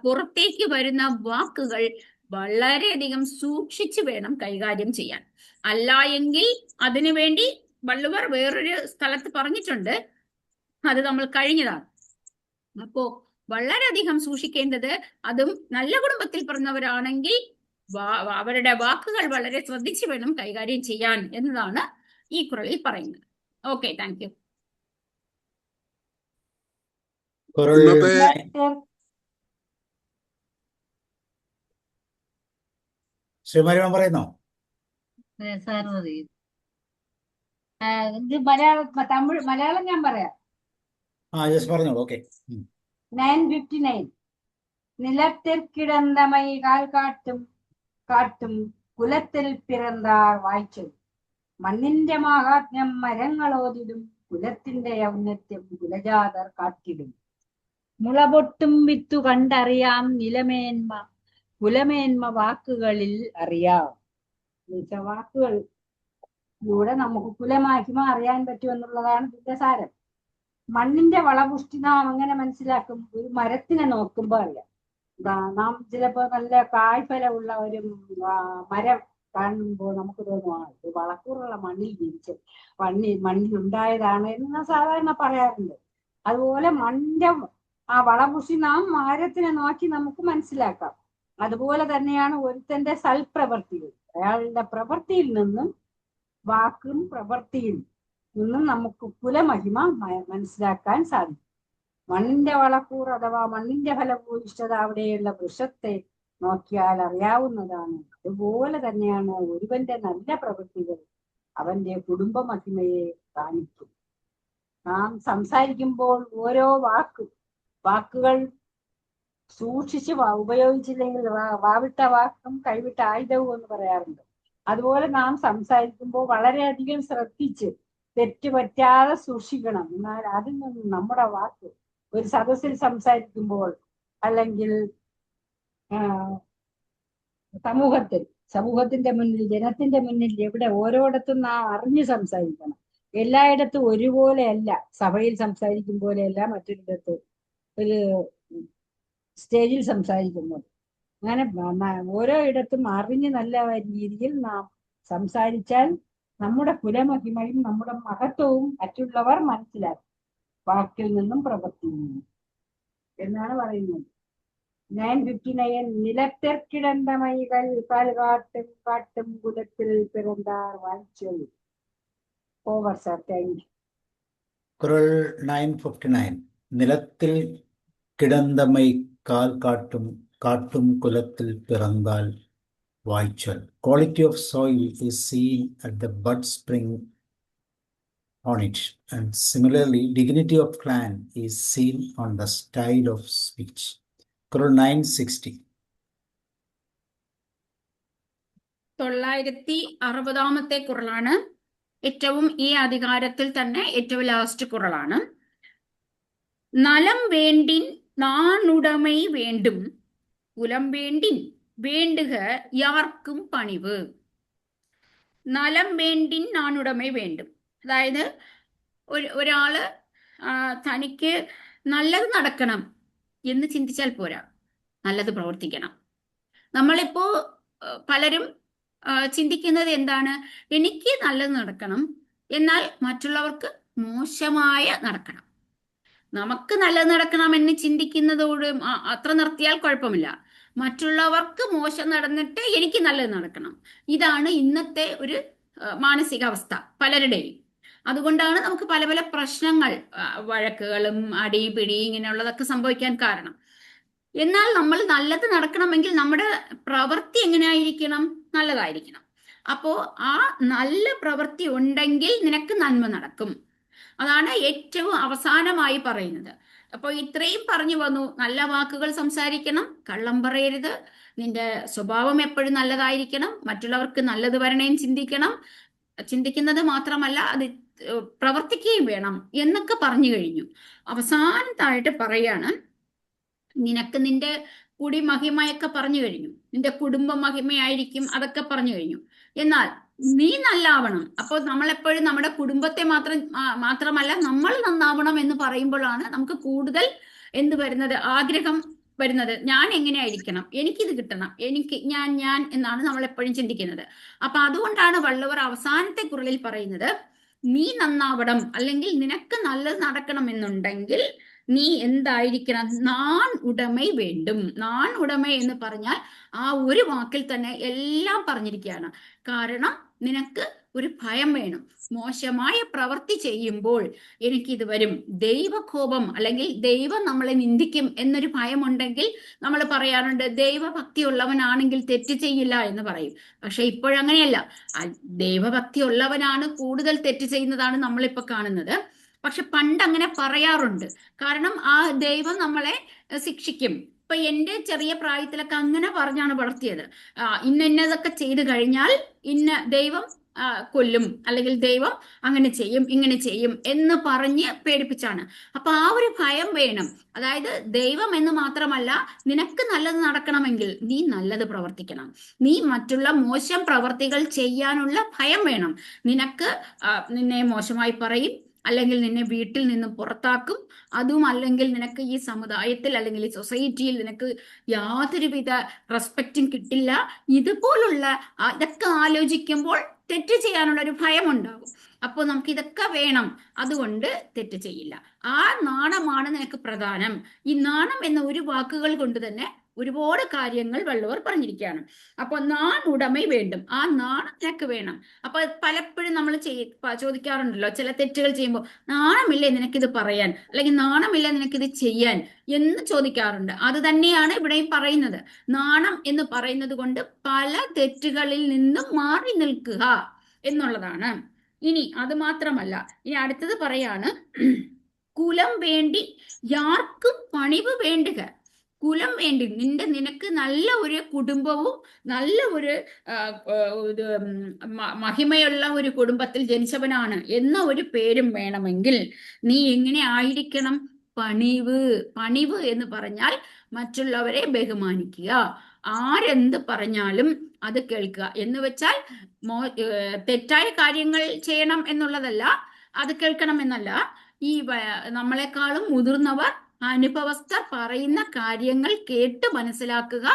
പുറത്തേക്ക് വരുന്ന വാക്കുകൾ വളരെയധികം സൂക്ഷിച്ചു വേണം കൈകാര്യം ചെയ്യാൻ. അല്ല എങ്കിൽ അതിനുവേണ്ടി വള്ളുവർ വേറൊരു സ്ഥലത്ത് പറഞ്ഞിട്ടുണ്ട്, അത് നമ്മൾ കഴിഞ്ഞതാണ്. അപ്പോ വളരെയധികം സൂക്ഷിക്കേണ്ടത്, അതും നല്ല കുടുംബത്തിൽ പിറന്നവരാണെങ്കിൽ അവരുടെ വാക്കുകൾ വളരെ ശ്രദ്ധിച്ചു വേണം കൈകാര്യം ചെയ്യാൻ എന്നതാണ് ഈ ഖുറനിൽ പറയുന്നത്. Okay, thank you. ശ്രീമാരിമാൻ പറയുന്നോ? ഇത് മലയാളം ഞാൻ പറയാം. പറഞ്ഞോളൂ. ഓക്കെ. 959. നിലത്തിൽക്കിടന്തമൈ കാൽ കാട്ടും കുലത്തിൽ പിറന്താർ വായിച്ചു. മണ്ണിന്റെ മാഹാത്മ്യം മരങ്ങളോതിടും, കുലത്തിന്റെ ഔന്നത്യം കുലജാതർ കാട്ടിടും. മുളപൊട്ടും വിത്തു കണ്ടറിയാം കുലമേന്മ വാക്കുകളിൽ അറിയാം. വാക്കുകളിലൂടെ നമുക്ക് കുലമാഹിമ അറിയാൻ പറ്റുമെന്നുള്ളതാണ് ഇതിന്റെ സാരം. മണ്ണിന്റെ വളപുഷ്ടി നാം എങ്ങനെ മനസ്സിലാക്കും? ഒരു മരത്തിനെ നോക്കുമ്പോൾ അറിയാം. നാം ചിലപ്പോ നല്ല കായ്ഫലമുള്ള ഒരു മരം കാണുമ്പോൾ നമുക്ക് തോന്നും ഇത് വളക്കൂറുള്ള മണ്ണിൽ ജീവിച്ച് മണ്ണിലുണ്ടായതാണ് എന്ന് സാധാരണ പറയാറുണ്ട്. അതുപോലെ മണ്ണിന്റെ ആ വളപുഷ്ടി നാം മരത്തിനെ നോക്കി നമുക്ക് മനസ്സിലാക്കാം. അതുപോലെ തന്നെയാണ് ഒരുത്തന്റെ സൽപ്രവൃത്തികൾ. അയാളുടെ പ്രവൃത്തിയിൽ നിന്നും വാക്കും പ്രവൃത്തിയിൽ നിന്നും നമുക്ക് കുലമഹിമ മനസ്സിലാക്കാൻ സാധിക്കും. മണ്ണിന്റെ വളക്കൂർ അഥവാ മണ്ണിന്റെ ഫലഭൂയിഷ്ഠത അവിടെയുള്ള വൃക്ഷത്തെ നോക്കിയാൽ അറിയാവുന്നതാണ്. അതുപോലെ തന്നെയാണ് ഒരുവന്റെ നല്ല പ്രവൃത്തികൾ അവന്റെ കുടുംബ മഹിമയെ കാണിക്കും. നാം സംസാരിക്കുമ്പോൾ ഓരോ വാക്കുകൾ സൂക്ഷിച്ച് ഉപയോഗിച്ചില്ലെങ്കിൽ വാവിട്ട വാക്കും കൈവിട്ട ആയുധവും എന്ന് പറയാറുണ്ട്. അതുപോലെ നാം സംസാരിക്കുമ്പോൾ വളരെയധികം ശ്രദ്ധിച്ച് തെറ്റുപറ്റാതെ സൂക്ഷിക്കണം. എന്നാൽ അതിൽ നിന്നും നമ്മുടെ വാക്ക് ഒരു സദസ്സിൽ സംസാരിക്കുമ്പോൾ അല്ലെങ്കിൽ സമൂഹത്തിന്റെ മുന്നിൽ, ജനത്തിന്റെ മുന്നിൽ, എവിടെ ഓരോയിടത്തും നാം അറിഞ്ഞു സംസാരിക്കണം. എല്ലായിടത്തും ഒരുപോലെയല്ല. സഭയിൽ സംസാരിക്കും പോലെയല്ല മറ്റൊരിടത്ത് ഒരു സ്റ്റേജിൽ സംസാരിക്കുന്നത്. അങ്ങനെ ഓരോ ഇടത്തും അറിഞ്ഞ് നല്ല രീതിയിൽ നാം സംസാരിച്ചാൽ നമ്മുടെ കുലമഹിമയും നമ്മുടെ മഹത്വവും മറ്റുള്ളവർ മനസ്സിലാക്കും, വാക്കിൽ നിന്നും പ്രവൃത്തിയിൽ നിന്നും എന്നാണ് പറയുന്നത്. 959. നിലത്തിൽക്കിടந்த മൈകൾ കാട്ടും കുലത്തിൽ പിറന്താർ വായിച്ചു. Over sir, thank you. Kural 959. നിലത്തിൽ കിടന്തമൈ കാൽ കാട്ടും കുലത്തിൽ പിറന്താൽ വായിച്ചൽ. Quality of soil is seen at the bud spring on it, and similarly dignity of clan is seen on the style of speech. ഖുറൽ 960. 960 ഖുറലാണ്. ഏറ്റവും ഈ അധികാരത്തിൽ തന്നെ ഏറ്റവും ലാസ്റ്റ് ഖുറലാണ്. നലം വേണ്ടിൻ നാണുടമൈ വേണ്ടും, കുലം വേണ്ടിൻ വേണ്ടുക യാർക്കും പണിവ്. നലം വേണ്ടിൻ നാണുടമൈ വേണ്ടും, അതായത് ഒരാള് തനിക്ക് നല്ലത് നടക്കണം എന്ന് ചിന്തിച്ചാൽ പോരാ, നല്ലത് പ്രവർത്തിക്കണം. നമ്മളിപ്പോ പലരും ചിന്തിക്കുന്നത് എന്താണ്? എനിക്ക് നല്ലത് നടക്കണം, എന്നാൽ മറ്റുള്ളവർക്ക് മോശമായ നടക്കണം. നമുക്ക് നല്ലത് നടക്കണമെന്ന് ചിന്തിക്കുന്നതോട് അത്ര നിർത്തിയാൽ കുഴപ്പമില്ല. മറ്റുള്ളവർക്ക് മോശം നടന്നിട്ട് എനിക്ക് നല്ലത് നടക്കണം. ഇതാണ് ഇന്നത്തെ ഒരു മാനസികാവസ്ഥ പലരുടെയും. അതുകൊണ്ടാണ് നമുക്ക് പല പല പ്രശ്നങ്ങൾ, വഴക്കുകളും അടി പിടി ഇങ്ങനെയുള്ളതൊക്കെ സംഭവിക്കാൻ കാരണം. എന്നാൽ നമ്മൾ നല്ലത് നടക്കണമെങ്കിൽ നമ്മുടെ പ്രവൃത്തി എങ്ങനെയായിരിക്കണം? നല്ലതായിരിക്കണം. അപ്പോ ആ നല്ല പ്രവൃത്തി ഉണ്ടെങ്കിൽ നിനക്ക് നന്മ നടക്കും. അതാണ് ഏറ്റവും അവസാനമായി പറയുന്നത്. അപ്പോൾ ഇത്രയും പറഞ്ഞു വന്നു. നല്ല വാക്കുകൾ സംസാരിക്കണം, കള്ളം പറയരുത്, നിന്റെ സ്വഭാവം എപ്പോഴും നല്ലതായിരിക്കണം, മറ്റുള്ളവർക്ക് നല്ലത് വരണേയും ചിന്തിക്കണം, ചിന്തിക്കുന്നത് മാത്രമല്ല അത് പ്രവർത്തിക്കുകയും വേണം എന്നൊക്കെ പറഞ്ഞു കഴിഞ്ഞു. അവസാനത്തായിട്ട് പറയാണ്, നിനക്ക് നിന്റെ കുടി മഹിമയൊക്കെ പറഞ്ഞു കഴിഞ്ഞു, നിന്റെ കുടുംബ മഹിമയായിരിക്കും, അതൊക്കെ പറഞ്ഞു കഴിഞ്ഞു. എന്നാൽ നീ നല്ലാവണം. അപ്പോൾ നമ്മളെപ്പോഴും നമ്മുടെ കുടുംബത്തെ മാത്രമല്ല നമ്മൾ നന്നാവണം എന്ന് പറയുമ്പോഴാണ് നമുക്ക് കൂടുതൽ എന്ത് വരുന്നത്? ആഗ്രഹം വരുന്നത്. ഞാൻ എങ്ങനെയായിരിക്കണം, എനിക്കിത് കിട്ടണം, ഞാൻ എന്നാണ് നമ്മൾ എപ്പോഴും ചിന്തിക്കുന്നത്. അപ്പൊ അതുകൊണ്ടാണ് വള്ളുവർ അവസാനത്തെ കുറിലിൽ പറയുന്നത്, നീ നന്നാവണം, അല്ലെങ്കിൽ നിനക്ക് നല്ലത് നടക്കണമെന്നുണ്ടെങ്കിൽ നീ എന്തായിരിക്കണം? നാൺ ഉടമൈ വേണ്ടും. നാൺ ഉടമൈ എന്ന് പറഞ്ഞാൽ ആ ഒരു വാക്കിൽ തന്നെ എല്ലാം പറഞ്ഞിരിക്കുകയാണ്. കാരണം നിനക്ക് ഒരു ഭയം വേണം. മോശമായ പ്രവൃത്തി ചെയ്യുമ്പോൾ എനിക്കിത് വരും, ദൈവകോപം അല്ലെങ്കിൽ ദൈവം നമ്മളെ നിന്ദിക്കും എന്നൊരു ഭയമുണ്ടെങ്കിൽ നമ്മൾ പറയാറുണ്ട്, ദൈവഭക്തി ഉള്ളവനാണെങ്കിൽ തെറ്റ് ചെയ്യില്ല എന്ന് പറയും. പക്ഷെ ഇപ്പോഴങ്ങനെയല്ല. ദൈവഭക്തി ഉള്ളവനാണ് കൂടുതൽ തെറ്റ് ചെയ്യുന്നതാണ് നമ്മളിപ്പോ കാണുന്നത്. പക്ഷെ പണ്ട് അങ്ങനെ പറയാറുണ്ട്. കാരണം ആ ദൈവം നമ്മളെ ശിക്ഷിക്കും. ഇപ്പൊ എന്റെ ചെറിയ പ്രായത്തിലൊക്കെ അങ്ങനെ പറഞ്ഞാണ് വളർത്തിയത്. ഇന്നതൊക്കെ ചെയ്തു കഴിഞ്ഞാൽ ദൈവം കൊല്ലും, അല്ലെങ്കിൽ ദൈവം അങ്ങനെ ചെയ്യും ഇങ്ങനെ ചെയ്യും എന്ന് പറഞ്ഞ് പേടിപ്പിച്ചാണ്. അപ്പൊ ആ ഒരു ഭയം വേണം. അതായത് ദൈവം എന്ന് മാത്രമല്ല, നിനക്ക് നല്ലത് നടക്കണമെങ്കിൽ നീ നല്ലത് പ്രവർത്തിക്കണം. നീ മറ്റുള്ള മോശം പ്രവർത്തികൾ ചെയ്യാനുള്ള ഭയം വേണം. നിന്നെ മോശമായി പറയും, അല്ലെങ്കിൽ നിന്നെ വീട്ടിൽ നിന്നും പുറത്താക്കും, അതും അല്ലെങ്കിൽ നിനക്ക് ഈ സമുദായത്തിൽ അല്ലെങ്കിൽ ഈ സൊസൈറ്റിയിൽ നിനക്ക് യാതൊരുവിധ റെസ്പെക്റ്റും കിട്ടില്ല. ഇതുപോലുള്ള ഇതൊക്കെ ആലോചിക്കുമ്പോൾ തെറ്റ് ചെയ്യാനുള്ള ഒരു ഭയം ഉണ്ടാകും. അപ്പോൾ നമുക്ക് ഇതൊക്കെ വേണം, അതുകൊണ്ട് തെറ്റ് ചെയ്യില്ല. ആ നാണമാണ് നിനക്ക് പ്രധാനം. ഈ നാണം എന്ന ഒരു വാക്കുകൾ കൊണ്ട് തന്നെ ഒരുപാട് കാര്യങ്ങൾ വള്ളുവർ പറഞ്ഞിരിക്കുകയാണ്. അപ്പൊ നാൺ ഉടമൈ വേണ്ടും, ആ നാണം നിനക്ക് വേണം. അപ്പൊ പലപ്പോഴും നമ്മൾ ചോദിക്കാറുണ്ടല്ലോ, ചില തെറ്റുകൾ ചെയ്യുമ്പോൾ, നാണമില്ലേ നിനക്കിത് പറയാൻ, അല്ലെങ്കിൽ നാണമില്ല നിനക്കിത് ചെയ്യാൻ എന്ന് ചോദിക്കാറുണ്ട്. അത് തന്നെയാണ് ഇവിടെയും പറയുന്നത്. നാണം എന്ന് പറയുന്നത് കൊണ്ട് പല തെറ്റുകളിൽ നിന്നും മാറി നിൽക്കുക എന്നുള്ളതാണ്. ഇനി അത് മാത്രമല്ല, ഇനി അടുത്തത് പറയാണ്, കുലം വേണ്ടി യാർക്കും പണിവ് വേണ്ടുക. കുലം വേണ്ടി, നിനക്ക് നല്ല ഒരു കുടുംബവും നല്ല ഒരു മഹിമയുള്ള ഒരു കുടുംബത്തിൽ ജനിച്ചവനാണ് എന്ന ഒരു പേരും വേണമെങ്കിൽ നീ എങ്ങനെ ആയിരിക്കണം? പണിവ് എന്ന് പറഞ്ഞാൽ മറ്റുള്ളവരെ ബഹുമാനിക്കുക. ആരെന്ത് പറഞ്ഞാലും അത് കേൾക്കുക എന്ന് വെച്ചാൽ തെറ്റായ കാര്യങ്ങൾ ചെയ്യണം എന്നുള്ളതല്ല, അത് കേൾക്കണം എന്നല്ല. ഈ നമ്മളെക്കാളും മുതിർന്നവർ അനുഭവസ്ഥർ പറയുന്ന കാര്യങ്ങൾ കേട്ട് മനസ്സിലാക്കുക.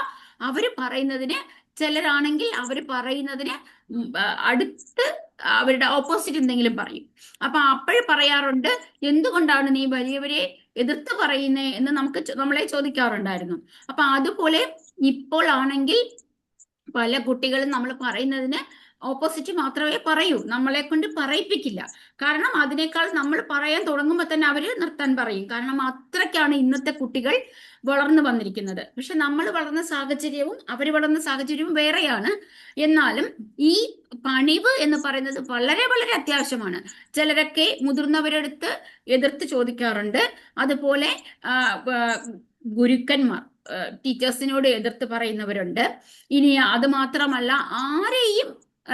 അവര് പറയുന്നതിന്, ചിലരാണെങ്കിൽ അവര് പറയുന്നതിന് അടുത്ത് അവരുടെ ഓപ്പോസിറ്റ് എന്തെങ്കിലും പറയും. അപ്പൊ അപ്പോഴ് പറയാറുണ്ട്, എന്തുകൊണ്ടാണ് നീ വലിയവരെ എതിർത്ത് പറയുന്നേ എന്ന് നമ്മളെ ചോദിക്കാറുണ്ടായിരുന്നു. അപ്പൊ അതുപോലെ ഇപ്പോൾ ആണെങ്കിൽ പല കുട്ടികളും നമ്മൾ പറയുന്നതിന് ഓപ്പോസിറ്റ് മാത്രമേ പറയൂ, നമ്മളെ കൊണ്ട് പറയിപ്പിക്കില്ല. കാരണം അതിനേക്കാൾ നമ്മൾ പറയാൻ തുടങ്ങുമ്പോൾ തന്നെ അവര് നിർത്താൻ പറയും. കാരണം അത്രയ്ക്കാണ് ഇന്നത്തെ കുട്ടികൾ വളർന്നു വന്നിരിക്കുന്നത്. പക്ഷെ നമ്മൾ വളർന്ന സാഹചര്യവും അവർ വളർന്ന സാഹചര്യവും വേറെയാണ്. എന്നാലും ഈ പണിവ് എന്ന് പറയുന്നത് വളരെ വളരെ അത്യാവശ്യമാണ്. ചിലരൊക്കെ മുതിർന്നവരെടുത്ത് എതിർത്ത് ചോദിക്കാറുണ്ട്. അതുപോലെ ഗുരുക്കന്മാർ, ടീച്ചേഴ്സിനോട് എതിർത്ത് പറയുന്നവരുണ്ട്. ഇനി അത് മാത്രമല്ല, ആരെയും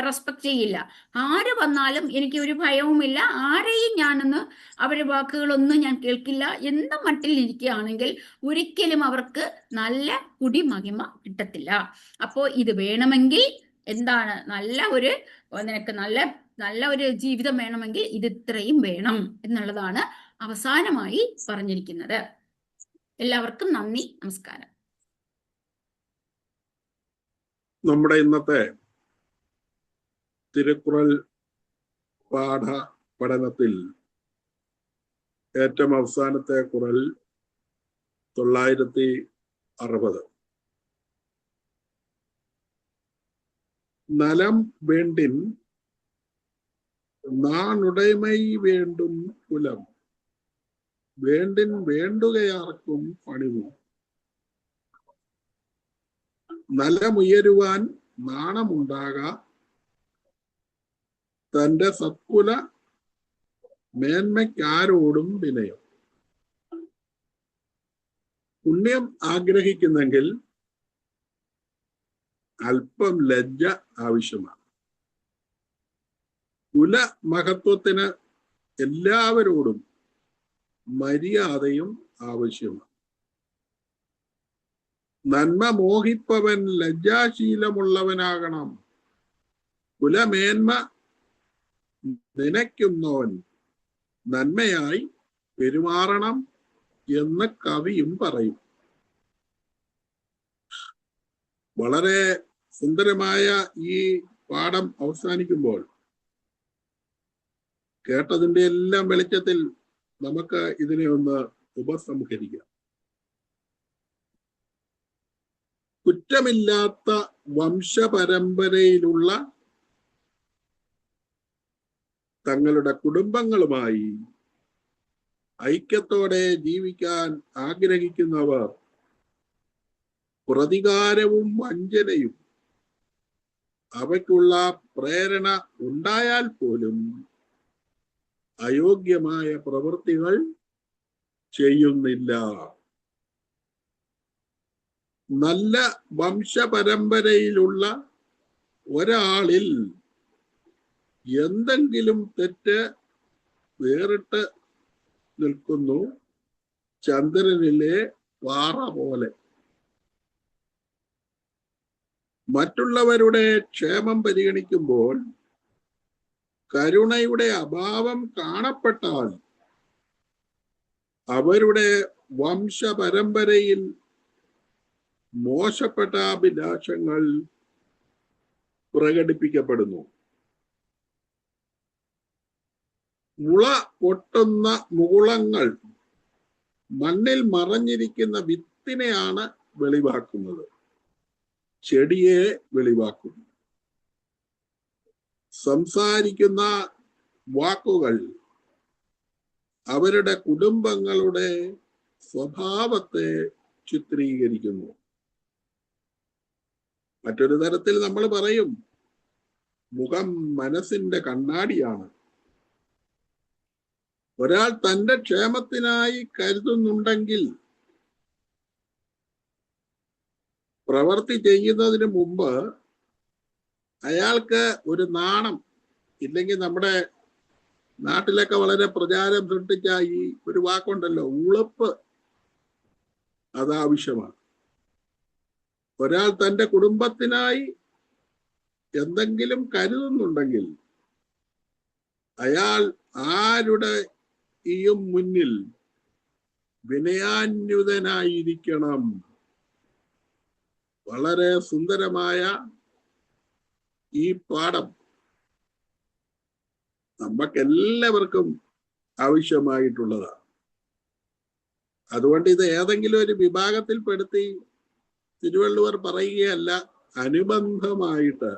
റെസ്പെക്ട് ചെയ്യില്ല. ആര് വന്നാലും എനിക്ക് ഒരു ഭയവുമില്ല, ആരെയും ഞാനൊന്ന് അവരുടെ വാക്കുകളൊന്നും ഞാൻ കേൾക്കില്ല എന്ന മട്ടിൽ ഇരിക്കുകയാണെങ്കിൽ ഒരിക്കലും അവർക്ക് നല്ല കുടിമഹിമ കിട്ടത്തില്ല. അപ്പോൾ ഇത് വേണമെങ്കിൽ എന്താണ്? നിനക്ക് നല്ല ഒരു ജീവിതം വേണമെങ്കിൽ ഇത് ഇത്രയും വേണം എന്നുള്ളതാണ് അവസാനമായി പറഞ്ഞിരിക്കുന്നത്. എല്ലാവർക്കും നന്ദി, നമസ്കാരം. നമ്മുടെ ഇന്നത്തെ തിരുക്കുറൾ പഠനത്തിൽ ഏറ്റവും അവസാനത്തെ കുറൽ 960. നലം വേണ്ടിൻ നാണുടൈമൈ വേണ്ടും കുലം വേണ്ടിൻ വേണ്ടുകയാർക്കും പണിവും. നലമുയരുവാൻ നാണമുണ്ടാക തന്റെ സത്കുല മേന്മയ്ക്കാരോടും വിനയം. പുണ്യം ആഗ്രഹിക്കുന്നെങ്കിൽ അല്പം ലജ്ജ ആവശ്യമാണ്. കുല മഹത്വത്തിന് എല്ലാവരോടും മര്യാദയും ആവശ്യമാണ്. നന്മ മോഹിപ്പവൻ ലജ്ജാശീലമുള്ളവനാകണം. കുലമേന്മ നനയ്ക്കുന്നവൻ നന്മയായി പെരുമാറണം എന്ന് കവിയും പറയും. വളരെ സുന്ദരമായ ഈ പാഠം അവസാനിക്കുമ്പോൾ കേട്ടതിന്റെ എല്ലാം വെളിച്ചത്തിൽ നമുക്ക് ഇതിനെ ഒന്ന് ഉപസംഹരിക്കാം. കുറ്റമില്ലാത്ത വംശപരമ്പരയിലുള്ള തങ്ങളുടെ കുടുംബങ്ങളുമായി ഐക്യത്തോടെ ജീവിക്കാൻ ആഗ്രഹിക്കുന്നവർ പ്രതികാരവും വഞ്ചനയും അവയ്ക്കുള്ള പ്രേരണ ഉണ്ടായാൽ പോലും അയോഗ്യമായ പ്രവൃത്തികൾ ചെയ്യുന്നില്ല. നല്ല വംശപരമ്പരയിലുള്ള ഒരാളിൽ എന്തെങ്കിലും തെറ്റ് വേറിട്ട് നിൽക്കുന്നു, ചന്ദ്രനിലെ പാറ പോലെ. മറ്റുള്ളവരുടെ ക്ഷേമം പരിഗണിക്കുമ്പോൾ കരുണയുടെ അഭാവം കാണപ്പെട്ടാൽ അവരുടെ വംശപരമ്പരയിൽ മോശപ്പെട്ട അഭിലാഷങ്ങൾ പ്രകടിപ്പിക്കപ്പെടുന്നു. മുള പൊട്ടുന്ന മുകുളങ്ങൾ മണ്ണിൽ മറഞ്ഞിരിക്കുന്ന വിത്തിനെയാണ് വെളിവാക്കുന്നത്, ചെടിയെ വെളിവാക്കുന്നു. സംസാരിക്കുന്ന വാക്കുകൾ അവരുടെ കുടുംബങ്ങളുടെ സ്വഭാവത്തെ ചിത്രീകരിക്കുന്നു. മറ്റൊരു തരത്തിൽ നമ്മൾ പറയും, മുഖം മനസ്സിന്റെ കണ്ണാടിയാണ്. ഒരാൾ തന്റെ ക്ഷേമത്തിനായി കരുതുന്നുണ്ടെങ്കിൽ പ്രവൃത്തി ചെയ്യുന്നതിന് മുമ്പ് അയാൾക്ക് ഒരു നാണം, ഇല്ലെങ്കിൽ നമ്മുടെ നാട്ടിലൊക്കെ വളരെ പ്രചാരം സൃഷ്ടിച്ച ഈ ഒരു വാക്കുണ്ടല്ലോ, ഉളുപ്പ്, അതാവശ്യമാണ്. ഒരാൾ തന്റെ കുടുംബത്തിനായി എന്തെങ്കിലും കരുതുന്നുണ്ടെങ്കിൽ അയാൾ ആരുടെയും മുന്നിൽ വിനയാന്വിതനായിരിക്കണം. വളരെ സുന്ദരമായ ഈ പാഠം നമുക്കെല്ലാവർക്കും ആവശ്യമായിട്ടുള്ളതാണ്. അതുകൊണ്ട് ഇത് ഏതെങ്കിലും ഒരു വിഭാഗത്തിൽപ്പെടുത്തി തിരുവള്ളുവർ പറയുകയല്ല, അനുബന്ധമായിട്ട്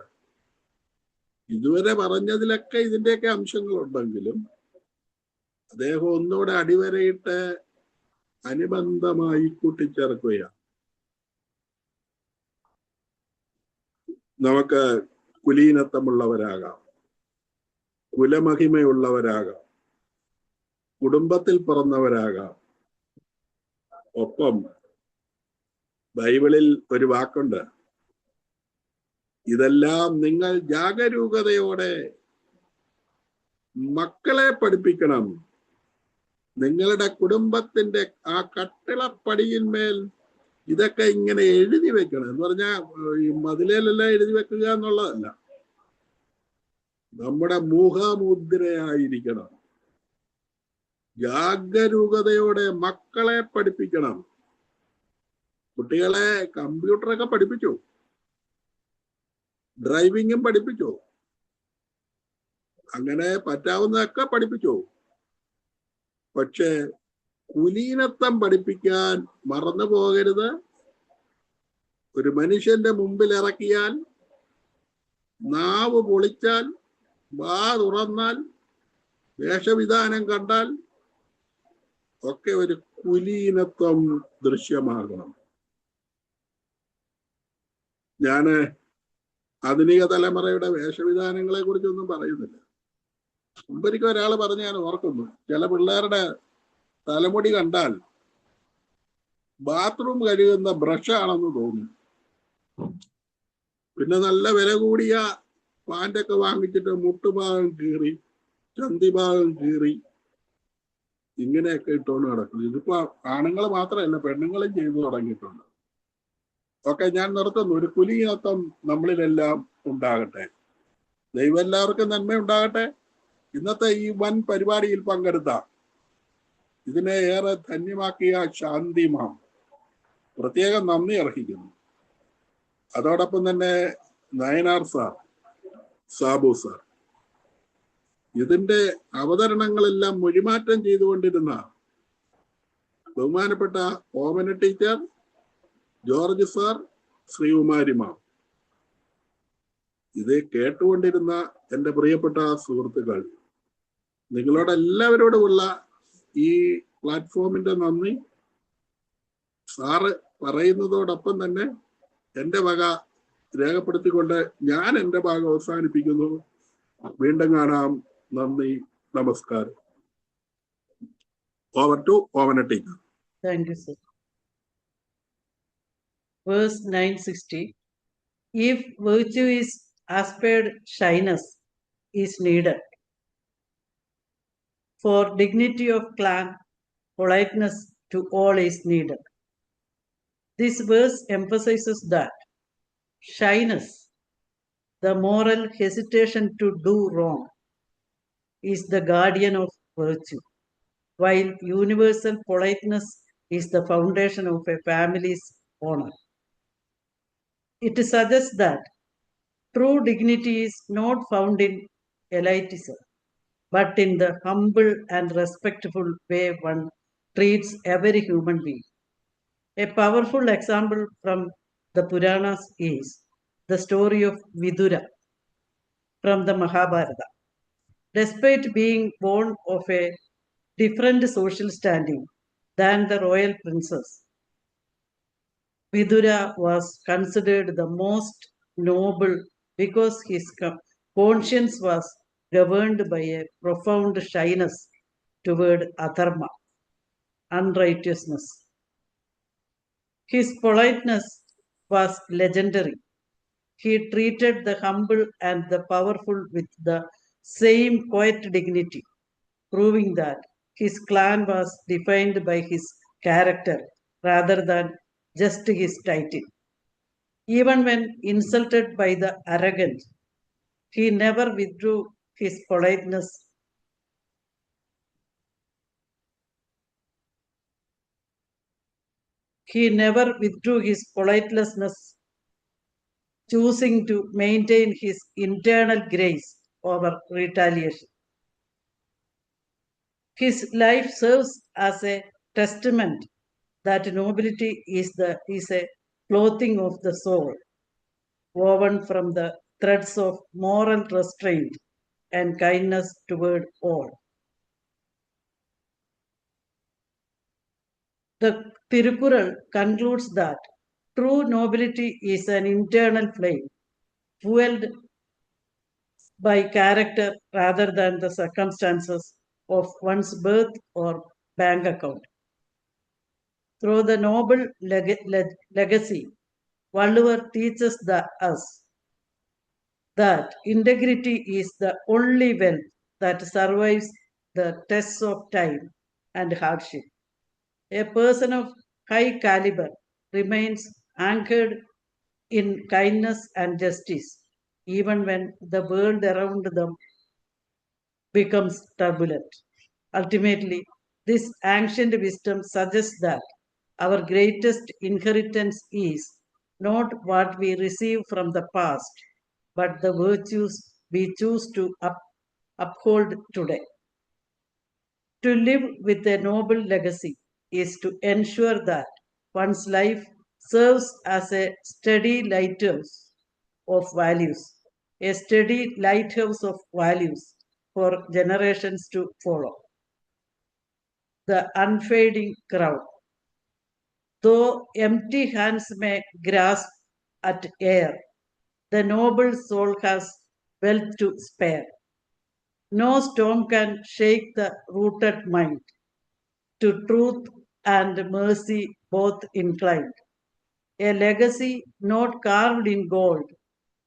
ഇതുവരെ പറഞ്ഞതിലൊക്കെ ഇതിന്റെയൊക്കെ അംശങ്ങളുണ്ടെങ്കിലും അദ്ദേഹം ഒന്നുകൂടെ അടിവരയിട്ട് അനുബന്ധമായി കൂട്ടിച്ചേർക്കുകയാണ്. നമുക്ക് കുലീനത്വമുള്ളവരാകാം, കുലമഹിമയുള്ളവരാകാം, കുടുംബത്തിൽ പിറന്നവരാകാം. ഒപ്പം ബൈബിളിൽ ഒരു വാക്കുണ്ട്, ഇതെല്ലാം നിങ്ങൾ ജാഗരൂകതയോടെ മക്കളെ പഠിപ്പിക്കണം. നിങ്ങളുടെ കുടുംബത്തിന്റെ ആ കട്ടിളപ്പടിയിന്മേൽ ഇതൊക്കെ ഇങ്ങനെ എഴുതി വെക്കണം. എന്ന് പറഞ്ഞാൽ ഈ മതിലേലെല്ലാം എഴുതി വെക്കുക എന്നുള്ളതല്ല, നമ്മുടെ മുഖമുദ്രയായിരിക്കണം. ജാഗരൂകതയോടെ മക്കളെ പഠിപ്പിക്കണം. കുട്ടികളെ കമ്പ്യൂട്ടറൊക്കെ പഠിപ്പിച്ചു, ഡ്രൈവിങ്ങും പഠിപ്പിച്ചു, അങ്ങനെ പറ്റാവുന്നതൊക്കെ പഠിപ്പിച്ചു. പക്ഷെ കുലീനത്വം പഠിപ്പിക്കാൻ മറന്നു പോകരുത്. ഒരു മനുഷ്യന്റെ മുമ്പിൽ ഇറക്കിയാൽ, നാവ് പൊളിച്ചാൽ, വാ തുറന്നാൽ, വേഷവിധാനം കണ്ടാൽ ഒക്കെ ഒരു കുലീനത്വം ദൃശ്യമാകണം. ഞാന് ആധുനിക തലമുറയുടെ വേഷവിധാനങ്ങളെ കുറിച്ചൊന്നും പറയുന്നില്ല. മുമ്പൊരിക്കൽ ഒരാൾ പറഞ്ഞ് ഞാൻ ഓർക്കുന്നു, ചില പിള്ളേരുടെ തലമുടി കണ്ടാൽ ബാത്റൂം കഴുകുന്ന ബ്രഷാണെന്ന് തോന്നും. പിന്നെ നല്ല വില കൂടിയ പാൻ്റൊക്കെ വാങ്ങിച്ചിട്ട് മുട്ടുഭാഗം കീറി, ചന്തിഭാഗം കീറി, ഇങ്ങനെയൊക്കെ ഇട്ടുകൊണ്ട് നടക്കുന്നു. ഇതിപ്പോ ആണുങ്ങൾ മാത്രമല്ല, പെണ്ണുങ്ങളും ചെയ്തു തുടങ്ങിയിട്ടുണ്ട്. ഓക്കെ, ഞാൻ നിർത്തുന്നു. ഒരു കുലീനത്വം നമ്മളിലെല്ലാം ഉണ്ടാകട്ടെ. ദൈവം എല്ലാവർക്കും നന്മ ഉണ്ടാകട്ടെ. ഇന്നത്തെ ഈ വൻ പരിപാടിയിൽ പങ്കെടുത്ത, ഇതിനെ ഏറെ ധന്യമാക്കിയ ശാന്തി മാം പ്രത്യേകം നന്ദി അർഹിക്കുന്നു. അതോടൊപ്പം തന്നെ നയനാർ സാർ, സാബു സാർ, ഇതിന്റെ അവതരണങ്ങളെല്ലാം മൊഴിമാറ്റം ചെയ്തുകൊണ്ടിരുന്ന ബഹുമാനപ്പെട്ട ഓമന ടീച്ചർ, ജോർജ് സാർ, ശ്രീകുമാരി മാം, ഇത് കേട്ടുകൊണ്ടിരുന്ന എൻ്റെ പ്രിയപ്പെട്ട സുഹൃത്തുക്കൾ, നിങ്ങളോടെല്ലാവരോടുമുള്ള ഈ പ്ലാറ്റ്ഫോമിന്റെ നന്ദി സാറ് പറയുന്നതോടൊപ്പം തന്നെ എൻ്റെ വക രേഖപ്പെടുത്തിക്കൊണ്ട് ഞാൻ എൻ്റെ ഭാഗം അവസാനിപ്പിക്കുന്നു. വീണ്ടും കാണാം. നന്ദി, നമസ്കാരം. ഓവർ ടു ഓവന teacher. Thank you, sir. Verse 960. If virtue is aspired, shyness is needed. For dignity of clan, politeness to all is needed. This verse emphasizes that shyness, the moral hesitation to do wrong, is the guardian of virtue, while universal politeness is the foundation of a family's honor. It suggests that true dignity is not found in elitism, but in the humble and respectful way one treats every human being. A powerful example from the Puranas is the story of Vidura from the Mahabharata. Despite being born of a different social standing than the royal princess, Vidura was considered the most noble because his conscience was governed by a profound shyness toward adharma, unrighteousness. His politeness was legendary. He treated the humble and the powerful with the same quiet dignity, proving that his clan was defined by his character rather than just his title. Even when insulted by the arrogant, he never withdrew his politeness. He never withdrew his politeness, choosing to maintain his internal grace over retaliation. His life serves as a testament that nobility is a clothing of the soul, woven from the threads of moral restraint and kindness toward all. The Tirukural concludes that true nobility is an internal flame, fueled by character rather than the circumstances of one's birth or bank account. Through the noble legacy, Valluvar teaches us that integrity is the only wealth that survives the tests of time and hardship. A person of high caliber remains anchored in kindness and justice, even when the world around them becomes turbulent. Ultimately, This ancient wisdom suggests that our greatest inheritance is not what we receive from the past, but the virtues we choose to uphold today. To live with a noble legacy is to ensure that one's life serves as a steady lighthouse of values, for generations to follow. The unfading crown. Though empty hands may grasp at air, the noble soul has wealth to spare. No storm can shake the rooted mind, to truth and mercy both inclined. A legacy not carved in gold,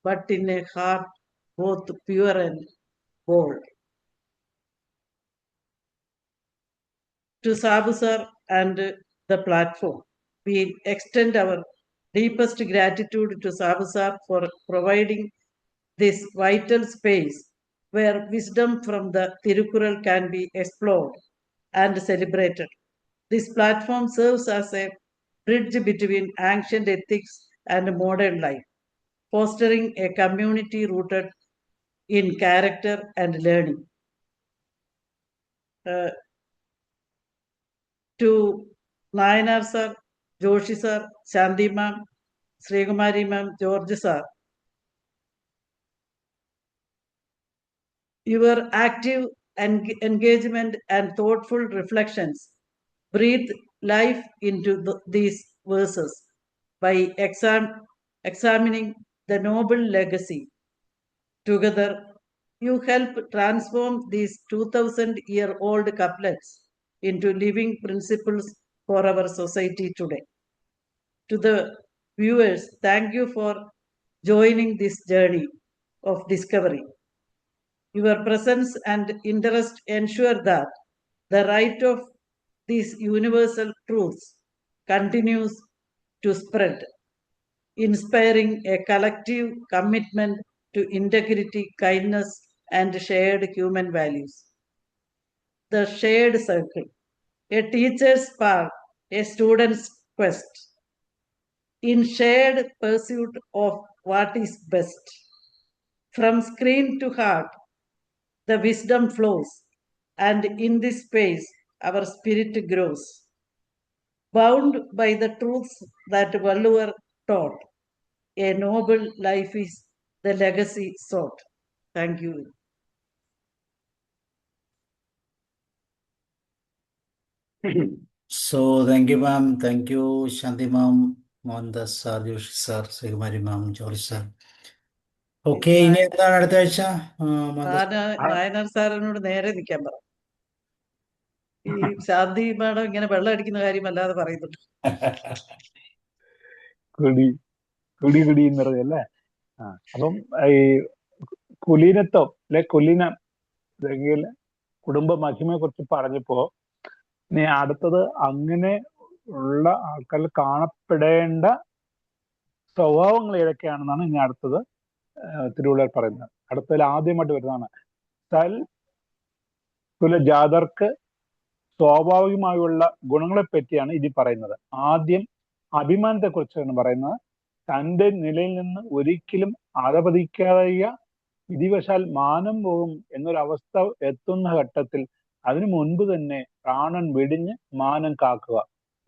but in a heart both pure and bold. To Sabu sir and the platform, we extend our deepest gratitude to Sabu sir for providing this vital space where wisdom from the Tirukural can be explored and celebrated. This platform serves as a bridge between ancient ethics and modern life, fostering a community rooted in character and learning. To Nayanar sir, Joshi sir, Shanti ma'am, Srikumari ma'am, George sir, your active engagement and thoughtful reflections breathe life into these verses by examining the noble legacy. Together, you help transform these 2000-year-old couplets into living principles for our society today. To the viewers, thank you for joining this journey of discovery. Your presence and interest ensure that the right of these universal truths continues to spread, inspiring a collective commitment to integrity, kindness, and shared human values. The shared circle, a teacher's path, a student's quest, in shared pursuit of what is best. From screen to heart, the wisdom flows, and in this space, our spirit grows. Bound by the truths that Valluvar taught, a noble life is the legacy sought. Thank you. So thank you, ma'am. Thank you, Shanti ma'am, Mohandas sir, Joshi sir, Srikumari ma'am, George sir. Okay, ഇനി എന്താണ് അടുത്ത ആഴ്ച? നായനാർ സാറിനോട് നേരെ നിൽക്കാൻ പറ. ഈ ശാന്തി madam ഇങ്ങനെ വെള്ളം അടിക്കുന്ന കാര്യം അല്ലാതെ പറയുന്നുണ്ട്. കുടി എന്ന് പറഞ്ഞല്ലേ. അപ്പം ഈ കുലീനത്വം അല്ലെ കുലീനം അല്ലെങ്കിൽ കുടുംബ മഹിമയെ കുറിച്ച് പറഞ്ഞപ്പോ ഇനി അടുത്തത് അങ്ങനെ ഉള്ള ആൾക്കാർ കാണപ്പെടേണ്ട സ്വഭാവങ്ങൾ ഏതൊക്കെയാണെന്നാണ് ഇനി അടുത്തത് തിരുവള്ളുവർ പറയുന്നത്. അടുത്തതിൽ ആദ്യമായിട്ട് വരുന്നതാണ് കുലജാതർക്ക് സ്വാഭാവികമായുള്ള ഗുണങ്ങളെ പറ്റിയാണ് ഇനി പറയുന്നത്. ആദ്യം അഭിമാനത്തെ കുറിച്ചാണ് പറയുന്നത്. തൻ്റെ നിലയിൽ നിന്ന് ഒരിക്കലും അധപതിക്കാതെ വിധിവശാൽ മാനം പോകും എന്നൊരവസ്ഥ എത്തുന്ന ഘട്ടത്തിൽ അതിനു മുൻപ് തന്നെ പ്രാണൻ വെടിഞ്ഞ് മാനം കാക്കുക.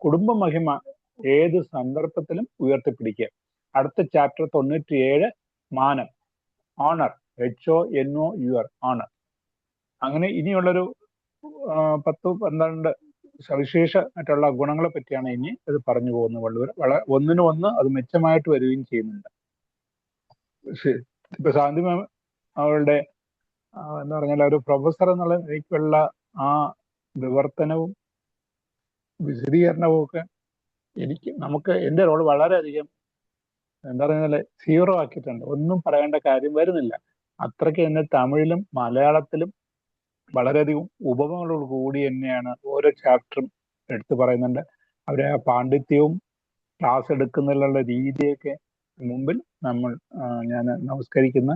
കുടുംബ മഹിമ ഏത് സന്ദർഭത്തിലും ഉയർത്തിപ്പിടിക്കുക. അടുത്ത ചാപ്റ്റർ 97 മാനം, ഓണർ, HONOR, ഓണർ. അങ്ങനെ ഇനിയുള്ളൊരു 10-12 സവിശേഷമായിട്ടുള്ള ഗുണങ്ങളെ പറ്റിയാണ് ഇനി ഇത് പറഞ്ഞു പോകുന്നത്. വളരെ ഒന്നിനൊന്ന് അത് മെച്ചമായിട്ട് വരികയും ചെയ്യുന്നുണ്ട്. ഇപ്പൊ ശാന്തി മാം അവളുടെ എന്താ പറഞ്ഞാൽ ഒരു പ്രൊഫസർ എന്നുള്ള നിലയ്ക്കുള്ള ആ വിവർത്തനവും വിശദീകരണവും ഒക്കെ നമുക്ക് എൻ്റെ റോൾ വളരെയധികം എന്താ പറയുക 0 ആക്കിയിട്ടുണ്ട്. ഒന്നും പറയേണ്ട കാര്യം വരുന്നില്ല. അത്രയ്ക്ക് തന്നെ തമിഴിലും മലയാളത്തിലും വളരെയധികം ഉപമകളോട് കൂടി തന്നെയാണ് ഓരോ ചാപ്റ്ററും എടുത്തു പറയുന്നുണ്ട്. അവരെ ആ പാണ്ഡിത്യവും ക്ലാസ് എടുക്കുന്നതിലുള്ള രീതിയൊക്കെ മുമ്പിൽ ഞാൻ നമസ്കരിക്കുന്ന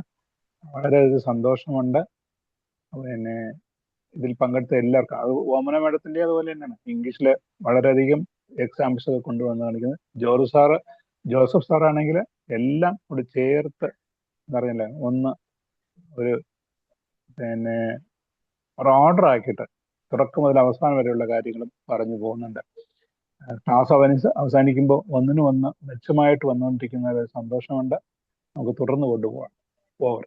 വളരെയധികം സന്തോഷമുണ്ട്. പിന്നെ ഇതിൽ പങ്കെടുത്ത എല്ലാവർക്കും, അത് ഓമന മേഡത്തിന്റെ അതുപോലെ തന്നെയാണ്, ഇംഗ്ലീഷിൽ വളരെയധികം എക്സാമ്പിൾസ് ഒക്കെ കൊണ്ടുവന്ന് കാണിക്കുന്നത്. ജോസഫ് സാറാണെങ്കിൽ എല്ലാം കൂടി ചേർത്ത് എന്താ പറയുന്നില്ല, ഒരു പിന്നെ ഒരു ഓർഡർ ആക്കിയിട്ട് തുടക്കം മുതൽ അവസാനം വരെയുള്ള കാര്യങ്ങളും പറഞ്ഞു പോകുന്നുണ്ട്. ക്ലാസ് അവസാനിക്കുമ്പോൾ ഒന്നിനും ഒന്ന് മെച്ചമായിട്ട് വന്നുകൊണ്ടിരിക്കുന്ന ഒരു സന്തോഷമുണ്ട്. നമുക്ക് തുടർന്ന് കൊണ്ടുപോകാം. ഓവർ.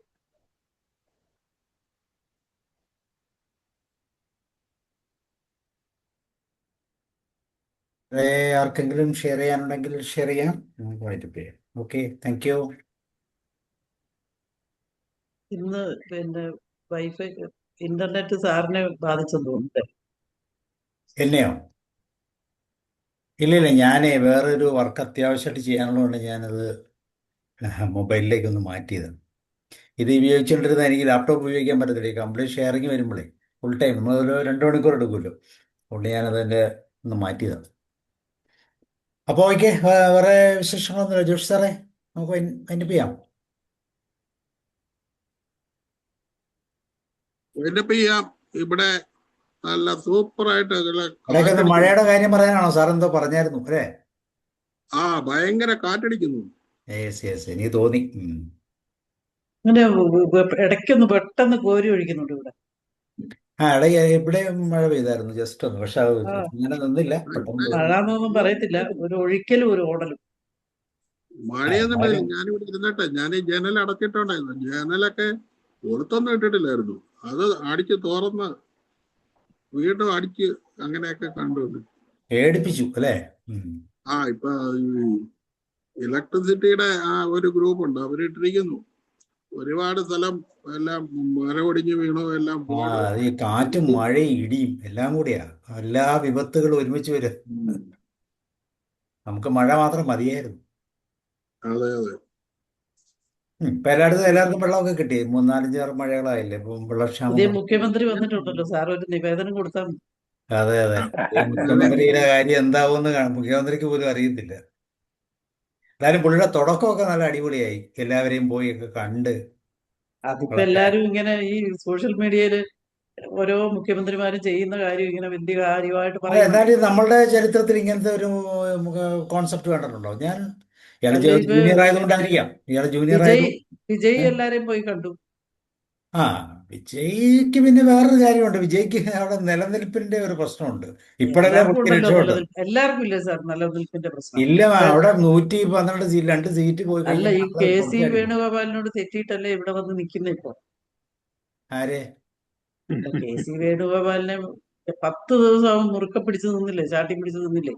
ആർക്കെങ്കിലും ഷെയർ ചെയ്യാനുണ്ടെങ്കിൽ ഷെയർ ചെയ്യാം. നമുക്ക് വൈൻഡപ്പ് ചെയ്യാം. Okay, thank U. ഇന്ന് പിന്നെ വൈഫൈ ഇന്റർനെറ്റ് സാറിനെ ബാധിച്ചെന്ന് തോന്നുന്നു. എന്നെയോ? ഇല്ല, ഞാനേ വേറൊരു വർക്ക് അത്യാവശ്യമായിട്ട് ചെയ്യാനുള്ളതുകൊണ്ട് ഞാനത് മൊബൈലിലേക്കൊന്ന് മാറ്റിയത്. ഇത് ഉപയോഗിച്ചുകൊണ്ടിരുന്ന എനിക്ക് ലാപ്ടോപ്പ് ഉപയോഗിക്കാൻ പറ്റത്തില്ല. ഈ കംപ്ലീറ്റ് ഷെയറിങ് വരുമ്പോഴേ ഫുൾ ടൈം നമ്മളൊരു 2 മണിക്കൂർ എടുക്കുമല്ലോ. അതുകൊണ്ട് ഞാനതിൻ്റെ ഒന്ന് മാറ്റിയതാണ്. അപ്പോൾ ഓക്കെ, വേറെ വിശേഷങ്ങളൊന്നുമില്ല. ജോഷ് സാറേ, നമുക്ക് വൈൻഡപ്പ് ചെയ്യാം. വൈൻഡപ്പ് ചെയ്യാം. ഇവിടെ നല്ല സൂപ്പറായിട്ട് ഇടയ്ക്കൊന്ന് മഴയുടെ കാര്യം പറയാനാണോ? സാർ എന്തോ പറഞ്ഞായിരുന്നു അല്ലേ? ഭയങ്കര കാറ്റടിക്കുന്നു. എനിക്ക് തോന്നി. അങ്ങനെ ഇടയ്ക്കൊന്ന് പെട്ടെന്ന് കോരി ഒഴിക്കുന്നുണ്ട് ഇവിടെ. ഇവിടെ മഴ പെയ്തായിരുന്നു ജസ്റ്റ് ഒന്ന്, പക്ഷെ അങ്ങനെ നിന്നില്ല. മഴ എന്നൊന്നും പറയത്തില്ല, ഒരു ഒഴിക്കലും ഒരു ഓടലും. മഴയൊന്നും പെയ്തില്ല. ഞാനിവിടെ ഇരുന്നിട്ട് ഞാൻ ഈ ജനൽ അടച്ചിട്ടുണ്ടായിരുന്നു. ജനലൊക്കെ പുറത്തൊന്നും ഇട്ടിട്ടില്ലായിരുന്നു. അത് അടിച്ച് തുറന്ന് വീണ്ടും അടിച്ച് അങ്ങനെയൊക്കെ കണ്ടുണ്ട്. പേടിപ്പിച്ചു അല്ലേ? ഇപ്പൊ ഇലക്ട്രിസിറ്റിയുടെ ഒരു ഗ്രൂപ്പ് ഉണ്ട്, അവരിട്ടിരിക്കുന്നു. ഒരുപാട് സ്ഥലം എല്ലാം മരമൊടിഞ്ഞ് വീണു, എല്ലാം ഈ കാറ്റും മഴയും ഇടിയും എല്ലാം കൂടിയാ എല്ലാ വിപത്തുകളും ഒരുമിച്ച് വരും. നമുക്ക് മഴ മാത്രം മതിയായിരുന്നു. അതെ അതെ. ഇപ്പൊ എല്ലാവർക്കും വെള്ളമൊക്കെ കിട്ടി. 3-4 മഴകളായില്ലേ, ഇപ്പം വെള്ളക്ഷാമം. മുഖ്യമന്ത്രി വന്നിട്ടുണ്ടല്ലോ സാർ, ഒരു നിവേദനം കൊടുത്താൽ. അതെ. മുഖ്യമന്ത്രിയുടെ കാര്യം എന്താവുമെന്ന് മുഖ്യമന്ത്രിക്ക് പോലും അറിയത്തില്ല. എന്തായാലും പുള്ളിയുടെ തുടക്കമൊക്കെ നല്ല അടിപൊളിയായി. എല്ലാവരെയും പോയി ഒക്കെ കണ്ട്. അതിപ്പോ എല്ലാരും ഇങ്ങനെ ഈ സോഷ്യൽ മീഡിയയില് ഓരോ മുഖ്യമന്ത്രിമാരും ചെയ്യുന്ന കാര്യം ഇങ്ങനെ വലിയ കാര്യമായിട്ട് പറയും. എന്നാലും നമ്മളുടെ ചരിത്രത്തിൽ ഇങ്ങനത്തെ ഒരു കോൺസെപ്റ്റ് കണ്ടിട്ടുണ്ടോ? ഇയാള് ജൂനിയർ ആയതുകൊണ്ടായിരിക്കാം. വിജയ് എല്ലാരെയും പോയി കണ്ടു. വിജയ്ക്ക് പിന്നെ വേറൊരു കാര്യമുണ്ട്. വിജയ്ക്ക് അവിടെ നിലനിൽപ്പിന്റെ ഒരു പ്രശ്നമുണ്ട്. എല്ലാവർക്കും ഇല്ലേ സാർ നിലനിൽപ്പിന്റെ പ്രശ്നം? ഇല്ല, അവിടെ 112 സീറ്റ് 2 സീറ്റ് പോയി. അല്ല, ഈ KC വേണുഗോപാലിനോട് തെറ്റിയിട്ടല്ലേ ഇവിടെ വന്ന് നിൽക്കുന്ന ഇപ്പൊ? ആരെ? KC വേണുഗോപാലിനെ 10 ദിവസം അവൻ മുറുക്കെ പിടിച്ചു നിന്നില്ലേ, ചാട്ടി പിടിച്ചു നിന്നില്ലേ?